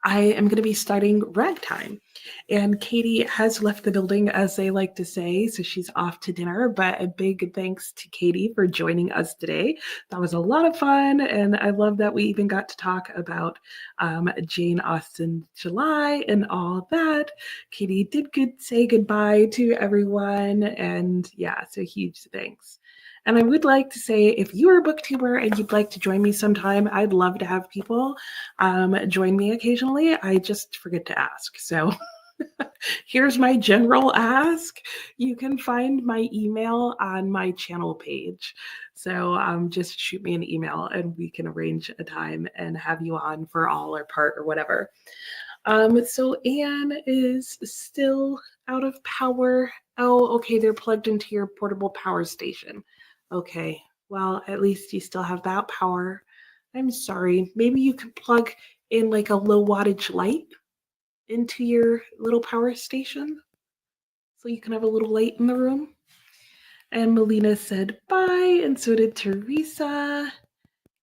I am going to be starting ragtime. And Katie has left the building, as they like to say, so she's off to dinner. But a big thanks to Katie for joining us today. That was a lot of fun, and I love that we even got to talk about Jane Austen's July and all that. Katie did say goodbye to everyone, and yeah, so huge thanks. And I would like to say, if you are a booktuber and you'd like to join me sometime, I'd love to have people join me occasionally. I just forget to ask. So here's my general ask. You can find my email on my channel page. So just shoot me an email and we can arrange a time and have you on for all or part or whatever. So Anne is still out of power. Oh, okay, they're plugged into your portable power station. Okay, well, at least you still have that power. I'm sorry. Maybe you could plug in like a low wattage light into your little power station so you can have a little light in the room. And Melina said bye, and so did Teresa.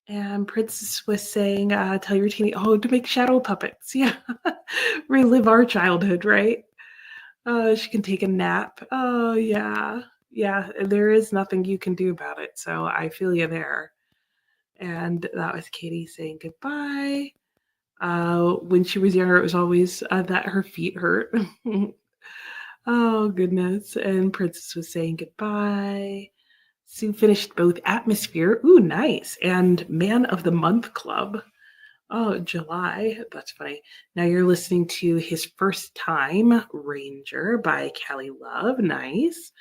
And Princess was saying, tell your team, to make shadow puppets. Yeah. Relive our childhood, right? She can take a nap. Oh, yeah. Yeah, there is nothing you can do about it. So I feel you there. And that was Katie saying goodbye. When she was younger, it was always that her feet hurt. Oh, goodness. And Princess was saying goodbye. Sue finished both Atmosphere, ooh, nice, and Man of the Month Club. Oh, July. That's funny. Now you're listening to His First Time, Ranger by Callie Love. Nice.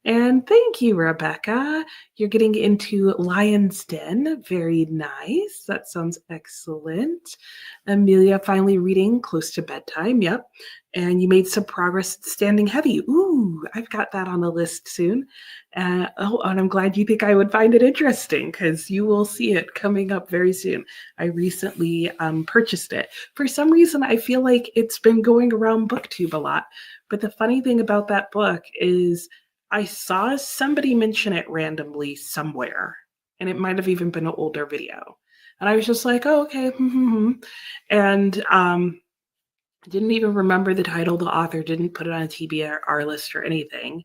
And thank you, Rebecca. You're getting into Lion's Den. Very nice. That sounds excellent. Amelia finally reading close to bedtime. Yep. And you made some progress standing heavy. Ooh, I've got that on the list soon. And I'm glad you think I would find it interesting because you will see it coming up very soon. I recently purchased it. For some reason, I feel like it's been going around BookTube a lot. But the funny thing about that book is I saw somebody mention it randomly somewhere, and it might have even been an older video. And I was just like, oh, okay. And didn't even remember the title. The author didn't put it on a TBR list or anything.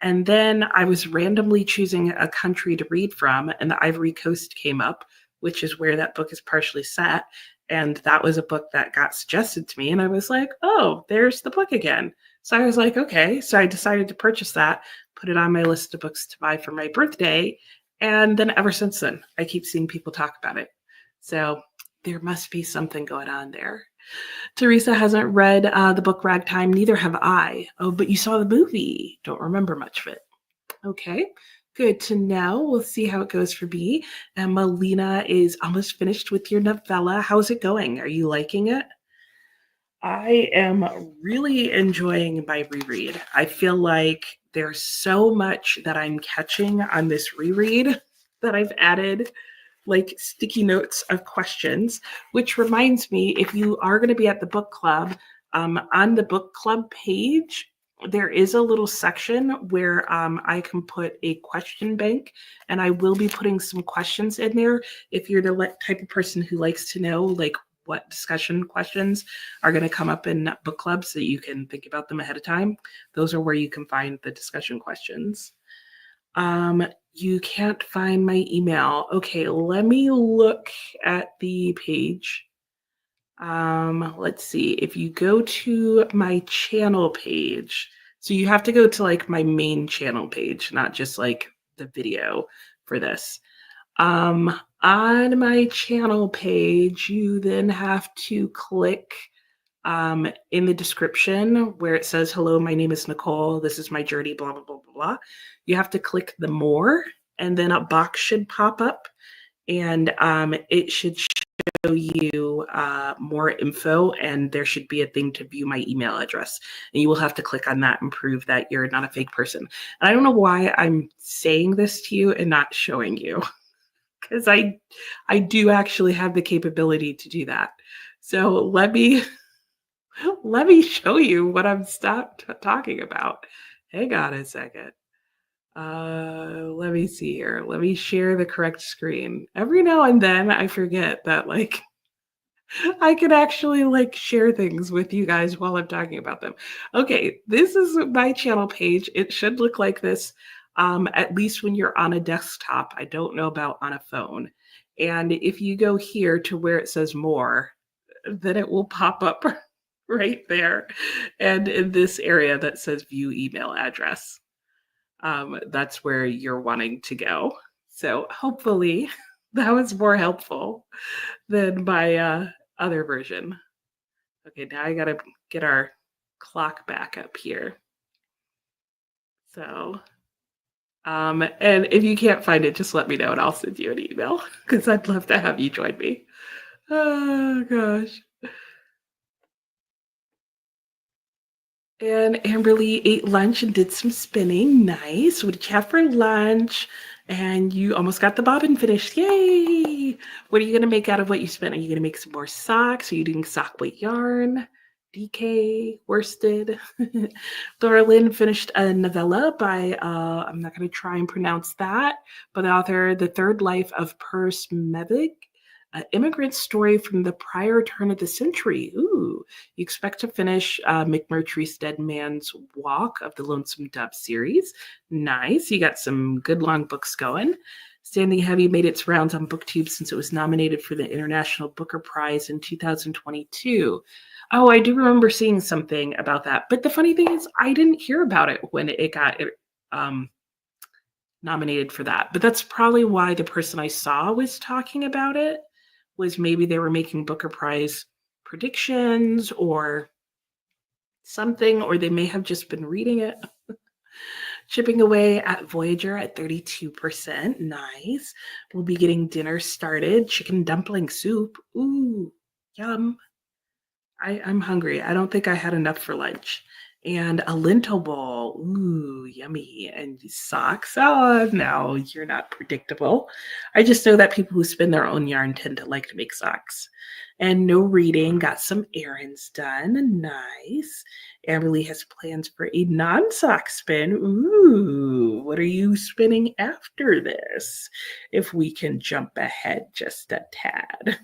And then I was randomly choosing a country to read from, and the Ivory Coast came up, which is where that book is partially set. And that was a book that got suggested to me. And I was like, oh, there's the book again. So I was like, okay. So I decided to purchase that, put it on my list of books to buy for my birthday. And then ever since then, I keep seeing people talk about it. So there must be something going on there. Teresa hasn't read the book Ragtime, neither have I. Oh, but you saw the movie. Don't remember much of it. Okay, good to know. We'll see how it goes for B. And Melina is almost finished with your novella. How's it going? Are you liking it? I am really enjoying my reread. I feel like there's so much that I'm catching on this reread that I've added like sticky notes of questions, which reminds me, if you are going to be at the book club, on the book club page, there is a little section where I can put a question bank, and I will be putting some questions in there. If you're the type of person who likes to know like what discussion questions are going to come up in book club so you can think about them ahead of time, those are where you can find the discussion questions. You can't find my email. Okay, let me look at the page. Let's see. If you go to my channel page, so you have to go to like my main channel page, not just like the video for this. On my channel page, you then have to click in the description where it says, hello, my name is Nicole. This is my journey, blah, blah, blah, blah, blah. You have to click the more, and then a box should pop up, and it should show you more info, and there should be a thing to view my email address. And you will have to click on that and prove that you're not a fake person. And I don't know why I'm saying this to you and not showing you, because I do actually have the capability to do that. So let me show you what I'm talking about. Hang on a second. Let me see here. Let me share the correct screen. Every now and then I forget that like I can actually like share things with you guys while I'm talking about them. Okay, this is my channel page. It should look like this, at least when you're on a desktop. I don't know about on a phone. And if you go here to where it says more, then it will pop up right there. And in this area that says view email address, that's where you're wanting to go. So hopefully that was more helpful than my other version. Okay, now I gotta get our clock back up here. So, and if you can't find it, just let me know and I'll send you an email because I'd love to have you join me. Oh gosh. And Amberly ate lunch and did some spinning. Nice. What did you have for lunch? And you almost got the bobbin finished. Yay! What are you going to make out of what you spent? Are you going to make some more socks? Are you doing sock weight yarn? DK, worsted. Laura Lynn finished a novella by, I'm not going to try and pronounce that, but the author, The Third Life of Pers Mevig, an immigrant story from the prior turn of the century. Ooh, you expect to finish McMurtry's Dead Man's Walk of the Lonesome Dove series. Nice. You got some good long books going. Standing Heavy made its rounds on BookTube since it was nominated for the International Booker Prize in 2022. Oh, I do remember seeing something about that. But the funny thing is, I didn't hear about it when it got nominated for that. But that's probably why the person I saw was talking about it, was maybe they were making Booker Prize predictions or something, or they may have just been reading it. Chipping away at Voyager at 32%. Nice. We'll be getting dinner started. Chicken dumpling soup. Ooh, yum. I'm hungry. I don't think I had enough for lunch. And a lentil bowl. Ooh, yummy. And socks. Oh, no, you're not predictable. I just know that people who spin their own yarn tend to like to make socks. And no reading. Got some errands done. Nice. Amberly has plans for a non-sock spin. Ooh, what are you spinning after this? If we can jump ahead just a tad.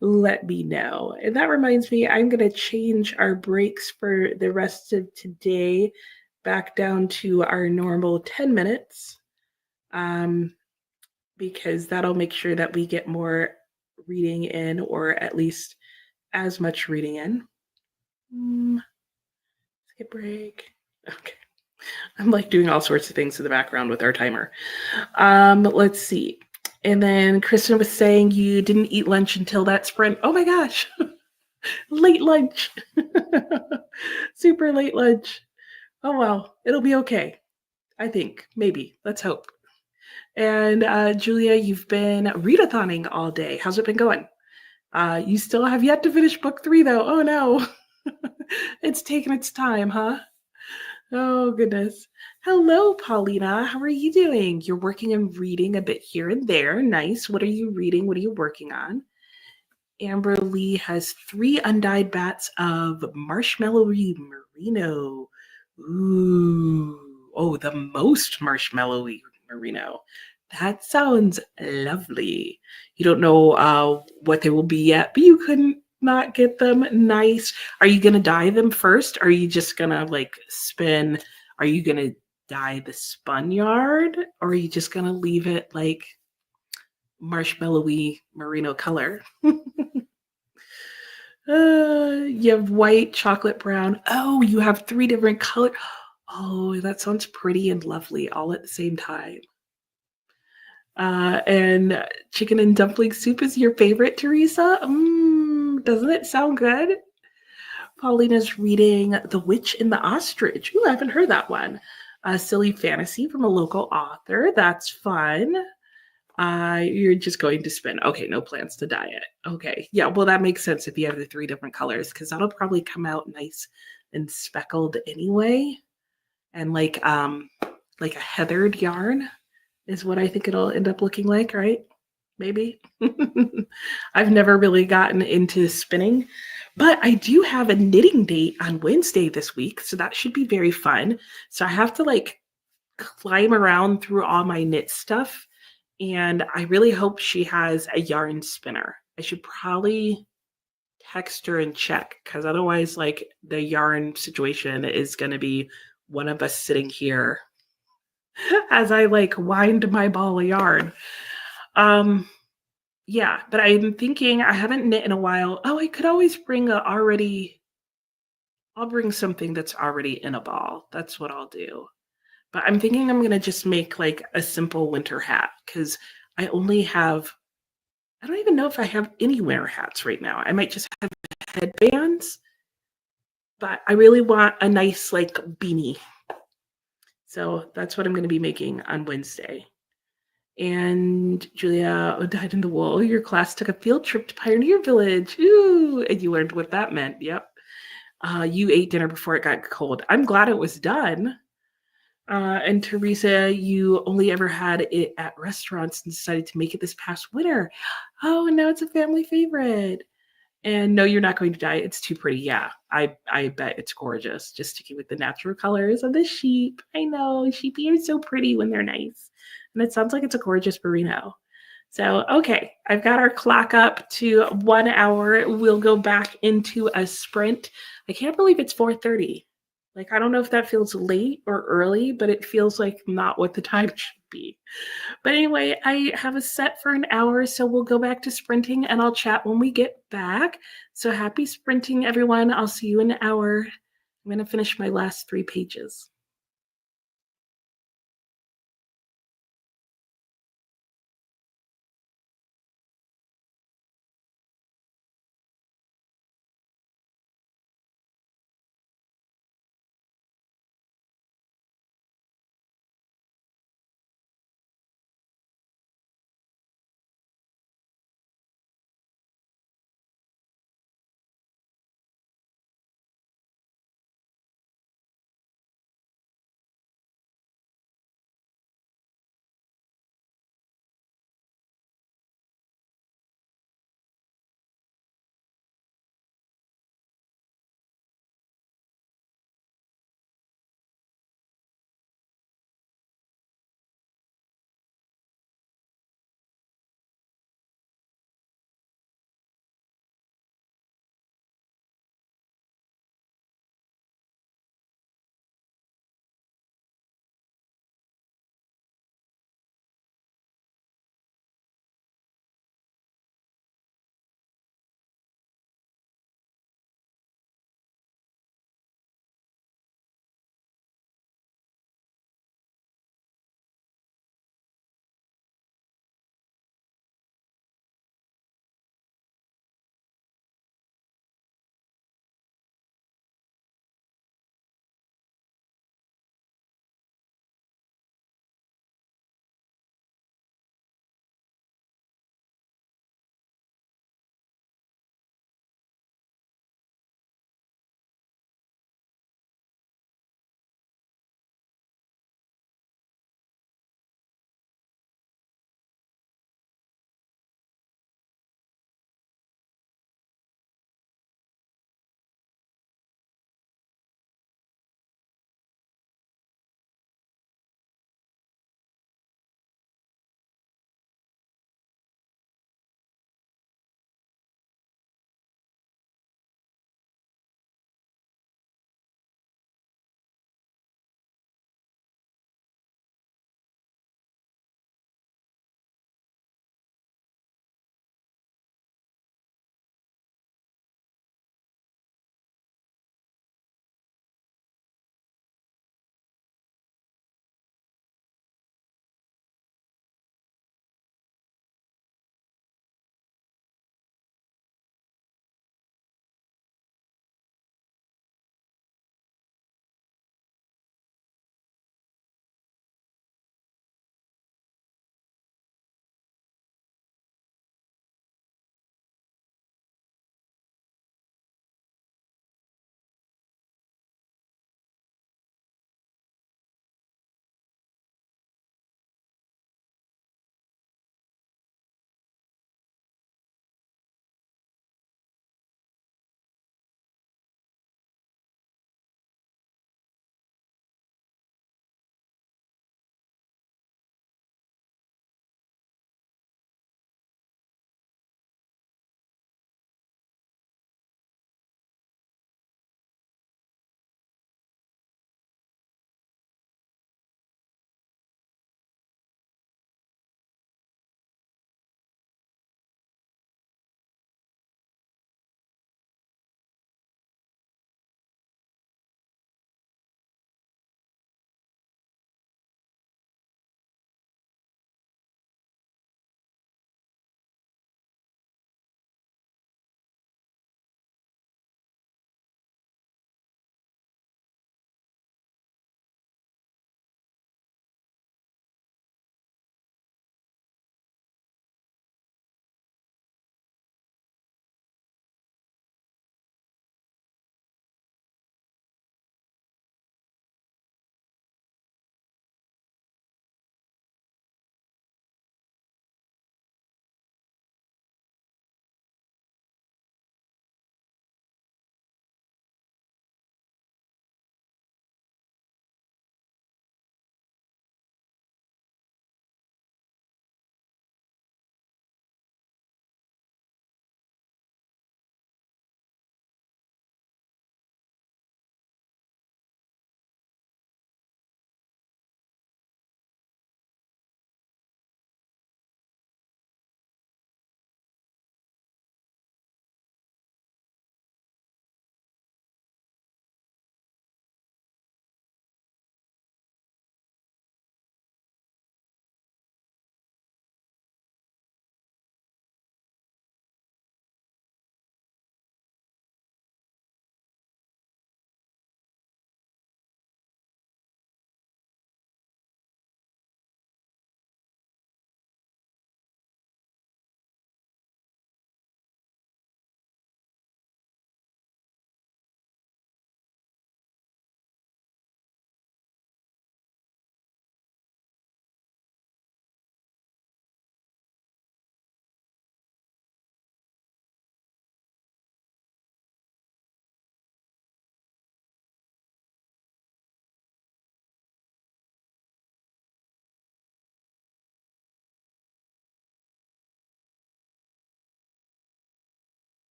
Let me know. And that reminds me, I'm going to change our breaks for the rest of today back down to our normal 10 minutes, because that'll make sure that we get more reading in, or at least as much reading in. Skip break. Okay. I'm like doing all sorts of things in the background with our timer. Let's see. And then Kristen was saying you didn't eat lunch until that sprint. Oh my gosh. Late lunch. Super late lunch. Oh well, it'll be okay. I think. Maybe. Let's hope. And Julia, you've been readathоning all day. How's it been going? You still have yet to finish book 3 though. Oh no. It's taking its time, huh? Oh, goodness. Hello, Paulina. How are you doing? You're working and reading a bit here and there. Nice. What are you reading? What are you working on? Amber Lee has 3 undyed bats of marshmallowy merino. Ooh. Oh, the most marshmallowy merino. That sounds lovely. You don't know what they will be yet, but you couldn't not get them. Nice. Are you going to dye them first? Or are you just going to like spin? Are you going to dye the spun yard? Or are you just going to leave it like marshmallowy merino color? You have white, chocolate brown. Oh, you have 3 different colors. Oh, that sounds pretty and lovely all at the same time. And chicken and dumpling soup is your favorite, Teresa? Doesn't it sound good? Paulina's reading The Witch and the Ostrich. Ooh, I haven't heard that one. A silly fantasy from a local author. That's fun. You're just going to spin. Okay, no plans to dye it. Okay. Yeah, well, that makes sense if you have the three different colors, because that'll probably come out nice and speckled anyway. And like a heathered yarn is what I think it'll end up looking like, right? Maybe. I've never really gotten into spinning, but I do have a knitting date on Wednesday this week, so that should be very fun. So I have to like climb around through all my knit stuff, and I really hope she has a yarn spinner. I should probably text her and check, because otherwise, like, the yarn situation is going to be one of us sitting here as I like wind my ball of yarn. Yeah, but I'm thinking I haven't knit in a while. Oh, I could always bring I'll bring something that's already in a ball. That's what I'll do. But I'm thinking I'm gonna just make like a simple winter hat, because I only have, I don't even know if I have any winter hats right now. I might just have headbands, but I really want a nice like beanie. So that's what I'm gonna be making on Wednesday. And Julia died in the wool. Your class took a field trip to Pioneer Village. Ooh, and you learned what that meant. Yep. You ate dinner before it got cold. I'm glad it was done. And Teresa, you only ever had it at restaurants and decided to make it this past winter. Oh, and now it's a family favorite. And no, you're not going to dye it. It's too pretty. Yeah, I bet it's gorgeous. Just sticking with the natural colors of the sheep. I know, sheepy are so pretty when they're nice. And it sounds like it's a gorgeous merino. So, okay, I've got our clock up to 1 hour. We'll go back into a sprint. I can't believe it's 4:30. Like, I don't know if that feels late or early, but it feels like not what the time should be. But anyway, I have a set for an hour, so we'll go back to sprinting and I'll chat when we get back. So happy sprinting, everyone. I'll see you in an hour. I'm going to finish my last 3 pages.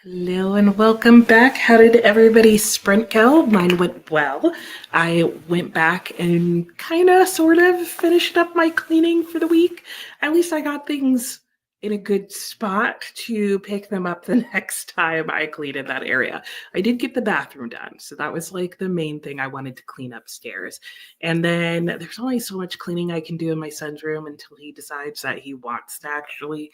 Hello and welcome back. How did everybody's sprint go? Mine went well. I went back and kind of sort of finished up my cleaning for the week. At least I got things in a good spot to pick them up the next time I clean in that area. I did get the bathroom done, so that was like the main thing I wanted to clean upstairs. And then there's only so much cleaning I can do in my son's room until he decides that he wants to actually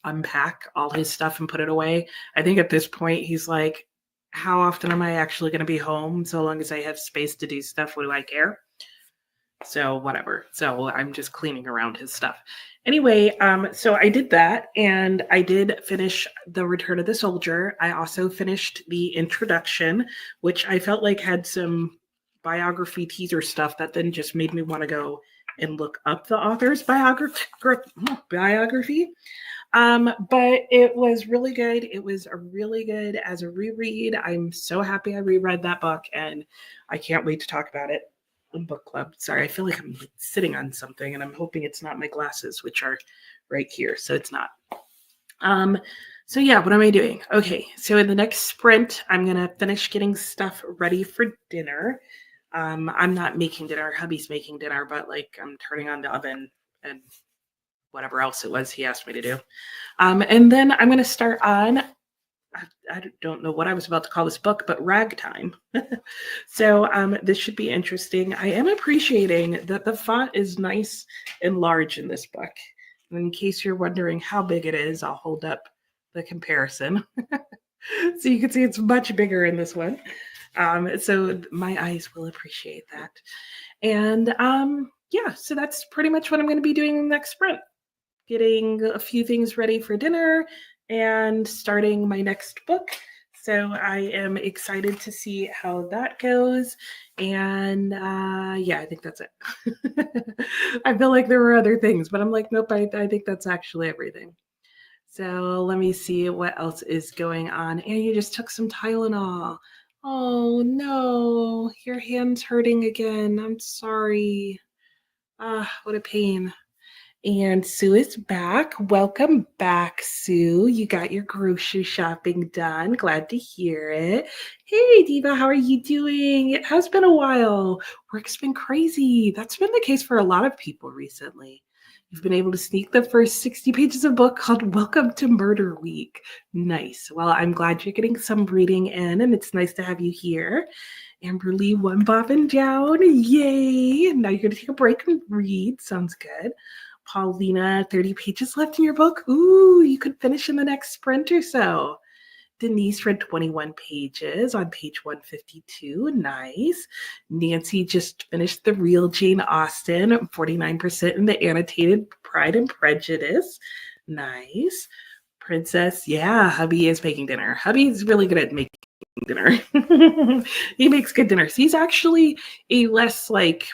unpack all his stuff and put it away. I think at this point he's like, how often am I actually going to be home? So long as I have space to do stuff, what do I care? So whatever. So I'm just cleaning around his stuff. Anyway, so I did that and I did finish The Return of the Soldier. I also finished the introduction, which I felt like had some biography teaser stuff that then just made me want to go and look up the author's biography. But it was really good. It was a really good as a reread. I'm so happy I reread that book and I can't wait to talk about it in book club. Sorry, I feel like I'm sitting on something and I'm hoping it's not my glasses, which are right here. So it's not. So yeah, what am I doing? Okay, so in the next sprint, I'm gonna finish getting stuff ready for dinner. I'm not making dinner, hubby's making dinner, but like I'm turning on the oven and whatever else it was he asked me to do. And then I'm going to start on, I don't know what I was about to call this book, but Ragtime. So this should be interesting. I am appreciating that the font is nice and large in this book. And in case you're wondering how big it is, I'll hold up the comparison. So you can see it's much bigger in this one. So my eyes will appreciate that. And yeah, so that's pretty much what I'm going to be doing in the next sprint. Getting a few things ready for dinner and starting my next book. So I am excited to see how that goes. And yeah, I think that's it. I feel like there were other things, but I'm like, nope, I think that's actually everything. So let me see what else is going on. And you just took some Tylenol. Oh no, your hand's hurting again. I'm sorry. Ah, what a pain. And Sue is back. Welcome back, Sue. You got your grocery shopping done. Glad to hear it. Hey, Diva, how are you doing? It has been a while. Work's been crazy. That's been the case for a lot of people recently. You've been able to sneak the first 60 pages of a book called Welcome to Murder Week. Nice. Well, I'm glad you're getting some reading in, and it's nice to have you here. Amber Lee, one bobbing down. Yay. Now you're going to take a break and read. Sounds good. Paulina, 30 pages left in your book. Ooh, you could finish in the next sprint or so. Denise read 21 pages on page 152. Nice. Nancy just finished The Real Jane Austen, 49% in the annotated Pride and Prejudice. Nice. Princess, yeah, hubby is making dinner. Hubby's really good at making dinner. He makes good dinners. He's actually a less like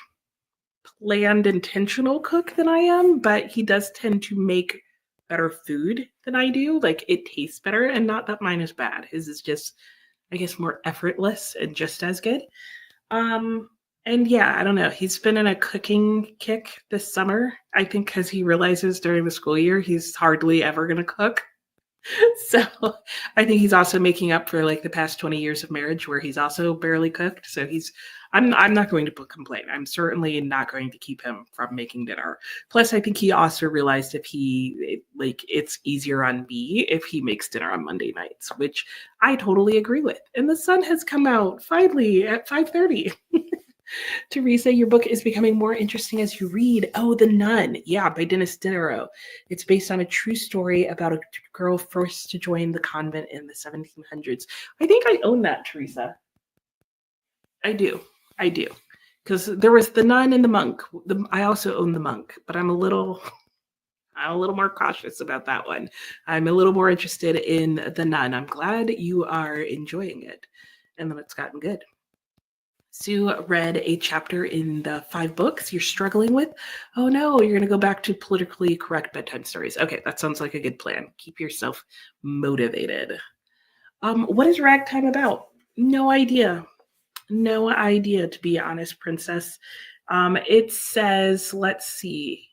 planned intentional cook than I am, but he does tend to make better food than I do. Like it tastes better, and not that mine is bad. His is just, I guess, more effortless and just as good. And yeah, I don't know. He's been in a cooking kick this summer. I think because he realizes during the school year he's hardly ever going to cook. So I think he's also making up for like the past 20 years of marriage where he's also barely cooked. So I'm not going to complain. I'm certainly not going to keep him from making dinner. Plus, I think he also realized it's easier on me if he makes dinner on Monday nights, which I totally agree with. And the sun has come out finally at 5:30. Teresa, your book is becoming more interesting as you read. Oh, The Nun. Yeah, by Dennis Diderot. It's based on a true story about a girl forced to join the convent in the 1700s. I think I own that, Teresa. I do. Because there was The Nun and the Monk. I also own The Monk, but I'm a little more cautious about that one. I'm a little more interested in The Nun. I'm glad you are enjoying it and that it's gotten good. Sue read a chapter in the 5 books you're struggling with. Oh no, you're going to go back to politically correct bedtime stories. Okay, that sounds like a good plan. Keep yourself motivated. What is Ragtime about? No idea. No idea, to be honest, Princess. It says, let's see.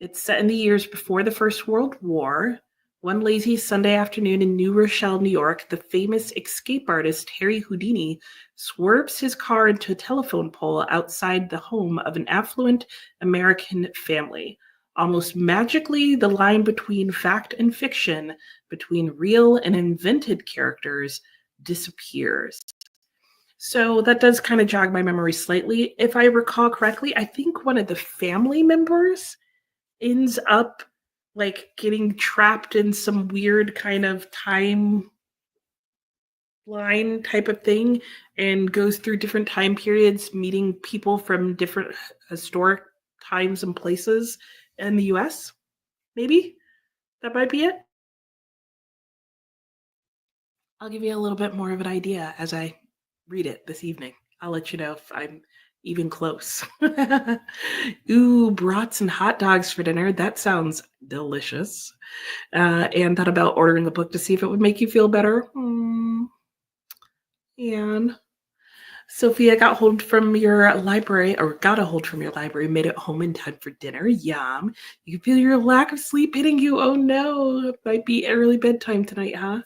It's set in the years before the First World War. One lazy Sunday afternoon in New Rochelle, New York, the famous escape artist Harry Houdini swerves his car into a telephone pole outside the home of an affluent American family. Almost magically, the line between fact and fiction, between real and invented characters, disappears. So that does kind of jog my memory slightly. If I recall correctly, I think one of the family members ends up like getting trapped in some weird kind of time line type of thing and goes through different time periods, meeting people from different historic times and places in the US. Maybe that might be it. I'll give you a little bit more of an idea as I read it this evening. I'll let you know if I'm even close. Ooh, brats and hot dogs for dinner. That sounds delicious. And thought about ordering a book to see if it would make you feel better. And Sophia got hold from your library, or got a hold from your library, made it home in time for dinner. Yum. You can feel your lack of sleep hitting you. Oh no, it might be early bedtime tonight, huh?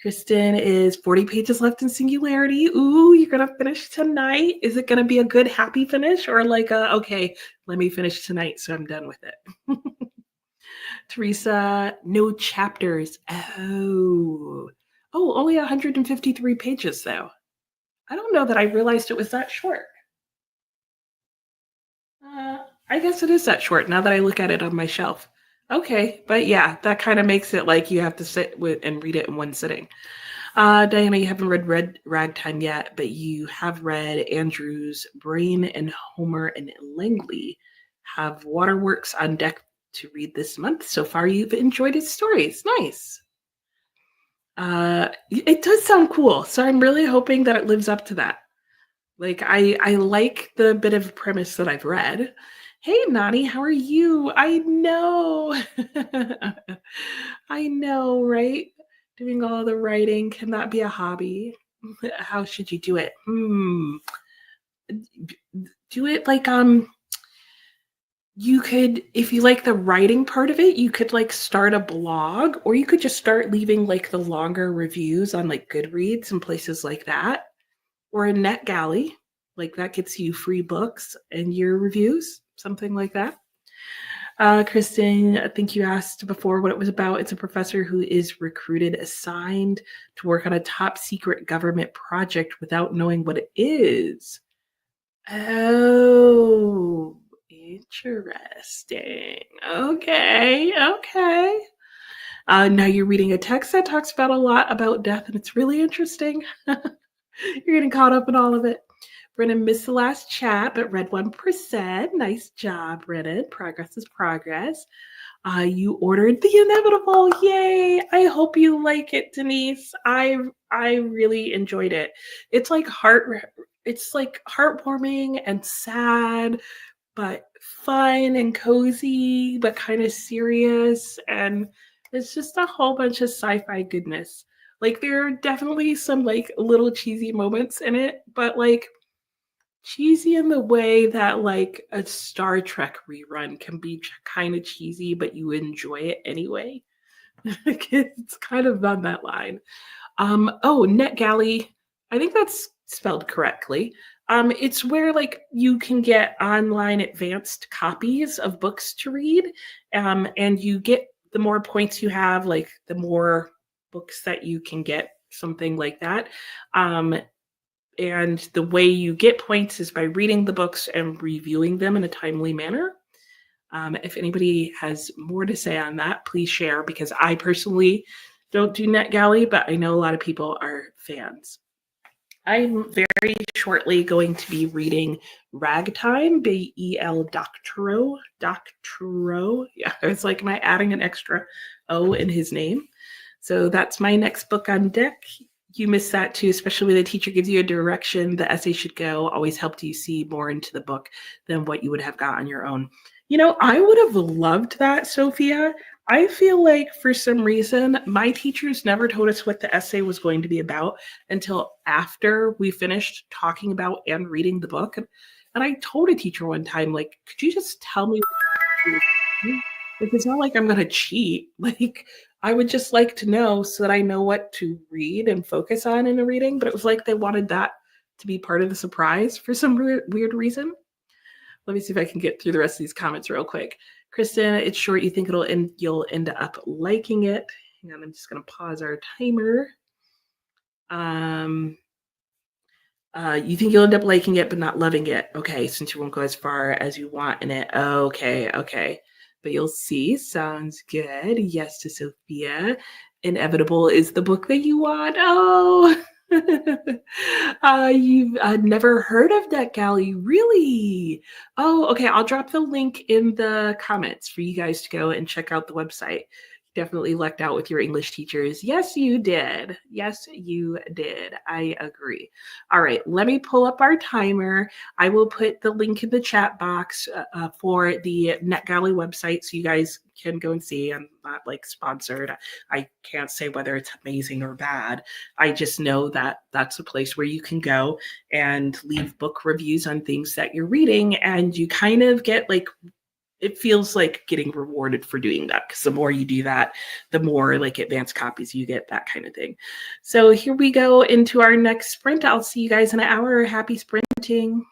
Kristen is 40 pages left in Singularity. Ooh, you're going to finish tonight. Is it going to be a good, happy finish or like okay, let me finish tonight so I'm done with it? Teresa, no chapters. Oh, only 153 pages though. I don't know that I realized it was that short. I guess it is that short now that I look at it on my shelf. Okay, but yeah, that kind of makes it like you have to sit with and read it in one sitting. Diana, you haven't read Ragtime yet, but you have read Andrew's Brain, and Homer and Langley have Waterworks on deck to read this month. So far, you've enjoyed his stories. Nice. It does sound cool, so I'm really hoping that it lives up to that. Like, I like the bit of premise that I've read. Hey, Nani, how are you? I know. I know, right? Doing all the writing, can that be a hobby? How should you do it? Do it like you could, if you like the writing part of it, you could like start a blog, or you could just start leaving like the longer reviews on like Goodreads and places like that, or a NetGalley. Like that gets you free books and your reviews, something like that. Kristen, I think you asked before what it was about. It's a professor who is recruited, assigned to work on a top secret government project without knowing what it is. Oh, interesting. Okay. Now you're reading a text that talks about a lot about death, and it's really interesting. You're getting caught up in all of it. Brennan missed the last chat, but read 1%. Nice job, Brennan. Progress is progress. You ordered The Inevitable. Yay! I hope you like it, Denise. I really enjoyed it. It's like heartwarming and sad, but fun and cozy, but kind of serious. And it's just a whole bunch of sci-fi goodness. Like there are definitely some like little cheesy moments in it, but like cheesy in the way that like a Star Trek rerun can be kind of cheesy, but you enjoy it anyway. It's kind of on that line. NetGalley, I think that's spelled correctly. It's where like you can get online advanced copies of books to read, and you get the more points you have, like the more books that you can get, something like that. And the way you get points is by reading the books and reviewing them in a timely manner. If anybody has more to say on that, please share, because I personally don't do NetGalley, but I know a lot of people are fans. I'm very shortly going to be reading Ragtime by E.L. Doctorow. Yeah, it's like, am I adding an extra O in his name? So that's my next book on deck. You miss that too, especially when the teacher gives you a direction the essay should go. Always helped you see more into the book than what you would have got on your own. You know, I would have loved that, Sophia. I feel like for some reason, my teachers never told us what the essay was going to be about until after we finished talking about and reading the book. And I told a teacher one time, like, could you just tell me? Like, it's not like I'm going to cheat. Like, I would just like to know so that I know what to read and focus on in a reading. But it was like they wanted that to be part of the surprise for some weird reason. Let me see if I can get through the rest of these comments real quick. Kristen, it's short. You think you'll end up liking it. Hang on, I'm just gonna pause our timer. You think you'll end up liking it, but not loving it. Okay, since you won't go as far as you want in it. Okay. But you'll see. Sounds good. Yes to Sophia. Inevitable is the book that you want. Oh, you've never heard of that galley, really? Oh, okay. I'll drop the link in the comments for you guys to go and check out the website. Definitely lucked out with your English teachers. Yes, you did. Yes, you did. I agree. All right, let me pull up our timer. I will put the link in the chat box for the NetGalley website so you guys can go and see. I'm not like sponsored. I can't say whether it's amazing or bad. I just know that that's a place where you can go and leave book reviews on things that you're reading, and you kind of get like, it feels like getting rewarded for doing that, because the more you do that, the more like advanced copies you get, that kind of thing. So here we go into our next sprint. I'll see you guys in an hour. Happy sprinting.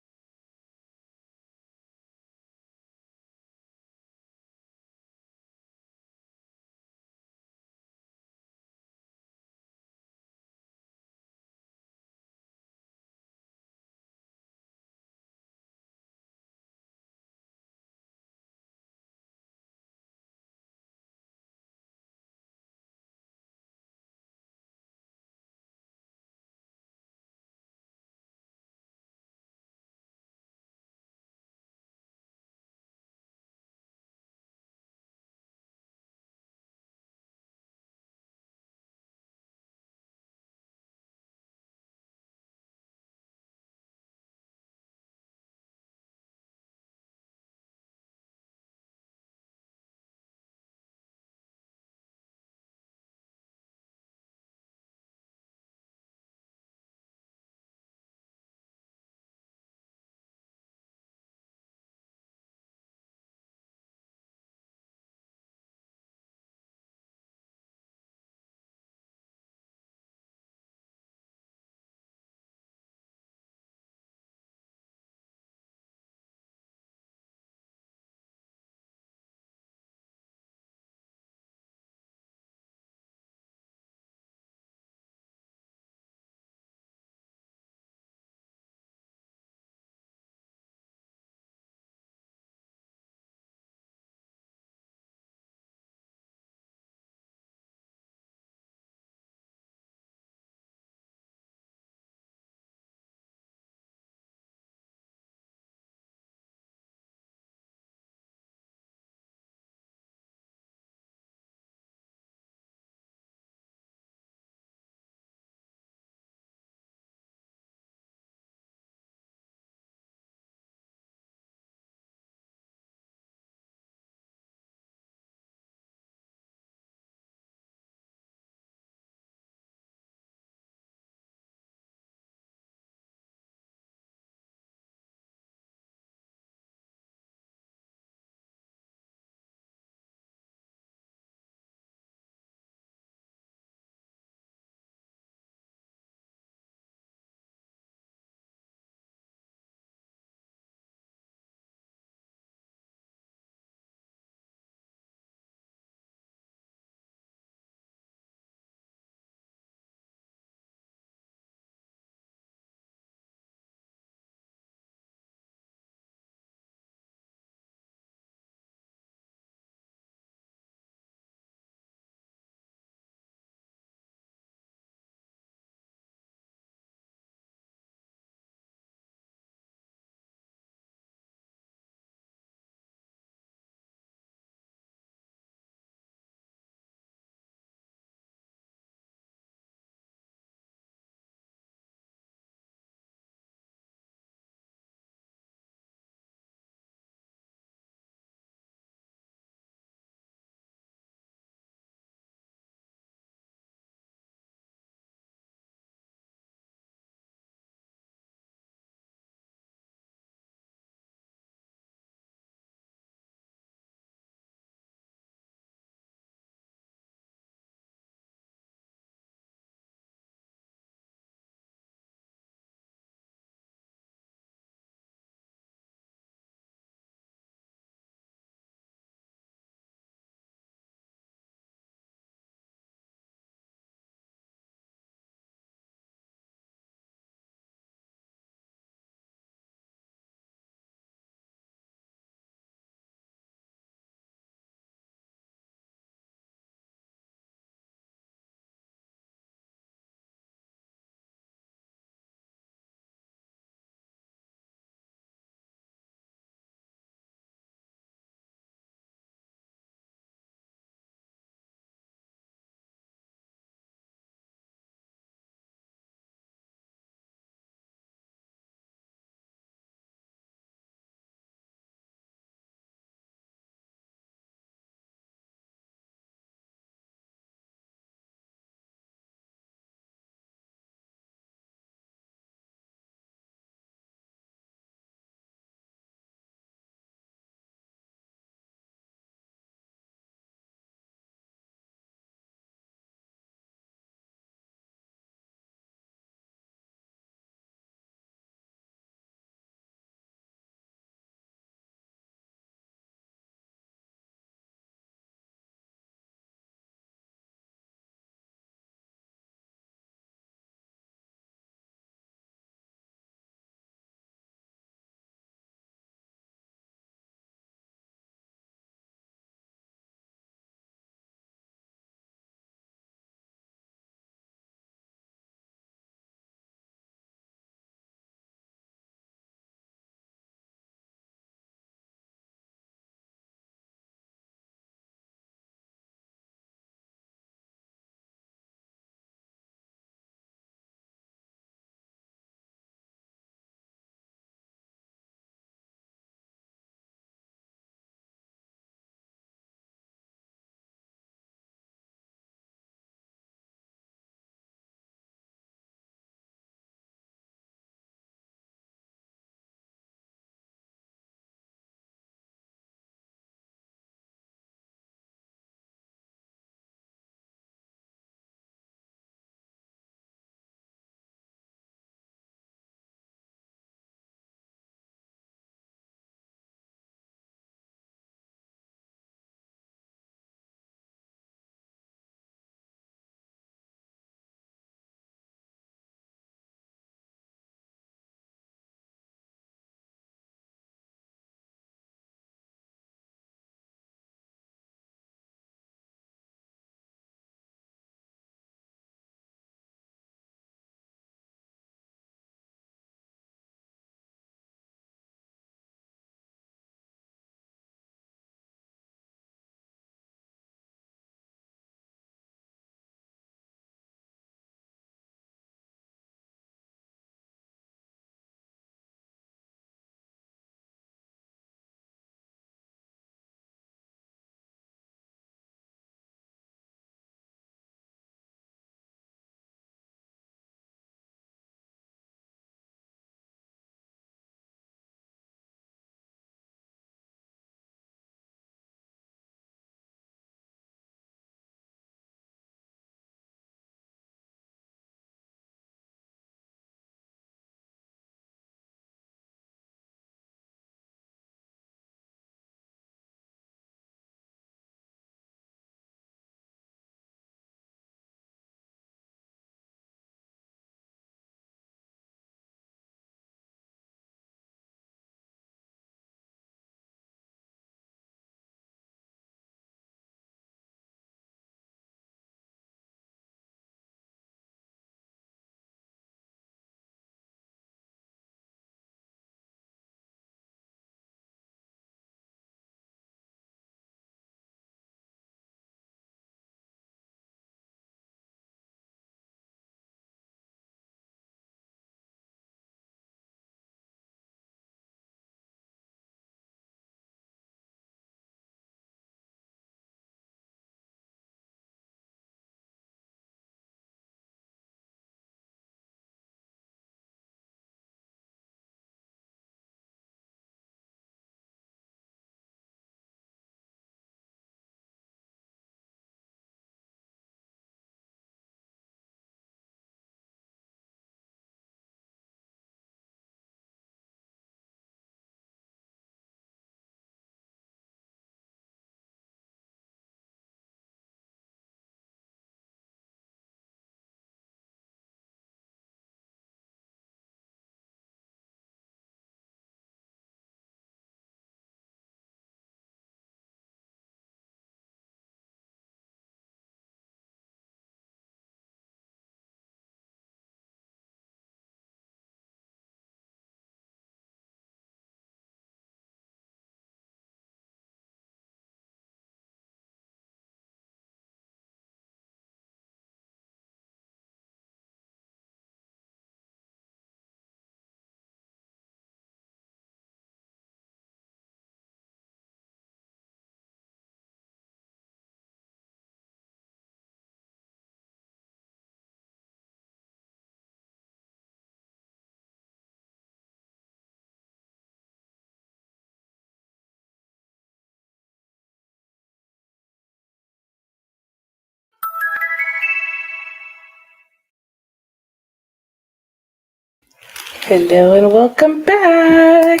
Hello and welcome back.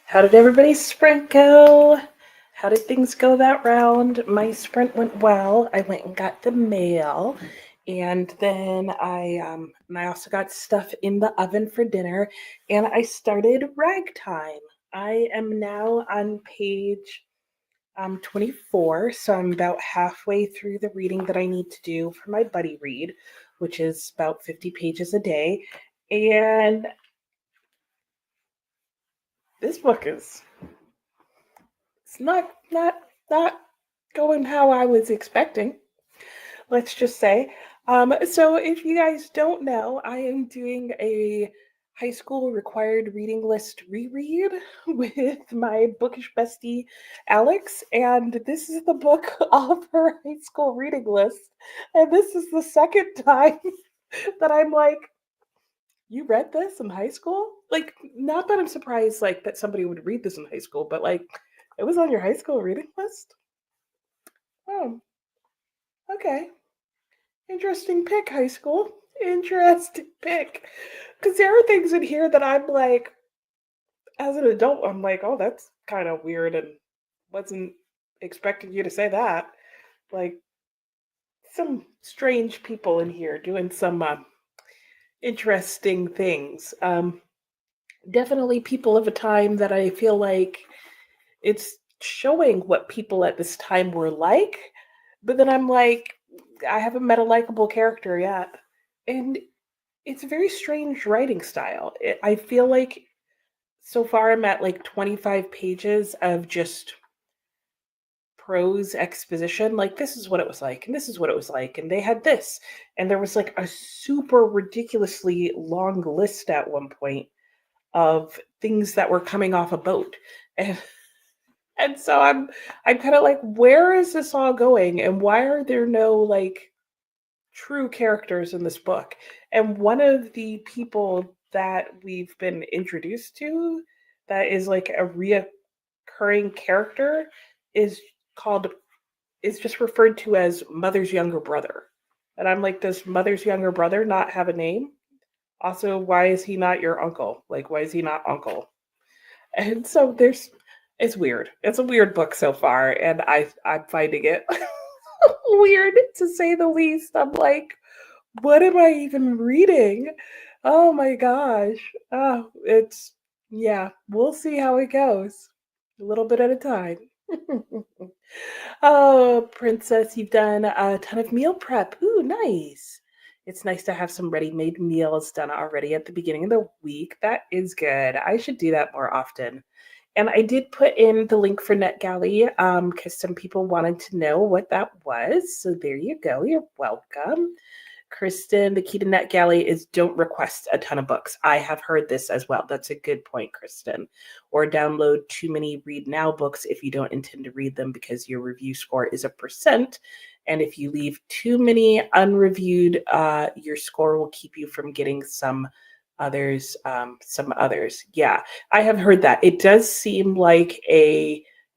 How did everybody's sprint go? How did things go that round? My sprint went well. I went and got the mail, and then I also got stuff in the oven for dinner, and I started ragtime. I am now on page 24, so I'm about halfway through the reading that I need to do for my buddy read, which is about 50 pages a day. And this book is it's not going how I was expecting. Let's just say. So if you guys don't know, I am doing a high school required reading list reread with my bookish bestie Alex, and this is the book off her high school reading list, and this is the second time that I'm like, you read this in high school? Like, not that I'm surprised like that somebody would read this in high school, but like it was on your high school reading list? Oh, okay. Interesting pick, high school. Interesting pick. Because there are things in here that I'm like, as an adult, I'm like, oh, that's kind of weird and wasn't expecting you to say that. Like, some strange people in here doing some interesting things. Definitely people of a time that I feel like it's showing what people at this time were like, but then I'm like, I haven't met a likable character yet. And it's a very strange writing style. I feel like so far I'm at like 25 pages of just prose exposition. Like, this is what it was like, and this is what it was like, and they had this. And there was like a super ridiculously long list at one point of things that were coming off a boat. And so I'm kind of like, where is this all going? And why are there no like true characters in this book? And one of the people that we've been introduced to that is like a reoccurring character is called is just referred to as Mother's younger brother. And I'm like, does Mother's younger brother not have a name? Also, why is he not your uncle? Like, why is he not uncle? And so it's weird. It's a weird book so far, and I'm finding it weird to say the least. I'm like, what am I even reading? Oh my gosh. Oh, yeah, we'll see how it goes. A little bit at a time. Oh, Princess, you've done a ton of meal prep. Ooh, nice. It's nice to have some ready-made meals done already at the beginning of the week. That is good. I should do that more often. And I did put in the link for NetGalley because some people wanted to know what that was. So there you go. You're welcome. Kristen, the key to NetGalley is don't request a ton of books. I have heard this as well. That's a good point, Kristen. Or download too many read now books if you don't intend to read them because your review score is a percent. And if you leave too many unreviewed, your score will keep you from getting some others. Yeah, I have heard that. It does seem like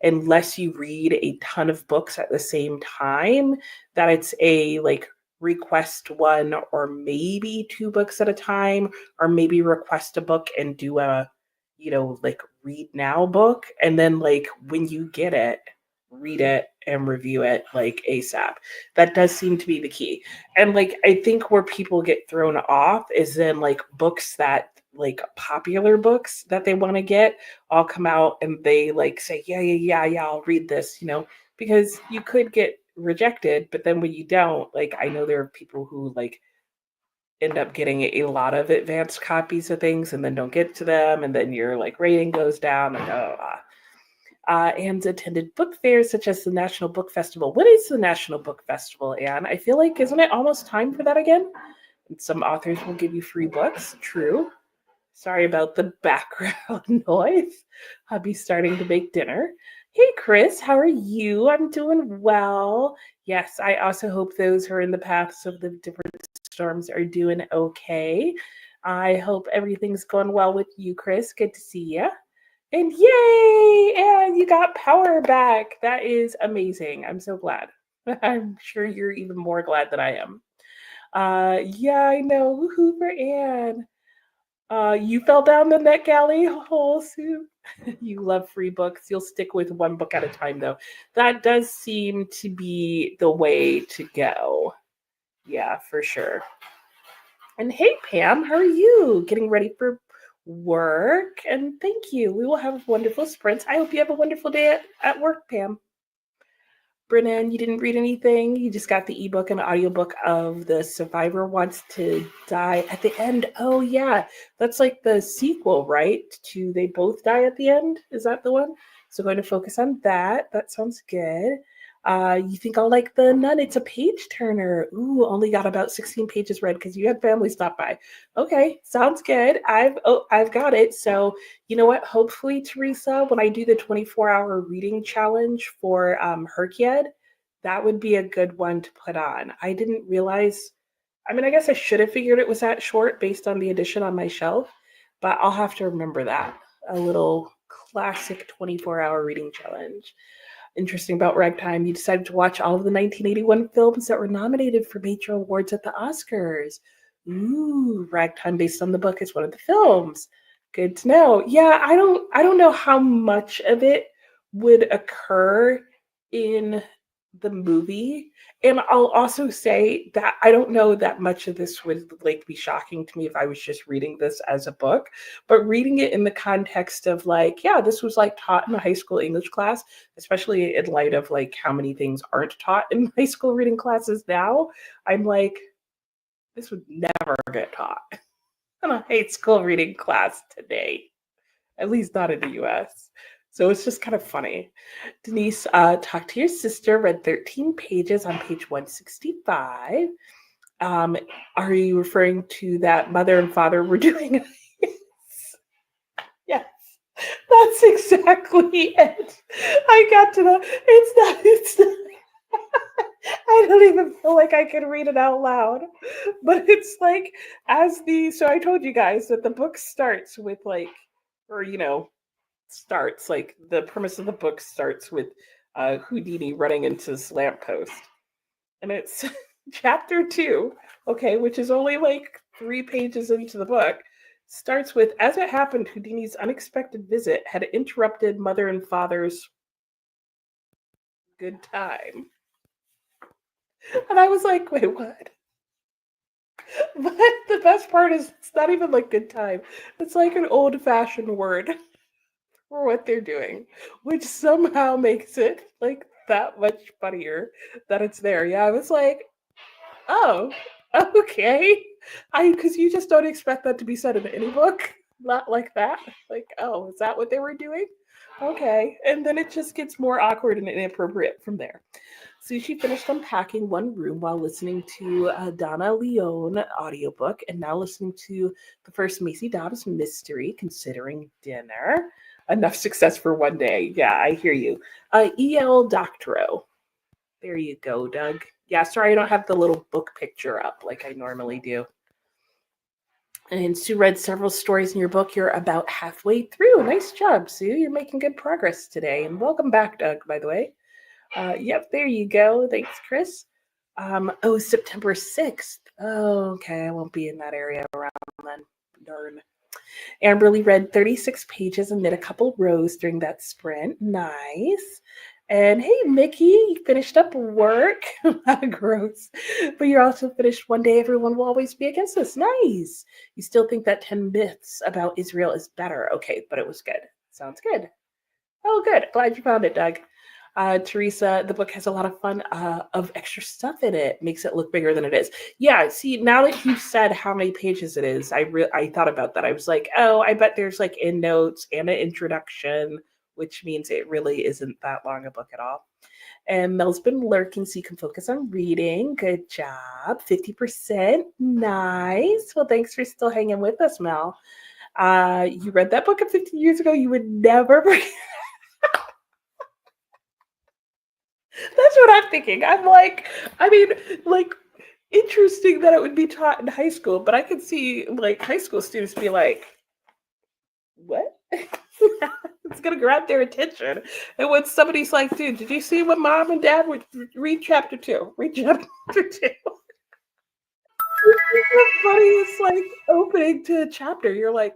unless you read a ton of books at the same time, that it's a like request one or maybe two books at a time, or maybe request a book and do a, like read now book. And then like when you get it, read it and review it like ASAP. That does seem to be the key. And like, I think where people get thrown off is then like books that like popular books that they want to get all come out and they like say, yeah, I'll read this, because you could get rejected, but then when you don't, like I know there are people who like end up getting a lot of advanced copies of things and then don't get to them, and then your like rating goes down and Anne's attended book fairs such as the National Book Festival. What is the National Book Festival, Anne? I feel like, isn't it almost time for that again? And some authors will give you free books. True. Sorry about the background noise. Hubby's starting to make dinner. Hey, Chris, how are you? I'm doing well. Yes, I also hope those who are in the paths of the different storms are doing okay. I hope everything's going well with you, Chris. Good to see you. And yay! And you got power back. That is amazing. I'm so glad. I'm sure you're even more glad than I am. Yeah, I know. Woohoo for Anne. You fell down the NetGalley hole, Sue. You love free books. You'll stick with one book at a time, though. That does seem to be the way to go. Yeah, for sure. And hey, Pam, how are you? Getting ready for work? And thank you. We will have wonderful sprints. I hope you have a wonderful day at work, Pam. Brennan, you didn't read anything. You just got the ebook and audiobook of The Survivor Wants to Die at the End. Oh, yeah. That's like the sequel, right? To They Both Die at the End. Is that the one? So going to focus on that. That sounds good. You think I'll like The Nun? It's a page turner. Ooh, only got about 16 pages read because you had family stop by. Okay, sounds good. I've got it. So you know what? Hopefully, Teresa, when I do the 24-hour reading challenge for Herkied, that would be a good one to put on. I didn't realize, I mean, I guess I should have figured it was that short based on the edition on my shelf, but I'll have to remember that. A little classic 24-hour reading challenge. Interesting about Ragtime, you decided to watch all of the 1981 films that were nominated for major awards at the Oscars. Ooh, Ragtime based on the book is one of the films. Good to know. Yeah, I don't know how much of it would occur in the movie. And I'll also say that I don't know that much of this would like be shocking to me if I was just reading this as a book, but reading it in the context of like, yeah, this was like taught in a high school English class, especially in light of like how many things aren't taught in high school reading classes now. I'm like, this would never get taught in a high school reading class today, at least not in the US. So it's just kind of funny. Denise, talk to your sister, read 13 pages on page 165. Are you referring to that mother and father were doing? Yes, that's exactly it. I got to the, it's not. I don't even feel like I can read it out loud. But it's like, so I told you guys that the book starts with like, or, starts like the premise of the book starts with Houdini running into this lamppost. And it's chapter 2, okay, which is only like 3 pages into the book, starts with, as it happened, Houdini's unexpected visit had interrupted mother and father's good time. And I was like, wait, what? But the best part is it's not even like good time. It's like an old-fashioned word for what they're doing, which somehow makes it like that much funnier that it's there. Yeah, I was like, oh, okay. Because you just don't expect that to be said in any book. Not like that. Like, oh, is that what they were doing? Okay. And then it just gets more awkward and inappropriate from there. So she finished unpacking one room while listening to a Donna Leone audiobook and now listening to the first Macy Dobbs mystery, Considering Dinner. Enough success for one day. Yeah, I hear you. E.L. Doctorow. There you go, Doug. Yeah, sorry I don't have the little book picture up like I normally do. And Sue read several stories in your book. You're about halfway through. Nice job, Sue. You're making good progress today. And welcome back, Doug, by the way. Yep, there you go. Thanks, Chris. September 6th. Oh, okay. I won't be in that area around then. Darn. Amberly read 36 pages and knit a couple rows during that sprint. Nice. And hey, Mickey, you finished up work. Gross. But you're also finished one day. Everyone will always be against us. Nice. You still think that 10 myths about Israel is better. Okay, but it was good. Sounds good. Oh, good. Glad you found it, Doug. Teresa, the book has a lot of fun of extra stuff in it. Makes it look bigger than it is. Yeah, see, now that you've said how many pages it is, I thought about that. I was like, oh, I bet there's like endnotes and an introduction, which means it really isn't that long a book at all. And Mel's been lurking so you can focus on reading. Good job. 50%. Nice. Well, thanks for still hanging with us, Mel. You read that book 15 years ago. You would never forget. That's what I'm thinking. I'm like, interesting that it would be taught in high school, but I could see like high school students be like, what? It's gonna grab their attention. And when somebody's like, dude, did you see what mom and dad would read chapter 2? Read chapter 2. It's the funniest, like, opening to a chapter. You're like,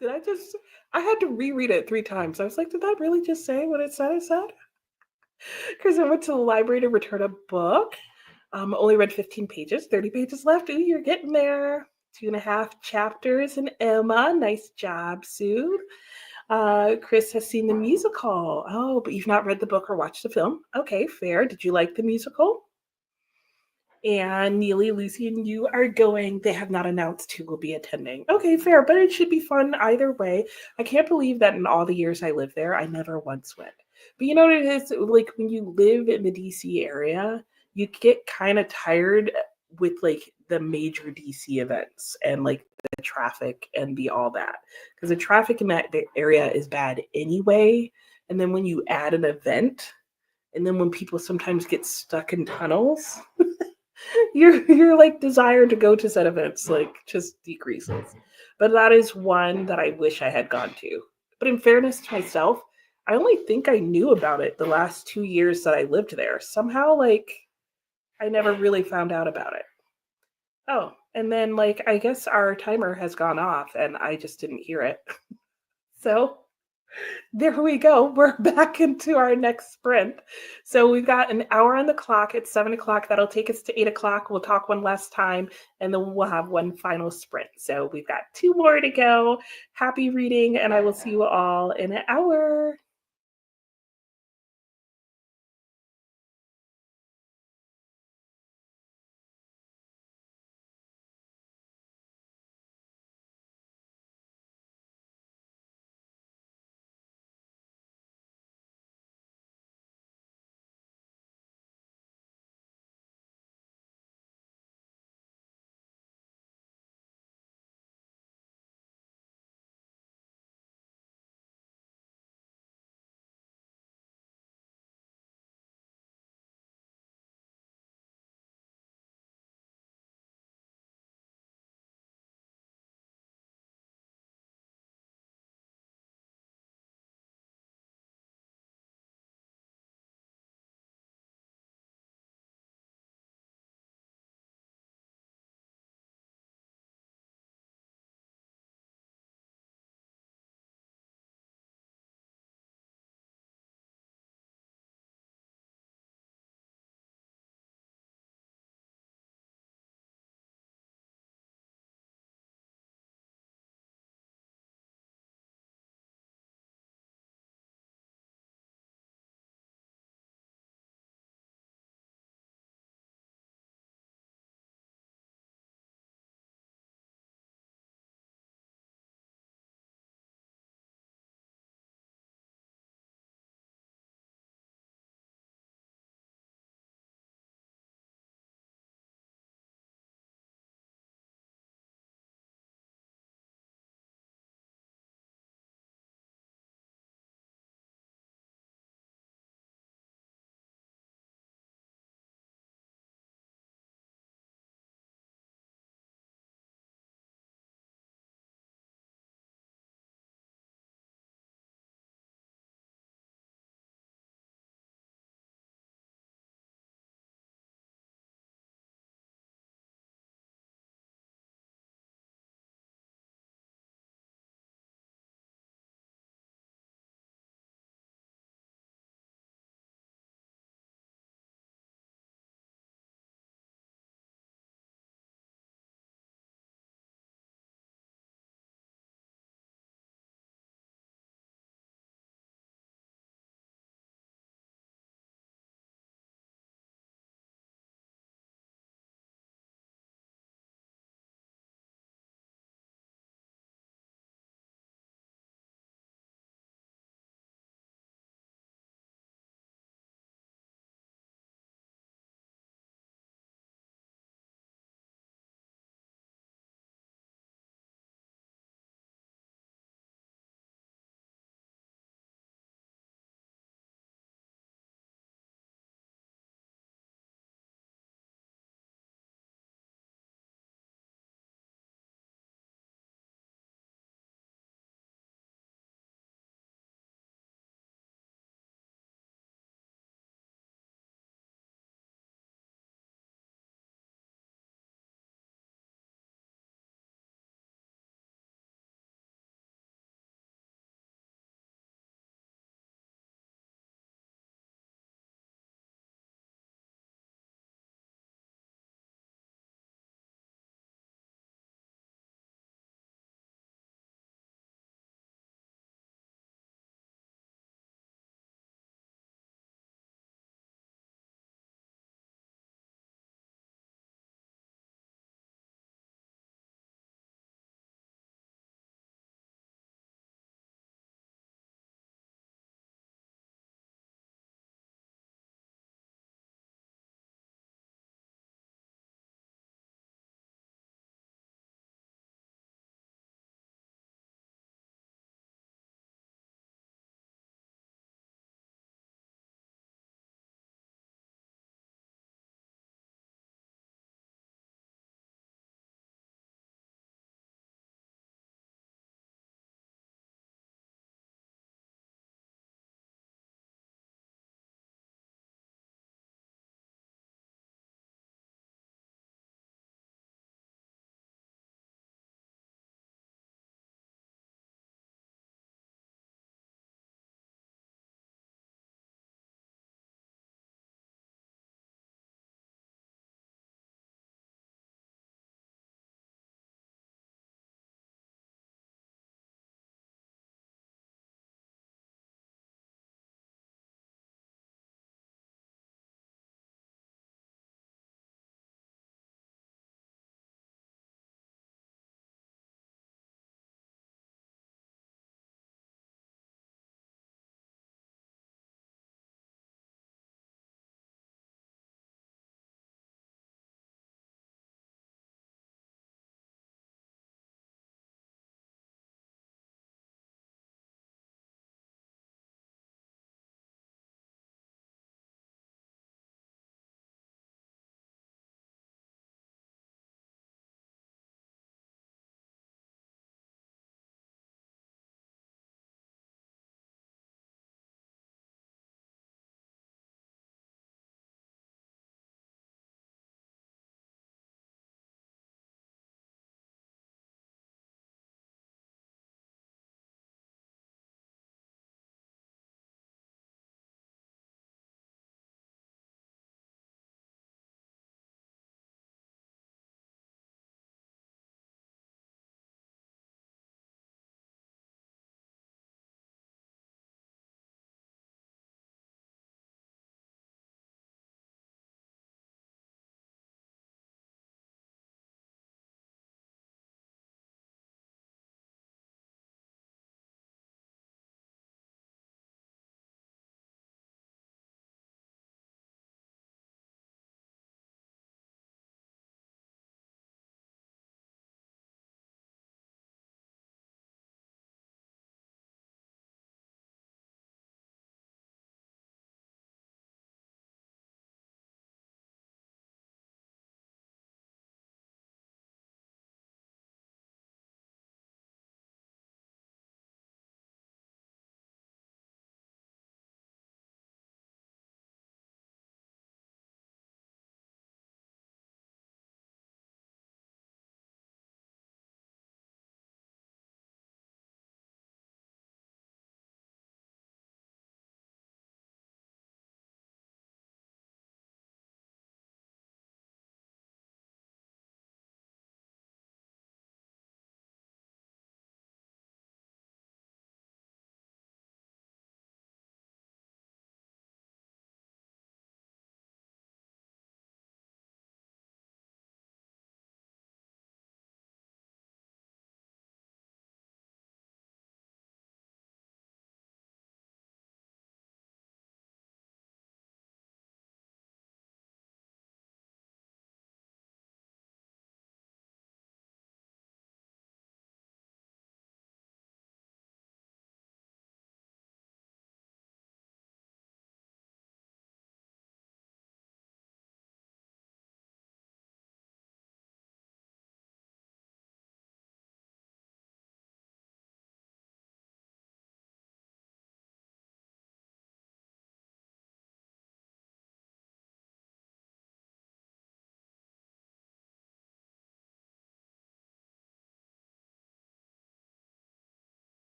did I just I had to reread it 3 times. I was like, "Did that really just say what it said it said?" Because I went to the library to return a book. Only read 15 pages, 30 pages left. Ooh, you're getting there. 2.5 chapters in Emma. Nice job, Sue. Chris has seen the musical. Oh, but you've not read the book or watched the film. Okay, fair. Did you like the musical? And Neely, Lucy, and you are going. They have not announced who will be attending. Okay, fair, but it should be fun either way. I can't believe that in all the years I lived there, I never once went. But you know what it is? Like when you live in the DC area, you get kind of tired with like the major DC events and like the traffic and the all that. Because the traffic in that area is bad anyway. And then when you add an event, and then when people sometimes get stuck in tunnels, your like desire to go to said events like just decreases. But that is one that I wish I had gone to. But in fairness to myself, I only think I knew about it the last 2 years that I lived there. Somehow, like, I never really found out about it. Oh, and then like I guess our timer has gone off and I just didn't hear it. So there we go. We're back into our next sprint. So we've got an hour on the clock. It's 7 o'clock. That'll take us to 8 o'clock. We'll talk one last time and then we'll have one final sprint. So we've got 2 more to go. Happy reading, and I will see you all in an hour.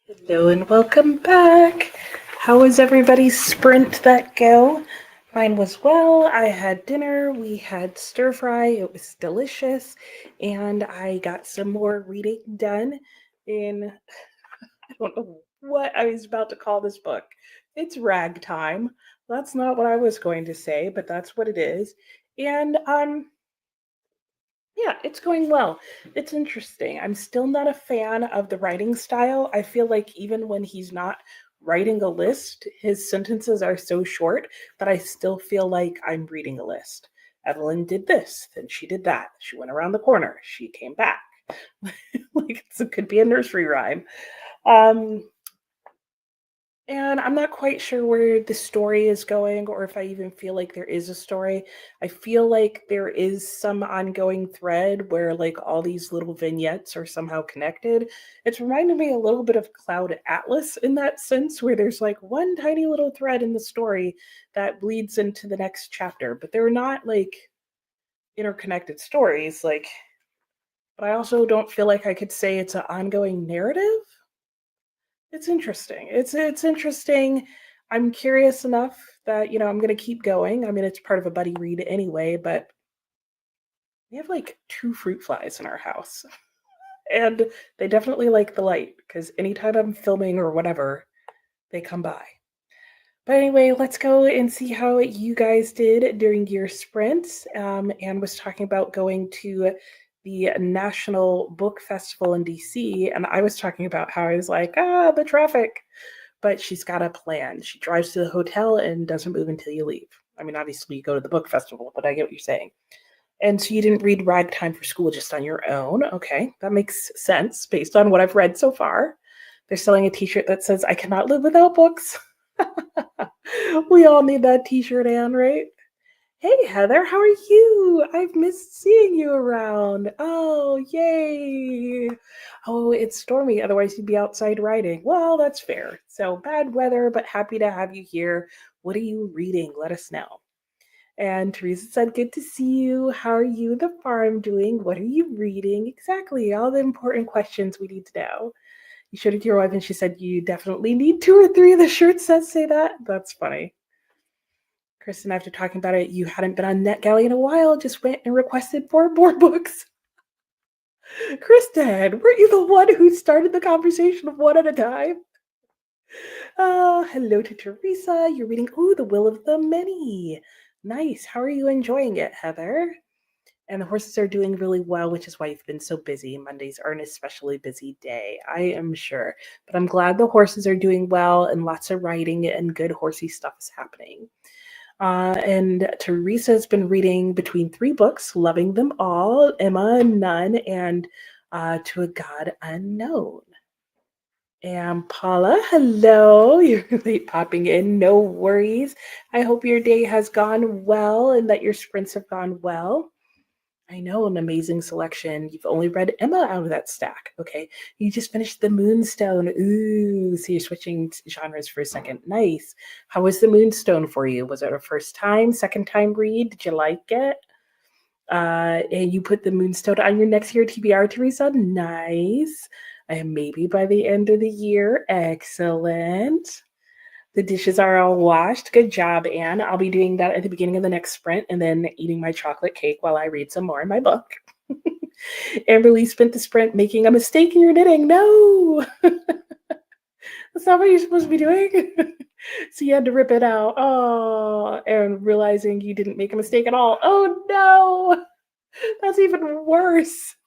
Hello and welcome back. How was everybody's sprint that go? Mine was well. I had dinner. We had stir fry. It was delicious. And I got some more reading done in, I don't know what I was about to call this book. It's ragtime. That's not what I was going to say, but that's what it is. And yeah, it's going well. It's interesting. I'm still not a fan of the writing style. I feel like even when he's not writing a list, his sentences are so short that I still feel like I'm reading a list. Evelyn did this, then she did that. She went around the corner, she came back. Like it could be a nursery rhyme. Um, and I'm not quite sure where the story is going or if I even feel like there is a story. I feel like there is some ongoing thread where like all these little vignettes are somehow connected. It's reminded me a little bit of Cloud Atlas in that sense, where there's like one tiny little thread in the story that bleeds into the next chapter, but they're not like interconnected stories. Like, but I also don't feel like I could say it's an ongoing narrative. It's interesting. It's interesting. I'm curious enough that, I'm going to keep going. I mean, it's part of a buddy read anyway, but we have like two fruit flies in our house. And they definitely like the light because anytime I'm filming or whatever, they come by. But anyway, let's go and see how you guys did during your sprints. Anne was talking about going to the National Book Festival in DC, and I was talking about how I was like, the traffic. But she's got a plan. She drives to the hotel and doesn't move until you leave. I mean, obviously, you go to the book festival, but I get what you're saying. And so you didn't read Ragtime for School just on your own. Okay, that makes sense based on what I've read so far. They're selling a t-shirt that says, I cannot live without books. We all need that t-shirt, Anne, right? Hey, Heather, how are you? I've missed seeing you around. Oh, yay. Oh, it's stormy. Otherwise, you'd be outside riding. Well, that's fair. So, bad weather, but happy to have you here. What are you reading? Let us know. And Teresa said, good to see you. How are you and the farm doing? What are you reading? Exactly. All the important questions we need to know. You showed it to your wife, and she said, you definitely need 2 or 3 of the shirts that say that. That's funny. Kristen, after talking about it, you hadn't been on NetGalley in a while, just went and requested 4 more books. Kristen, weren't you the one who started the conversation of one at a time? Hello to Teresa. You're reading, The Will of the Many. Nice. How are you enjoying it, Heather? And the horses are doing really well, which is why you've been so busy. Mondays are an especially busy day, I am sure. But I'm glad the horses are doing well and lots of riding and good horsey stuff is happening. And Teresa's been reading between 3 books, loving them all, Emma, None, and To a God Unknown. And Paula, hello. You're late popping in. No worries. I hope your day has gone well and that your sprints have gone well. I know, an amazing selection. You've only read Emma out of that stack. Okay. You just finished The Moonstone. Ooh, so you're switching genres for a second. Nice. How was The Moonstone for you? Was it a first time, second time read? Did you like it? And you put The Moonstone on your next year TBR, Teresa? Nice. Maybe by the end of the year. Excellent. The dishes are all washed. Good job, Anne. I'll be doing that at the beginning of the next sprint and then eating my chocolate cake while I read some more in my book. Amberly spent the sprint making a mistake in your knitting. No! That's not what you're supposed to be doing. So you had to rip it out. Oh, and realizing you didn't make a mistake at all. Oh, no! That's even worse.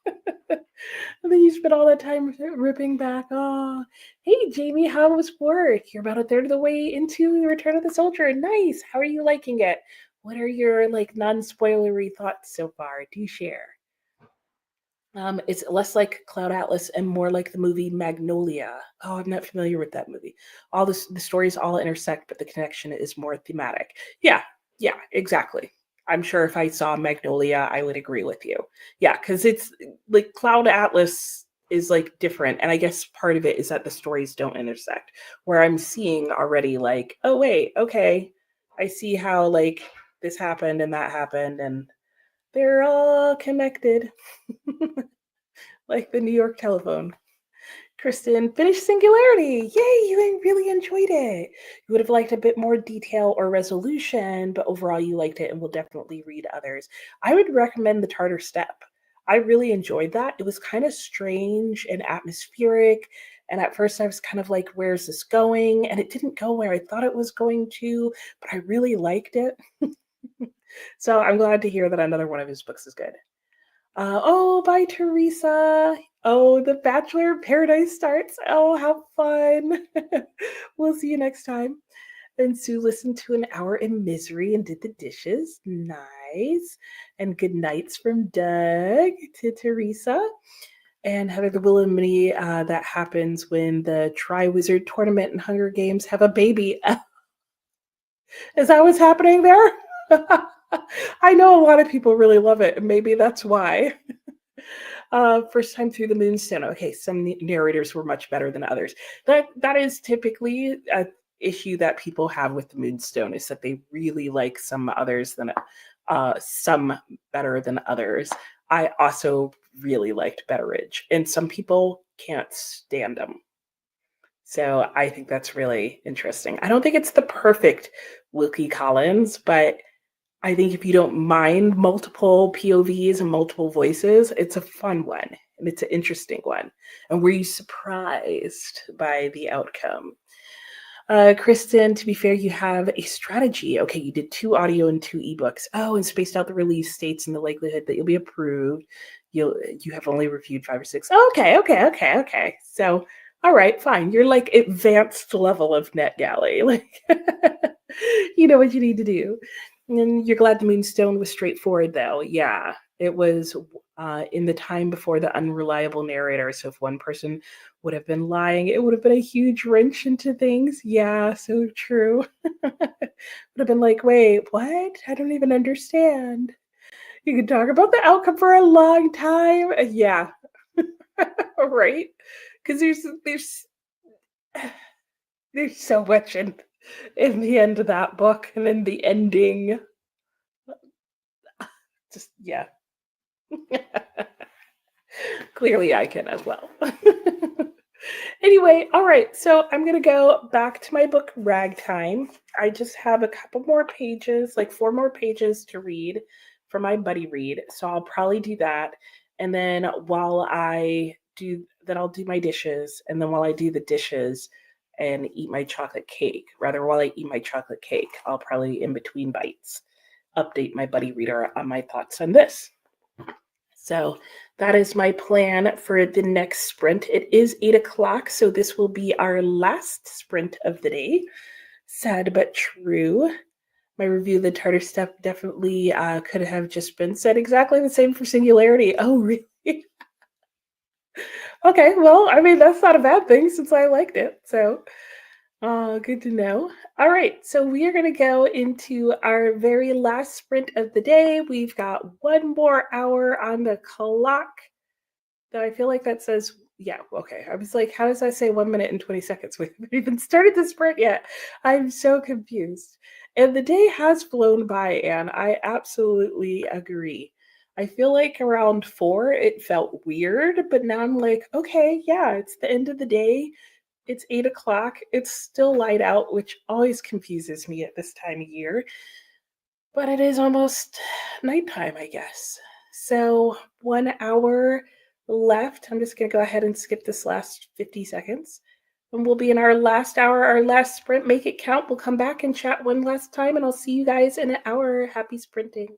And then you spent all that time ripping back. Oh, hey, Jamie, how was work? You're about a third of the way into the Return of the Soldier. Nice. How are you liking it? What are your non-spoilery thoughts so far? Do share. It's less like Cloud Atlas and more like the movie Magnolia. Oh, I'm not familiar with that movie. All the stories all intersect, but the connection is more thematic. Yeah, exactly. I'm sure if I saw Magnolia, I would agree with you. Yeah, because it's like Cloud Atlas is like different. And I guess part of it is that the stories don't intersect, where I'm seeing already like, oh, wait, okay. I see how like this happened and that happened and they're all connected. Like the New York telephone. Kristen, finished Singularity. Yay, you really enjoyed it. You would have liked a bit more detail or resolution, but overall you liked it and will definitely read others. I would recommend The Tartar Step. I really enjoyed that. It was kind of strange and atmospheric. And at first I was kind of like, where's this going? And it didn't go where I thought it was going to, but I really liked it. So I'm glad to hear that another one of his books is good. Oh, bye, Teresa. Oh, The Bachelor in Paradise starts. Oh, how fun. We'll see you next time. And Sue listened to An Hour in Misery and did the dishes. Nice. And good nights from Doug to Teresa. And Heather the Willamini, that happens when the Tri-Wizard Tournament and Hunger Games have a baby. Is that what's happening there? I know a lot of people really love it, and maybe that's why. First time through the Moonstone. Okay, some narrators were much better than others. That is typically a issue that people have with the Moonstone, is that they really like some others than some better than others. I also really liked Betteridge, and some people can't stand them. So I think that's really interesting. I don't think it's the perfect Wilkie Collins, but I think if you don't mind multiple POVs and multiple voices, it's a fun one and it's an interesting one. And were you surprised by the outcome? Kristen, to be fair, you have a strategy. Okay, you did 2 audio and 2 ebooks. Oh, and spaced out the release dates and the likelihood that you'll be approved. You have only reviewed 5 or 6. Okay. So, all right, fine. You're like advanced level of NetGalley. Like, you know what you need to do. And you're glad the Moonstone was straightforward, though. Yeah, it was in the time before the unreliable narrator. So if one person would have been lying, it would have been a huge wrench into things. Yeah, so true. Would have been like, wait, what? I don't even understand. You could talk about the outcome for a long time. Yeah, right? Because there's so much in the end of that book and in the ending. Just, yeah. Clearly I can as well. Anyway, all right, so I'm going to go back to my book, Ragtime. I just have a couple more pages, like 4 more pages to read for my buddy read. So I'll probably do that. And then I'll do my dishes. And then while I do the dishes and eat my chocolate cake, while I eat my chocolate cake, I'll probably, in between bites, update my buddy reader on my thoughts on this. So that is my plan for the next sprint. It is 8 o'clock, so this will be our last sprint of the day. Sad but true. My review of the Tartar Step definitely could have just been said exactly the same for Singularity. Oh, really? Okay, well, I mean, that's not a bad thing since I liked it. So good to know. All right, so we are going to go into our very last sprint of the day. We've got 1 more hour on the clock. Though I feel like that says, yeah, okay. I was like, how does that say 1 minute and 20 seconds? We haven't even started the sprint yet. I'm so confused. And the day has flown by, and I absolutely agree. I feel like around 4, it felt weird, but now I'm like, okay, yeah, it's the end of the day. It's 8 o'clock. It's still light out, which always confuses me at this time of year. But it is almost nighttime, I guess. So 1 hour left. I'm just going to go ahead and skip this last 50 seconds. And we'll be in our last hour, our last sprint. Make it count. We'll come back and chat one last time, and I'll see you guys in an hour. Happy sprinting.